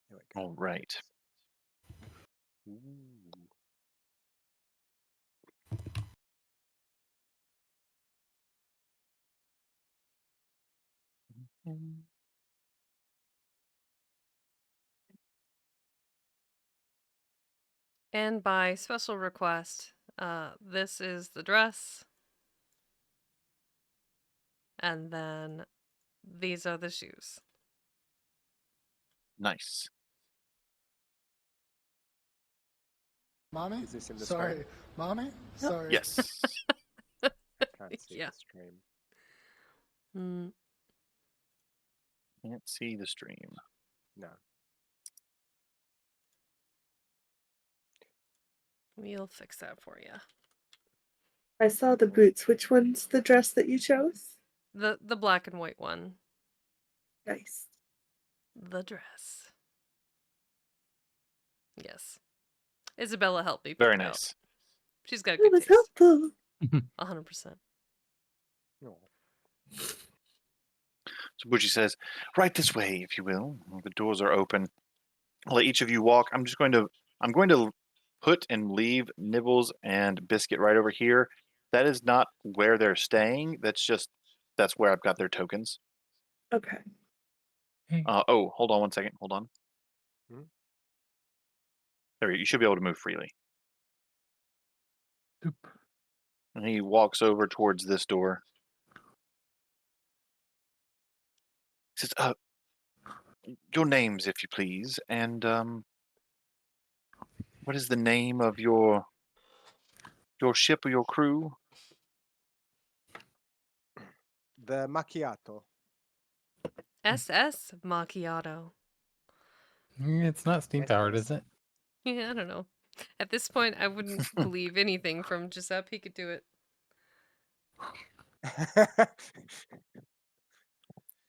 Here we go. All right. Ooh. And by special request, this is the dress. And then these are the shoes. Nice. Mommy? Is this in the Sorry. stream? Mommy? Yep. Sorry. Yes. Can't see Yeah. the stream. Mm. Can't see the stream. No. We'll fix that for you. I saw the boots. Which one's the dress that you chose? The black and white one. Nice. The dress. Yes. Isabella helped me pick Very it out. nice. She's got It good was taste. helpful. 100%. Oh. So Bucci says, right this way, if you will. The doors are open. I'll let each of you walk. I'm going to put and leave Nibbles and Biscuit right over here. That is not where they're staying. That's where I've got their tokens. Okay. Oh, hold on one second. Hold on. Hmm? There, you should be able to move freely. Oop. And he walks over towards this door. He says, your names, if you please, and what is the name of your ship or your crew? The macchiato. SS Macchiato. It's not steam powered, is it? Yeah, I don't know. At this point, I wouldn't believe anything from Giuseppe. He could do it.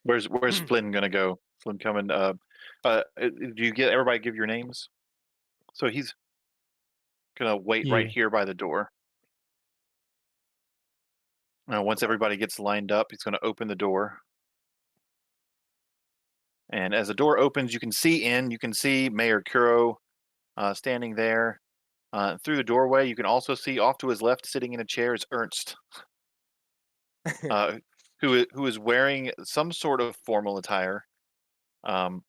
Where's Flynn gonna go? Flynn coming. Do you get everybody give your names? So he's gonna wait right Yeah. here by the door. Once everybody gets lined up, he's gonna open the door. And as the door opens, you can see in. You can see Mayor Kuro standing there. Through the doorway, you can also see off to his left, sitting in a chair, is Ernst, uh, who is wearing some sort of formal attire. Um,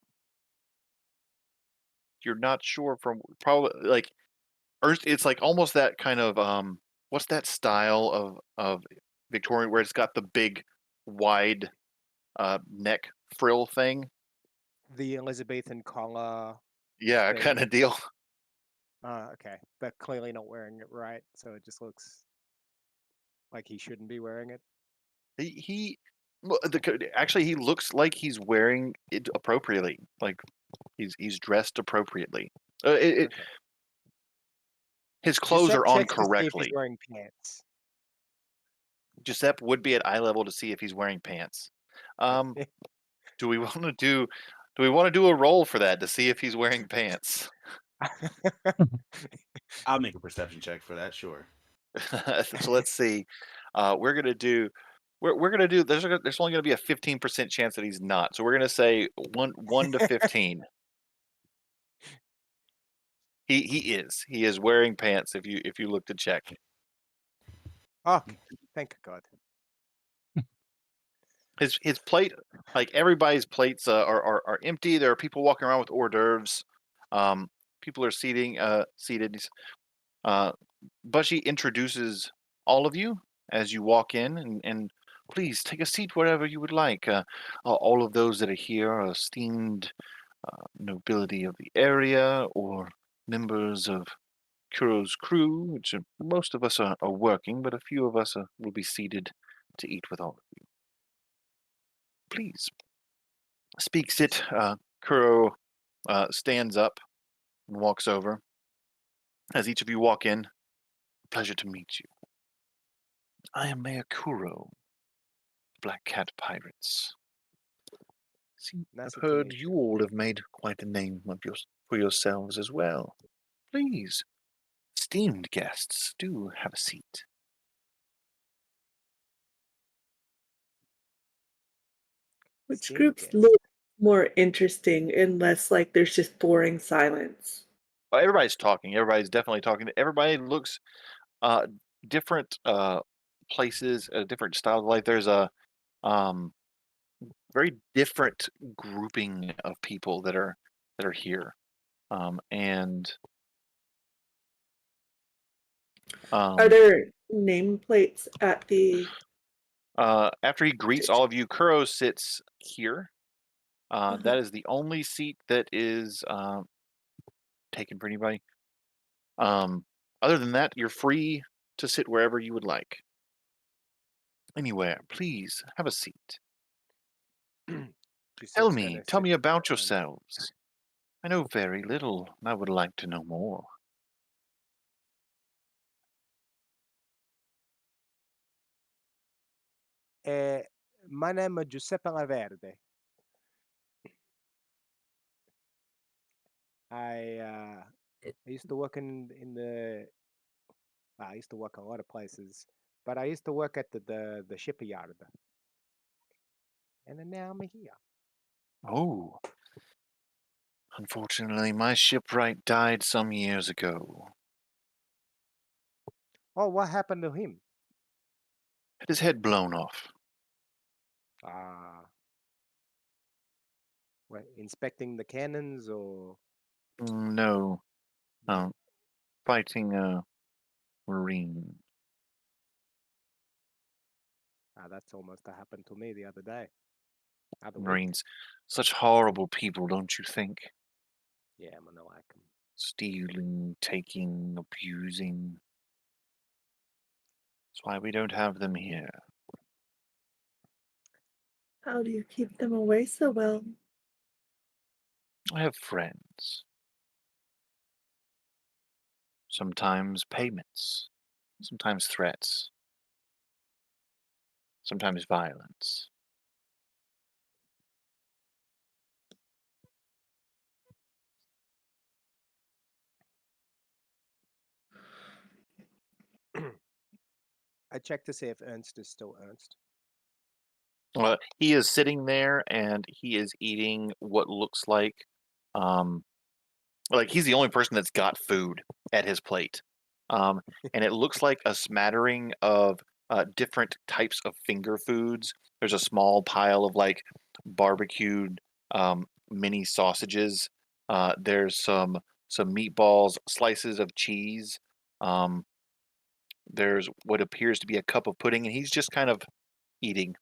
you're not sure from probably like Ernst. It's like almost that kind of what's that style of Victorian where it's got the big wide neck frill thing. The Elizabethan collar Yeah, thing. kind of deal. Okay. But clearly not wearing it right, so it just looks like he shouldn't be wearing it. He well, actually he looks like he's wearing it appropriately. Like he's dressed appropriately. Okay. His clothes Giuseppe are on checks to see if he's correctly. wearing pants. Giuseppe would be at eye level to see if he's wearing pants. Um, do we want to do a roll for that to see if he's wearing pants? I'll make a perception check for that. Sure. So let's see. We're gonna do. We're gonna do. There's only gonna be a 15% chance that he's not. So we're gonna say 1 to 15. He is wearing pants. If you look to check. Okay. Thank God. His plate, like everybody's plates are empty. There are people walking around with hors d'oeuvres. People are seated. Bushy introduces all of you as you walk in, and please take a seat wherever you would like. All of those that are here are esteemed nobility of the area or members of Kuro's crew, which most of us are working, but a few of us will be seated to eat with all of you. Please speak, sit. Kuro stands up and walks over. As each of you walk in, pleasure to meet you. I am Mayor Kuro, Black Cat Pirates. See, Nice I've to heard meet you all have made quite a name for yourselves as well. Please, esteemed guests, do have a seat. Which Steam groups guest. look more interesting and less like there's just boring silence? Everybody's talking. Everybody's definitely talking. Everybody looks uh, different places, different styles of life. There's a um, very different grouping of people that are here, and Are um, there nameplates at the? after he greets all of you, Kuro sits here. That is the only seat that is taken for anybody. Other than that, you're free to sit wherever you would like. Anywhere, please have a seat. Giuseppe's Tell gonna me sit about down. yourselves. I know very little, and I would like to know more. Uh, my name is Giuseppe Laverde. I used to work in the. I used to work a lot of places, but I used to work at the shipyard, and then now I'm here. Oh, unfortunately, my shipwright died some years ago. Oh, what happened to him? Had his head blown off. Ah, what, inspecting the cannons or No, no? fighting a marine. That's almost happened to me the other day, other week. Marines, such horrible people, don't you think? Yeah, I'm gonna like 'em. Stealing, taking, abusing. That's why we don't have them here. How do you keep them away so well? I have friends. Sometimes payments, sometimes threats, sometimes violence. I checked to see if Ernst is still Ernst. He is sitting there and he is eating what looks like he's the only person that's got food at his plate. Um, and it looks like a smattering of different types of finger foods. There's a small pile of like barbecued mini sausages. There's some meatballs, slices of cheese. Um, there's what appears to be a cup of pudding, and he's just kind of eating.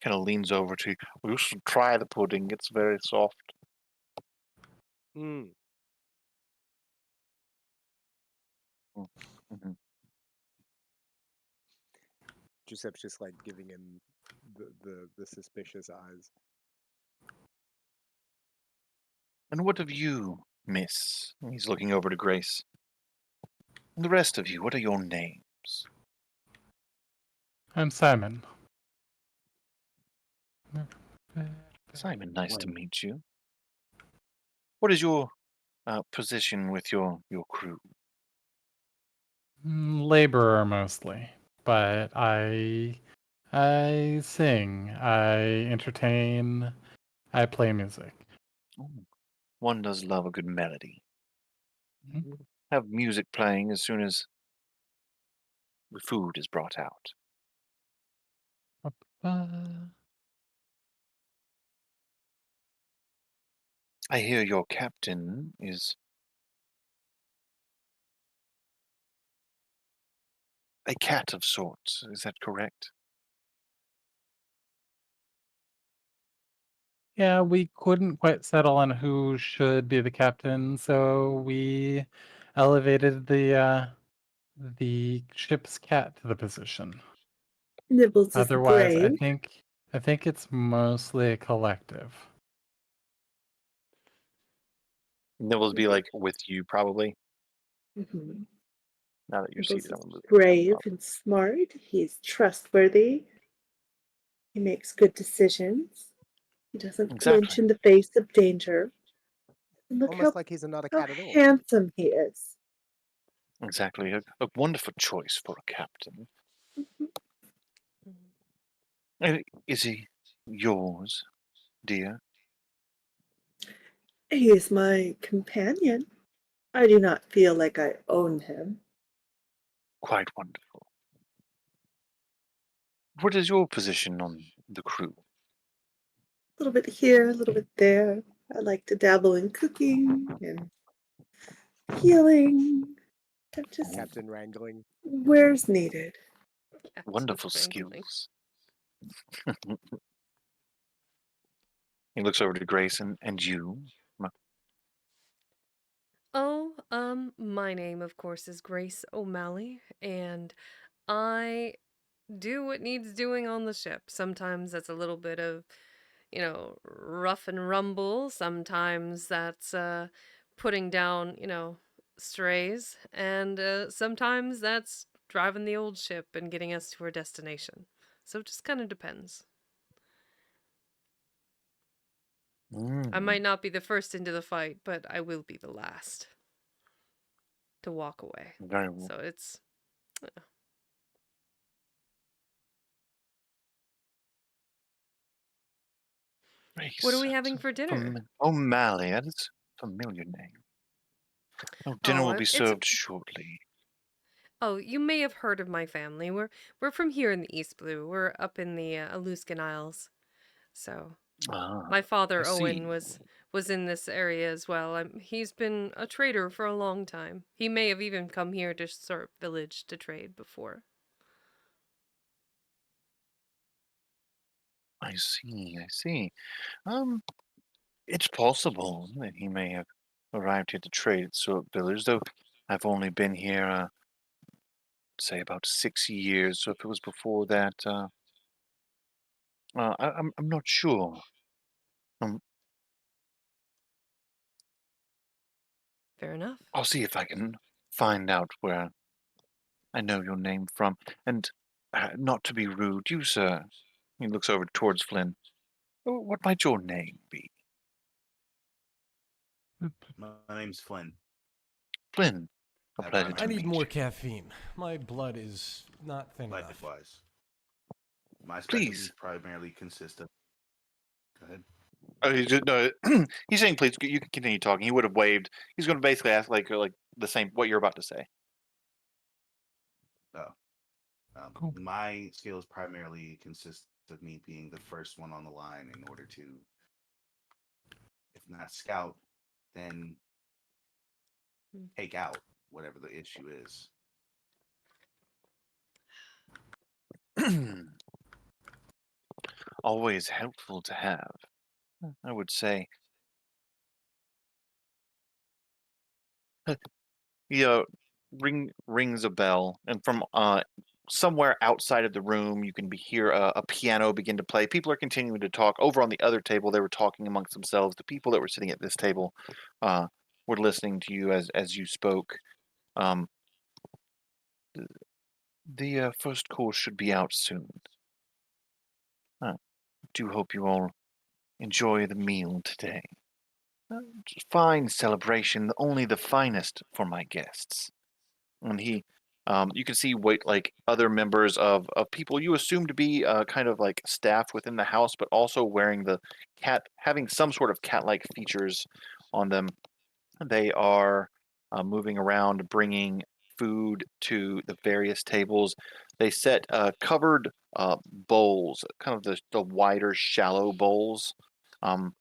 Kind of leans over to you. You should try the pudding. It's very soft. Mm. Mm-hmm. Giuseppe's just like giving him the suspicious eyes. And what of you, miss? He's looking over to Grace. And the rest of you, what are your names? I'm Simon. Simon, nice to meet you. What is your position with your crew? Laborer mostly, but I sing, I entertain, I play music. Oh, one does love a good melody. Mhm. We'll have music playing as soon as the food is brought out. Uh, I hear your captain is a cat of sorts. Is that correct? Yeah, we couldn't quite settle on who should be the captain, so we elevated the ship's cat to the position. Nibbles is Otherwise, brave. I think it's mostly a collective. Nibbles be like with you probably. Mhm. Now that you're Nibbles seated, is I'm gonna move him brave up. and smart. He's trustworthy. He makes good decisions. He doesn't Exactly. flinch in the face of danger. And look Almost like he's not a how cat at all. handsome he is. Exactly. A wonderful choice for a captain. Mhm. Is he yours, dear? He is my companion. I do not feel like I own him. Quite wonderful. What is your position on the crew? A little bit here, a little bit there. I like to dabble in cooking and healing. I'm just Oh, Captain wrangling. where's needed. Captain wonderful Strangling. skills. He looks over to Grace and you. Oh, my name, of course, is Grace O'Malley, and I do what needs doing on the ship. Sometimes that's a little bit of, rough and rumble. Sometimes that's putting down, strays, and sometimes that's driving the old ship and getting us to our destination. So it just kind of depends. I Mm, might not be the first into the fight, but I will be the last to walk away. very well. So it's what are Grace. we That's having for dinner? O'Malley. That is a familiar name. Oh, dinner Oh, will be it's served shortly. oh, you may have heard of my family. We're from here in the East Blue. We're up in the Aluskan Isles. So Ah, my I father Owen see. was in this area as well. He's been a trader for a long time. He may have even come here to Sort Village to trade before. I see. I see. Um, it's possible that he may have arrived here to trade at Sword Village, though I've only been here, say about 6 years. So if it was before that, I'm not sure. Um, Fair enough. I'll see if I can find out where I know your name from. And not to be rude, you, sir. He looks over towards Flynn. What might your name be? My name's Flynn. Flynn. A I brought pleasure my I to need meet more you. caffeine. My blood is not thin enough. likewise. My specialties Please. primarily consist of. Go ahead. Oh, no, he's saying please. You can continue talking. He would have waved. He's going to basically ask like the same what you're about to say. Oh, Cool. my skills primarily consist of me being the first one on the line in order to, if not scout, then Hmm. take out whatever the issue is. Always helpful to have, I would say. He rings a bell, and from somewhere outside of the room, you can hear a piano begin to play. People are continuing to talk. Over on the other table, they were talking amongst themselves. The people that were sitting at this table were listening to you as you spoke. Um, the first course should be out soon. I do hope you all enjoy the meal today. Fine celebration, only the finest for my guests. And you can see what like other members of people you assume to be kind of like staff within the house, but also wearing the having some sort of cat-like features on them. They are moving around, bringing food to the various tables. They set covered bowls, kind of the wider, shallow bowls, um,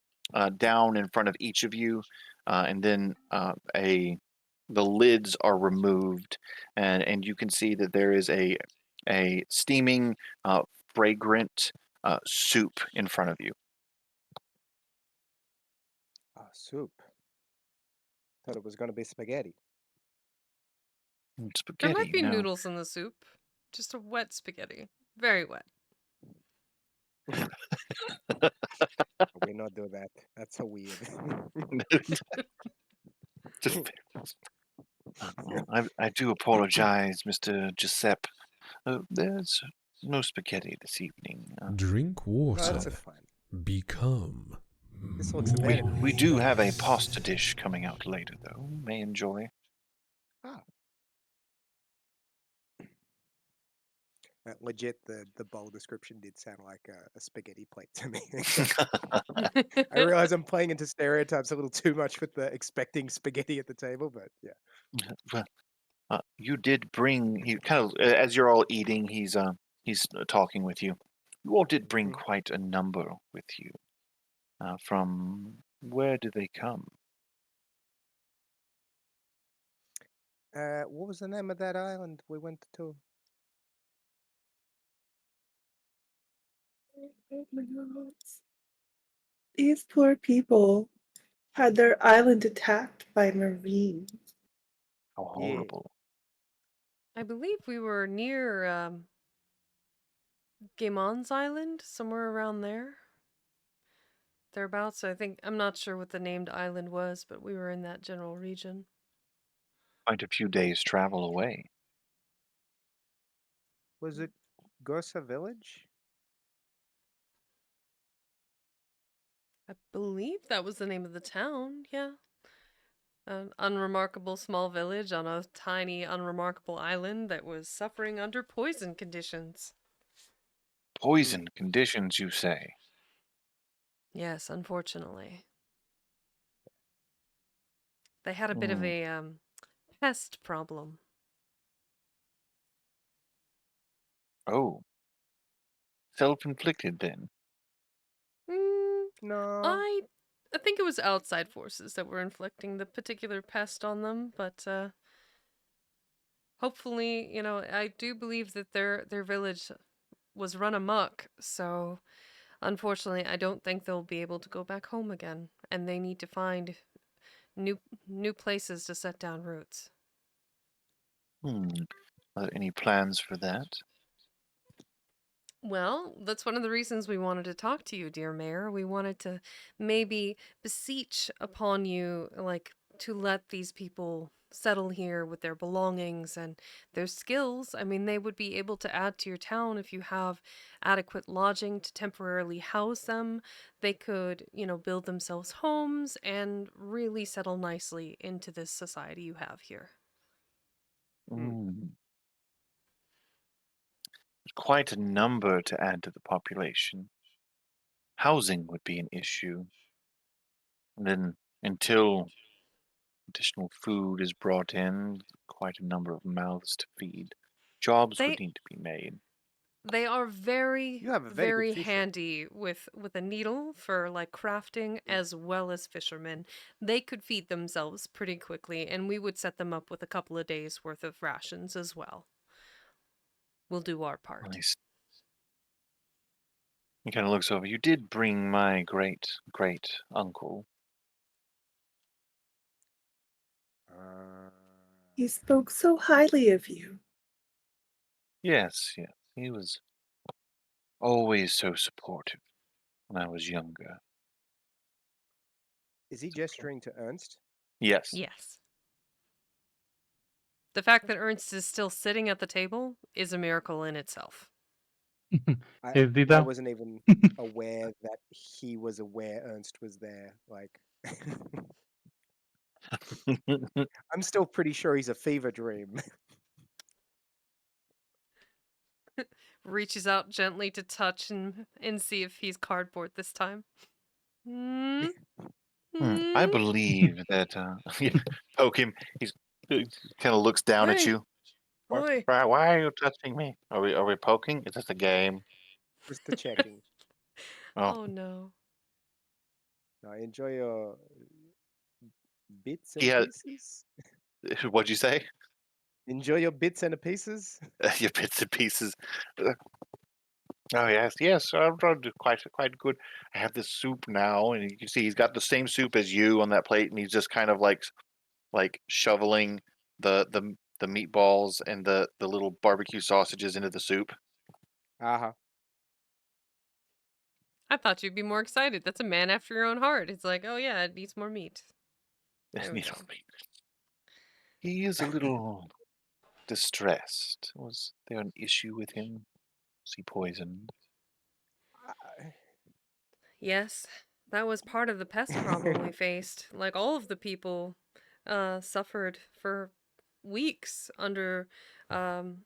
down in front of each of you, and then the lids are removed, and you can see that there is a steaming, fragrant soup in front of you. Soup. Thought it was going to be spaghetti. There might Spaghetti, be no. noodles in the soup. Just a wet spaghetti. Very wet. We not do that. That's so weird. Well, I do apologize, Mr. Giuseppe. There's no spaghetti this evening. Drink No, that's water. fine. Become This looks very We do have a moist. pasta dish coming out later, though. You may enjoy. Ah, legit, the bowl description did sound like a spaghetti plate to me. I realize I'm playing into stereotypes a little too much with the expecting spaghetti at the table, but yeah. Well, you did bring. He kind of, as you're all eating, he's talking with you. You all did bring Mhm. quite a number with you. From where do they come? What was the name of that island we went to? Oh my God. These poor people had their island attacked by marines. How Yeah. horrible! I believe we were near Gaimon's Island, somewhere around there. Thereabouts. I think I'm not sure what the named island was, but we were in that general region. Quite a few days' travel away. Was it Gosa Village? I believe that was the name of the town. Yeah. An unremarkable small village on a tiny, unremarkable island that was suffering under poison conditions. Poison conditions, you say? Yes, unfortunately. They had a bit of Hmm. a pest problem. Oh, self-inflicted then. Mm, No. I think it was outside forces that were inflicting the particular pest on them, but hopefully, I do believe that their village was run amok, so unfortunately, I don't think they'll be able to go back home again, and they need to find new new places to set down roots. Hmm. Are there any plans for that? Well, that's one of the reasons we wanted to talk to you, dear Mayor. We wanted to maybe beseech upon you, like, to let these people settle here with their belongings and their skills. I mean, they would be able to add to your town if you have adequate lodging to temporarily house them. They could, build themselves homes and really settle nicely into this society you have here. Hmm. Hmm. quite a number to add to the population. Housing would be an issue. And then until additional food is brought in, quite a number of mouths to feed. Jobs would They need to be made. they are very You have a very good very fish shop. handy with a needle for like crafting as well as fishermen. They could feed themselves pretty quickly, and we would set them up with a couple of days worth of rations as well. We'll do our part. Nice. He kind of looks over. You did bring my great great uncle. Uh, He spoke so highly of you. Yes, yes. He was always so supportive when I was younger. is he gesturing to Ernst? Yes. Yes. The fact that Ernst is still sitting at the table is a miracle in itself. I Is he I though? wasn't even aware that he was aware Ernst was there. Like, I'm still pretty sure he's a fever dream. Reaches out gently to touch and see if he's cardboard this time. Hmm? I Hmm? believe that you poke him. He's kind of looks down at Hey! you. Oi! Why are you touching me? Are we poking? Is this a game? Just the checking. Oh, Oh no. I enjoy your bits and yeah. pieces. What'd you say? Enjoy your bits and pieces. Your bits and pieces. Uh, Oh yes, yes. I'm trying to do quite good. I have this soup now, and you can see he's got the same soup as you on that plate, and he's just kind of like shoveling the meatballs and the little barbecue sausages into the soup. Uh-huh. I thought you'd be more excited. That's a man after your own heart. It's like, oh yeah, it needs more meat. There we You know, go. he is a little distressed. Was there an issue with him? Was he poisoned? Yes, that was part of the pest problem we faced. Like all of the people suffered for weeks under um,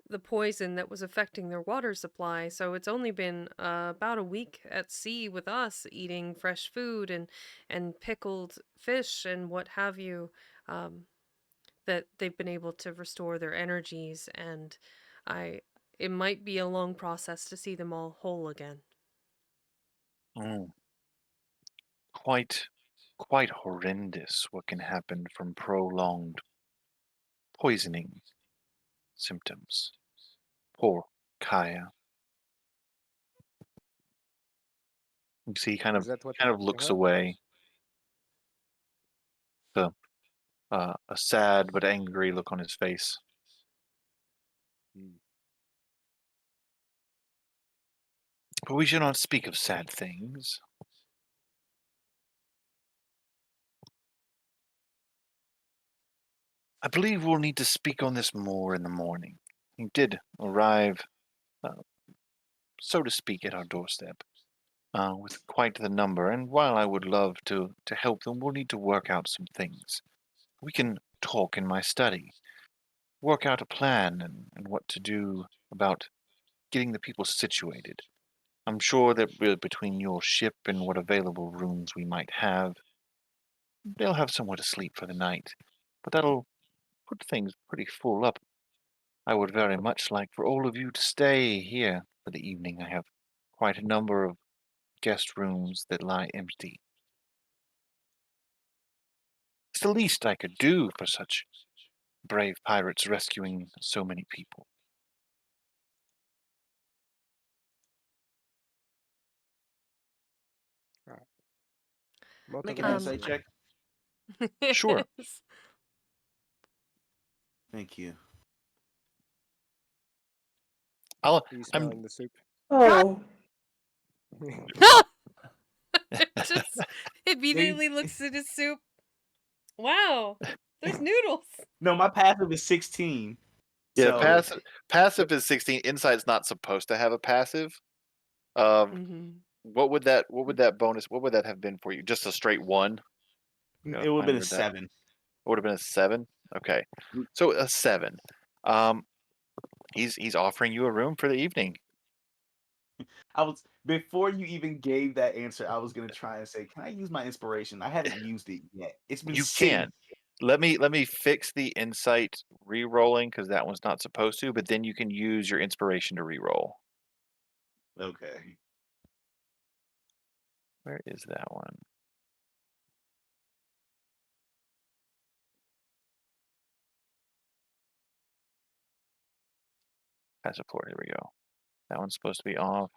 the poison that was affecting their water supply. So it's only been about a week at sea with us eating fresh food and pickled fish and what have you, um, that they've been able to restore their energies. And I, it might be a long process to see them all whole again. Mm, quite horrendous what can happen from prolonged poisoning symptoms. Poor Kaya. You see, Is that what kind of you looks heard? away. The a sad but angry look on his face. Hmm. But we should not speak of sad things. I believe we'll need to speak on this more in the morning. He did arrive, uh, so to speak, at our doorstep, with quite the number. And while I would love to help them, we'll need to work out some things. We can talk in my study, work out a plan and what to do about getting the people situated. I'm sure that between your ship and what available rooms we might have, they'll have somewhere to sleep for the night. But that'll put things pretty full up. I would very much like for all of you to stay here for the evening. I have quite a number of guest rooms that lie empty. It's the least I could do for such brave pirates rescuing so many people. Right. Make an Motivation. insight check. Sure. Yes. Thank you. I'll. Are you I'm. smelling the soup? Oh, Just They- immediately looks at his soup. Wow, there's noodles. no, my passive is 16. Yeah. So Passive is 16. Insight's not supposed to have a passive. Um. Mm-hmm. What would that bonus? What would that have been for you? Just a straight one. it would have been a Under that. 7. It would have been a 7. Okay. Mm. So a 7. Um. He's offering you a room for the evening. I was before you even gave that answer. I was gonna try and say, "Can I use my inspiration?" I haven't used it yet. It's been You sitting. can. Let me fix the insight re-rolling because that one's not supposed to, but then you can use your inspiration to re-roll. Okay. Where is that one? Passive floor, here we go. That one's supposed to be off.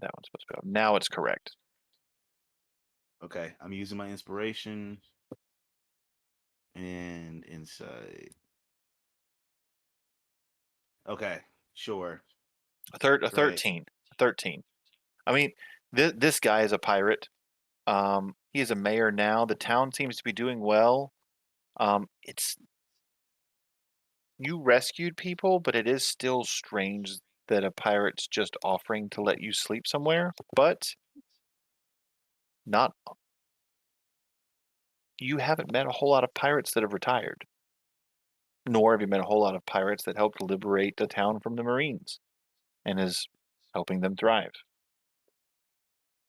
That one's supposed to be off. Now it's correct. Okay. I'm using my inspiration and insight. Okay. Sure. A Great. 13. 13. I mean, this guy is a pirate. He is a mayor now. The town seems to be doing well. It's you rescued people, but it is still strange that a pirate's just offering to let you sleep somewhere. But not you haven't met a whole lot of pirates that have retired, nor have you met a whole lot of pirates that helped liberate the town from the Marines and is helping them thrive.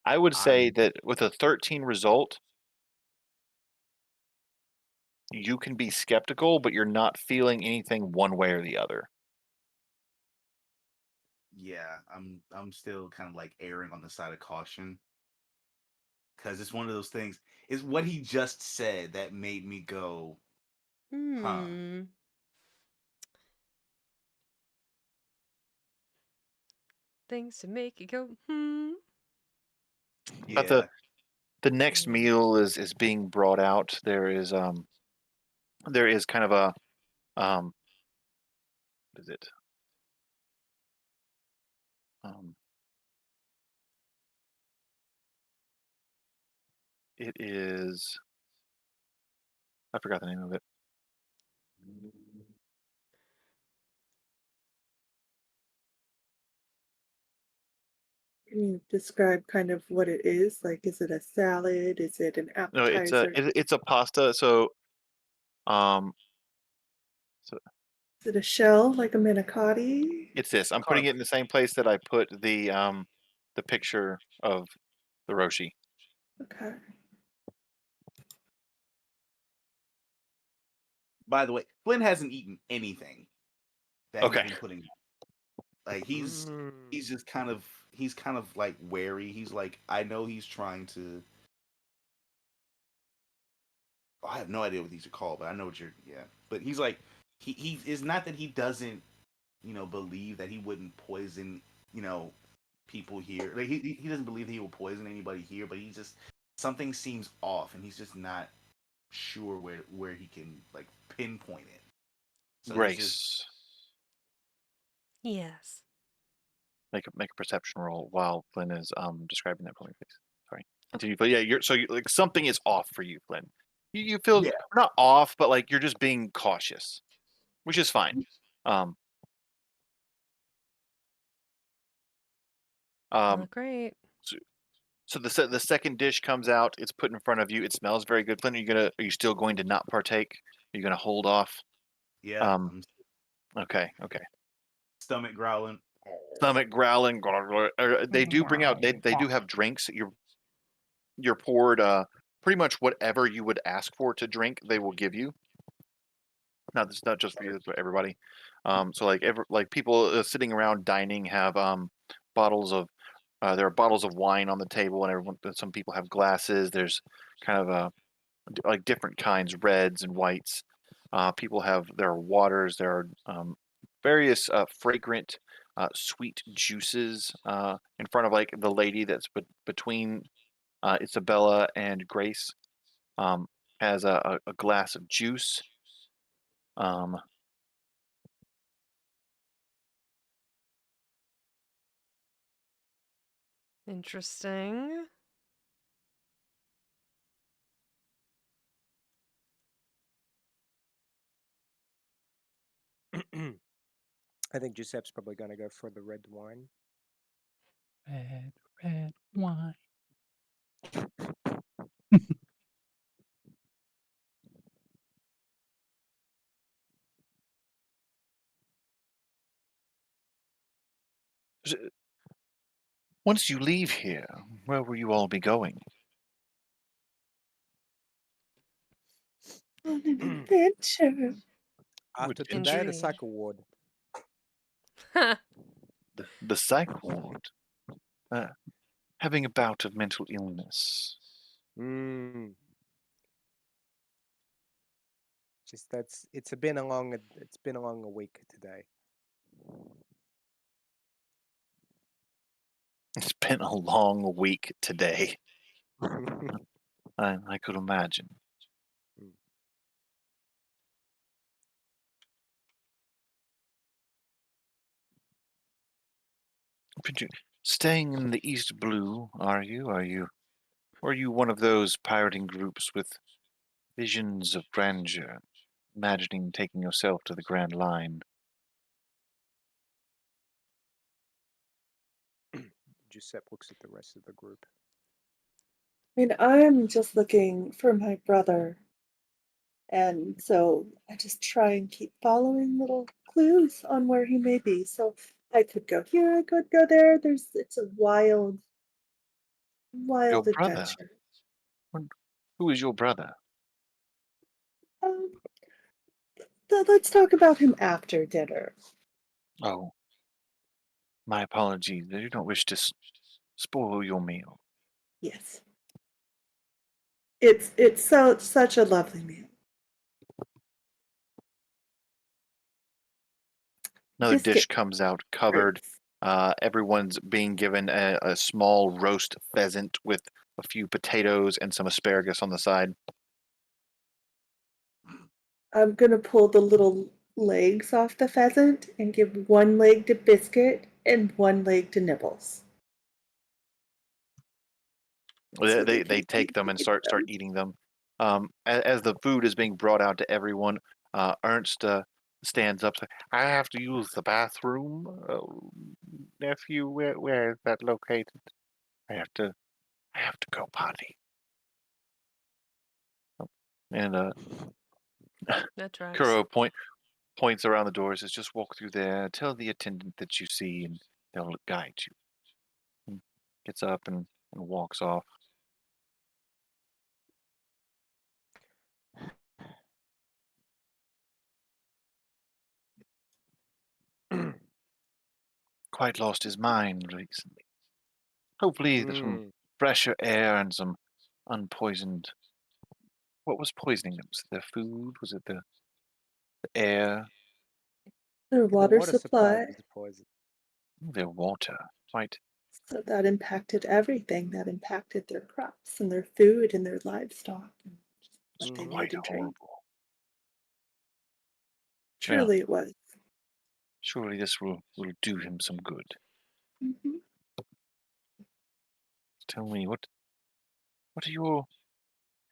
I would say I'm that with a 13 result, you can be skeptical, but you're not feeling anything one way or the other. yeah, I'm still kind of like erring on the side of caution because it's one of those things. Is what he just said that made me go, huh? Hmm. Things to make you go, hmm. But the Yeah. the next Yeah. meal is being brought out. There is kind of a um what is it? Um it is I forgot the name of it. Can you describe kind of what it is? Like, is it a salad? Is it an No, appetizer? it's a pasta. Um so Is it a shell, like a manicotti? it's this. I'm putting Carb. it in the same place that I put the picture of the Roshi. Okay. By the way, Flynn hasn't eaten anything that he's Okay. been putting like Mm. he's just he's kind of like wary. He's like, I know he's trying to. I have no idea what these are called, but I know what you're. Yeah, but he's like he is not that he doesn't believe that he wouldn't poison you know people here. Like he doesn't believe that he will poison anybody here, but he just something seems off, and he's just not sure where he can like pinpoint it. So he's just Grace. Yes. Make a perception roll while Flynn is describing that for me, please. Sorry. Okay. Continue. But yeah, like something is off for you, Flynn. You feel yeah. not off, but like you're just being cautious, which is fine. Um, um, Not great. so, so the second dish comes out. It's put in front of you. It smells very good. Flynn, are you still going to not partake? Are you going to hold off? Yeah, Um, I'm okay, okay. stomach growling. Stomach growling. They do bring out. They do have drinks. You're poured pretty much whatever you would ask for to drink. They will give you. Not this is not just for you, it's for everybody. So like people sitting around dining have bottles of there are bottles of wine on the table, and everyone some people have glasses. There's kind of like different kinds, reds and whites. People have there are waters. There are various fragrant sweet juices in front of like the lady that's between Isabella and Grace. Um, has a glass of juice. Um, Interesting. I think Giuseppe's probably going to go for the red wine. Red wine. Once you leave here, where will you all be going? On an adventure. After Adventure. today, the Indeed. cycle ward. The psych ward. Uh, having a bout of mental illness. Mm. Just that's it's been a long a week today. It's been a long week today. I could imagine. But you staying in the East Blue, are you? Or are you one of those pirating groups with visions of grandeur, imagining taking yourself to the Grand Line? Giuseppe looks at the rest of the group. I mean, I'm just looking for my brother. And so I just try and keep following little clues on where he may be. So I could go here, I could go there. It's a wild, Your wild brother? adventure. Who is your brother? Um, let's talk about him after dinner. Oh, my apologies. I do not wish to spoil your meal. Yes. It's so such a lovely meal. Another dish Biscuit comes out covered. fruits. Everyone's being given a small roast pheasant with a few potatoes and some asparagus on the side. I'm gonna pull the little legs off the pheasant and give one leg to Biscuit and one leg to Nibbles. They So they they, can they take them and eat start them. eating them. As the food is being brought out to everyone, Ernst stands up. I have to use the bathroom, nephew. Where is that located? I have to I have to go potty. And That tracks. Kuro points around the door. Says, "Just walk through there. Tell the attendant that you see, and they'll guide you." And gets up and walks off. Quite lost his mind recently. Hopefully, there's some Mm. fresher air and some unpoisoned. What was poisoning them? Was it their food? Was it the air? Their The water water supply supply. was the poison. Their water. Quite, So that impacted everything. That impacted their crops and their food and their livestock and it's what they Mm. need quite to drink. horrible. Well, Truly it was. surely this will do him some good. Hmm. Tell me, what are your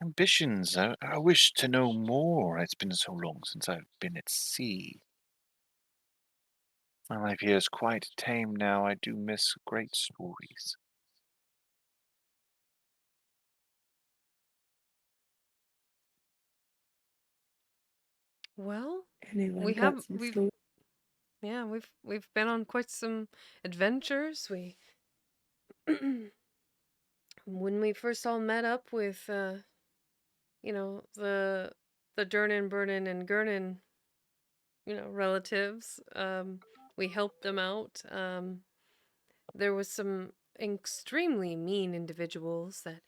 ambitions? I wish to know more. It's been so long since I've been at sea. My life here is quite tame now. I do miss great stories. Well, Anyone we got have some we've stories? yeah, we've been on quite some adventures. We when we first all met up with the Durnan, Burnin and Gurnin, relatives, we helped them out. There was some extremely mean individuals that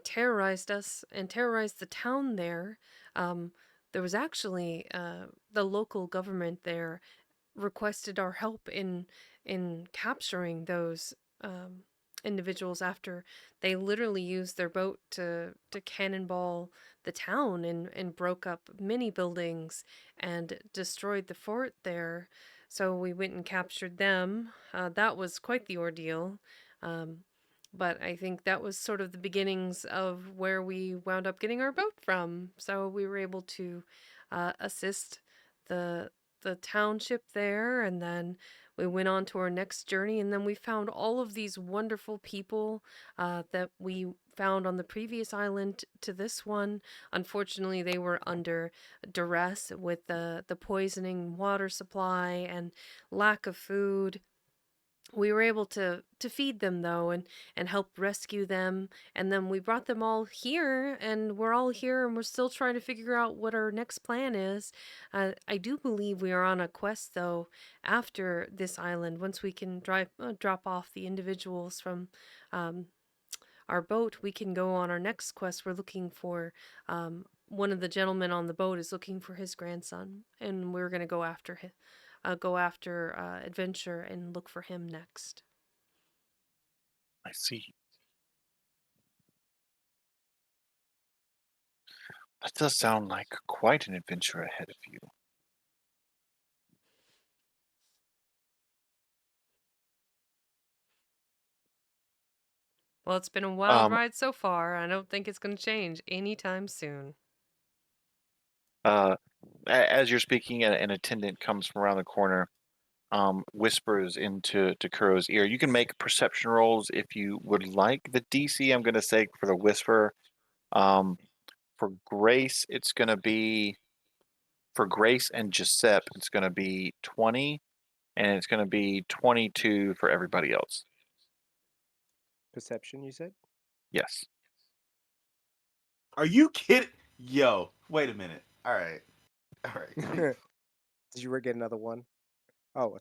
terrorized us and terrorized the town there. Um, there was actually the local government there requested our help in capturing those um, individuals after they literally used their boat to cannonball the town and broke up many buildings and destroyed the fort there. So we went and captured them. That was quite the ordeal. Um, but I think that was sort of the beginnings of where we wound up getting our boat from. So we were able to assist the the township there, and then we went on to our next journey, and then we found all of these wonderful people that we found on the previous island to this one. Unfortunately, they were under duress with the poisoning water supply and lack of food. We were able to feed them though, and help rescue them, and then we brought them all here, and we're all here, and we're still trying to figure out what our next plan is. I do believe we are on a quest though after this island. Once we can drop off the individuals from um, our boat, we can go on our next quest. We're looking for one of the gentlemen on the boat is looking for his grandson, and we're gonna go after adventure and look for him next. I see. That does sound like quite an adventure ahead of you. Well, it's been a wild Um, ride so far. I don't think it's going to change anytime soon. uh, as you're speaking, an attendant comes from around the corner, whispers into Kuro's ear. You can make perception rolls if you would like. The DC, I'm going to say for the whisper, um, for Grace, it's going to be for Grace and Giuseppe, it's going to be 20, and it's going to be 22 for everybody else. Perception, you said? Yes. Are you kidding? Yo, wait a minute. All right. Did you get another one? Oh,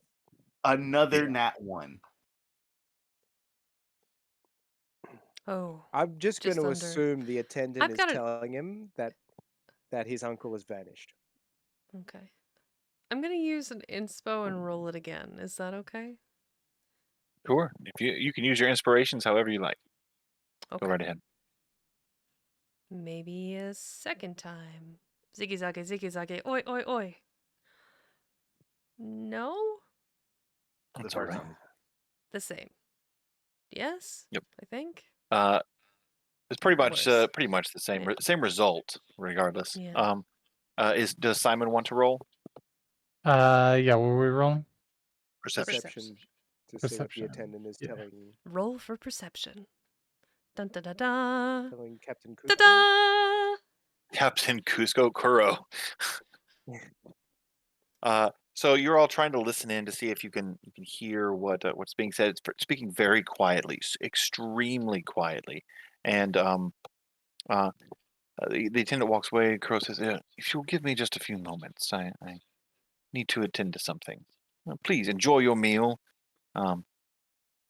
Another yeah. nat one. Oh, I'm just going just to under. assume the attendant I've is got it. telling him that his uncle has vanished. Okay. I'm going to use an inspo and roll it again. Is that okay? Sure. If you can use your inspirations however you like. Go Okay. right ahead. Maybe a second time. Ziggy zaggy, oi, oi, oi. No? The That's all first right. time. The same. Yes? Yep. I think. It's pretty much Worse. the same Yeah. same result regardless. Yeah. Does Simon want to roll Yeah, what were we rolling? perception? Perception to see what the Perception. attendant is Yeah. Roll for perception. Dun da da da. telling Captain Da Cusco. da! Captain Cusco Kuro. So you're all trying to listen in to see if you can hear what's being said. It's speaking very quietly, extremely quietly, and the attendant walks away. Crow says, "If you'll give me just a few moments, I need to attend to something. Please enjoy your meal. Um,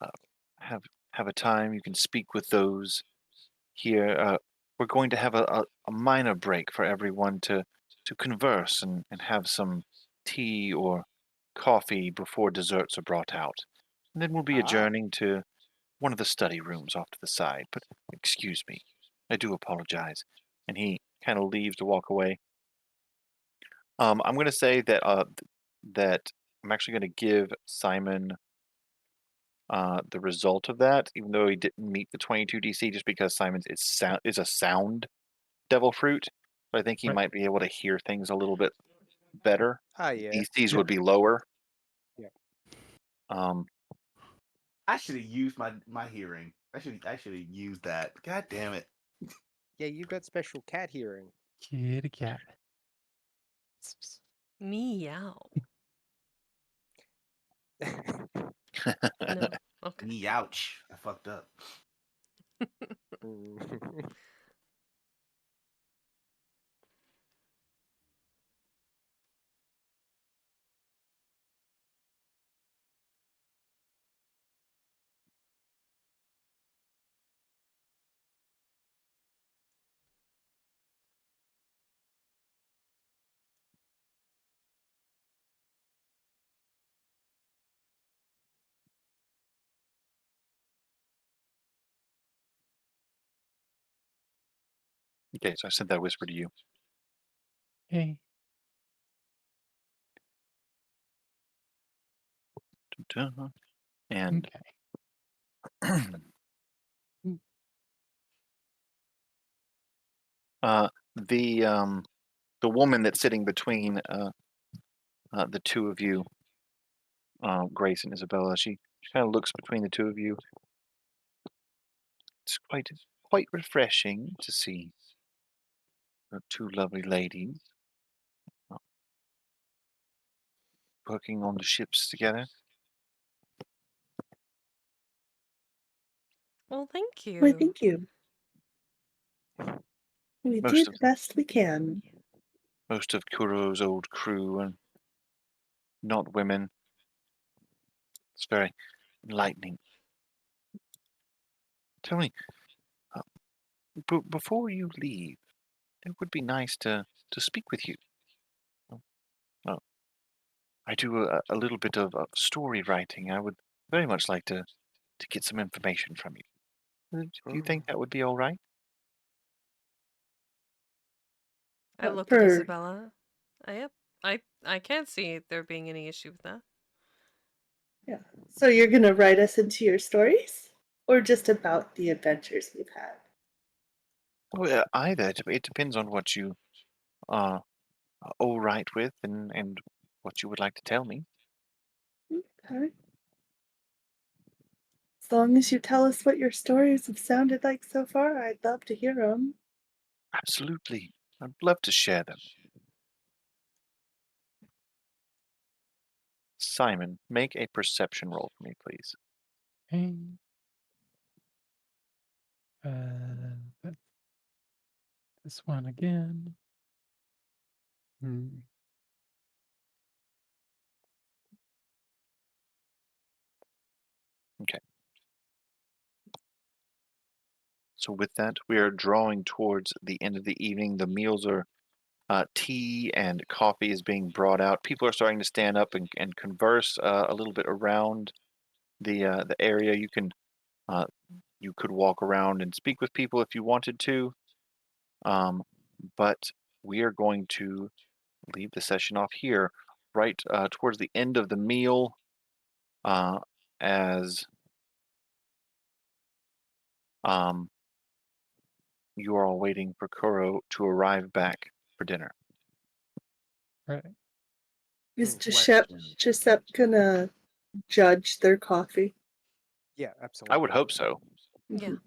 uh, have have a time. You can speak with those here. We're going to have a minor break for everyone to converse and have some tea or coffee before desserts are brought out. And then we'll be Ah. adjourning to one of the study rooms off to the side. But excuse me, I do apologize." And he kind of leaves to walk away. I'm going to say that I'm actually going to give Simon the result of that, even though he didn't meet the 22 DC, just because Simon's is a sound devil fruit. So I think he Right. might be able to hear things a little bit better. Ah, yeah. DCs Yeah. would be lower. Yeah. Um, I should have used my hearing. I should have used that. God damn it. Yeah, you got special cat hearing. Kitty cat. Meow. No. Okay. Me ouch. I fucked up. Mm. okay, so I sent that whisper to you. Hey. And Okay. uh, the woman that's sitting between the two of you, Grace and Isabella, she kind of looks between the two of you. It's quite refreshing to see two lovely ladies uh, working on the ships together. Well, thank Why, you. thank you. We do Most the of best we can. Kuro's old crew and not women. It's very enlightening. Tell me, uh, before you leave, it would be nice to speak with you. Oh, oh, I do a little bit of story writing. I would very much like to get some information from you. Do you Oh, think that would be all right? I look at For Isabella. Yep. I can't see there being any issue with that. yeah. So you're gonna write us into your stories, or just about the adventures we've had? Well, either. It depends on what you are all right with and what you would like to tell me. Okay. As long as you tell us what your stories have sounded like so far, I'd love to hear them. Absolutely. I'd love to share them. Simon, make a perception roll for me, please. Hey. That's this one again. Hmm. Okay. So with that, we are drawing towards the end of the evening. The meals are tea and coffee is being brought out. People are starting to stand up and converse a little bit around the area. Uh, you could walk around and speak with people if you wanted to. But we are going to leave the session off here, right towards the end of the meal, uh, as um, you are all waiting for Kuro to arrive back for dinner. Right. Is Question. Giuseppe gonna judge their coffee? yeah, I absolutely. would hope so. Yeah. Mhm.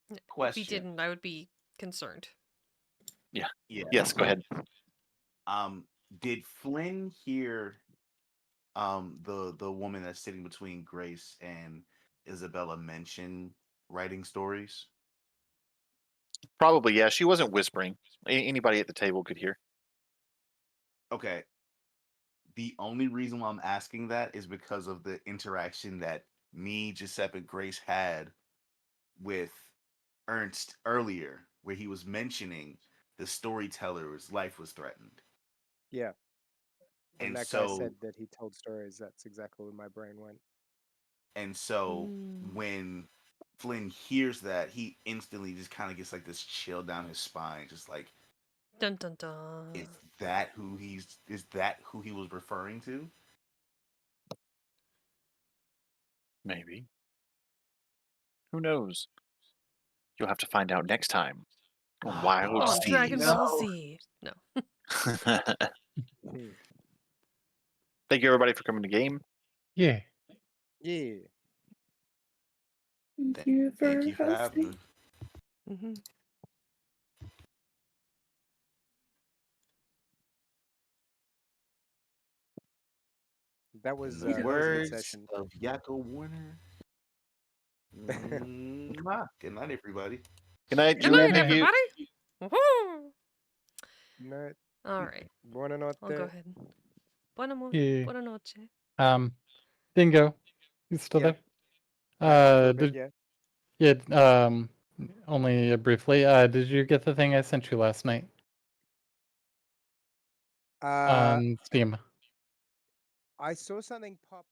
If he Question. didn't, I would be concerned. Yeah. Yeah. Yes, go ahead. Did Flynn hear the woman that's sitting between Grace and Isabella mention writing stories? Probably, yeah. She wasn't whispering. Anybody at the table could hear. Okay. The only reason why I'm asking that is because of the interaction that me, Giuseppe, and Grace had with Ernst earlier, where he was mentioning the storyteller's life was threatened. Yeah, when And that guy so said that he told stories, that's exactly where my brain went. and so Mm. when Flynn hears that, he instantly just kind of gets like this chill down his spine, just like, Dun dun dun. is that who he was referring to? Maybe. Who knows? You'll have to find out next time on Wild On Oh Dragon Steeds. Ball no. Z. No. Hmm. Thank you, everybody, for coming to game. Yeah. Yeah. Thank Thank, you thank for you for having hosting. me. Mm-hmm. In the That was a good words session. of Yakko Warner, good night, everybody. Good night, Good Good Julie. night, Thank night. you. everybody. Woohoo! No, All right. I'll go buonanotte. ahead. Yeah. Buona noche. Dingo. You still Yeah, there? for a bit, Did yeah. yeah, only briefly. Did you get the thing I sent you last night Uh, on Steam? I saw something pop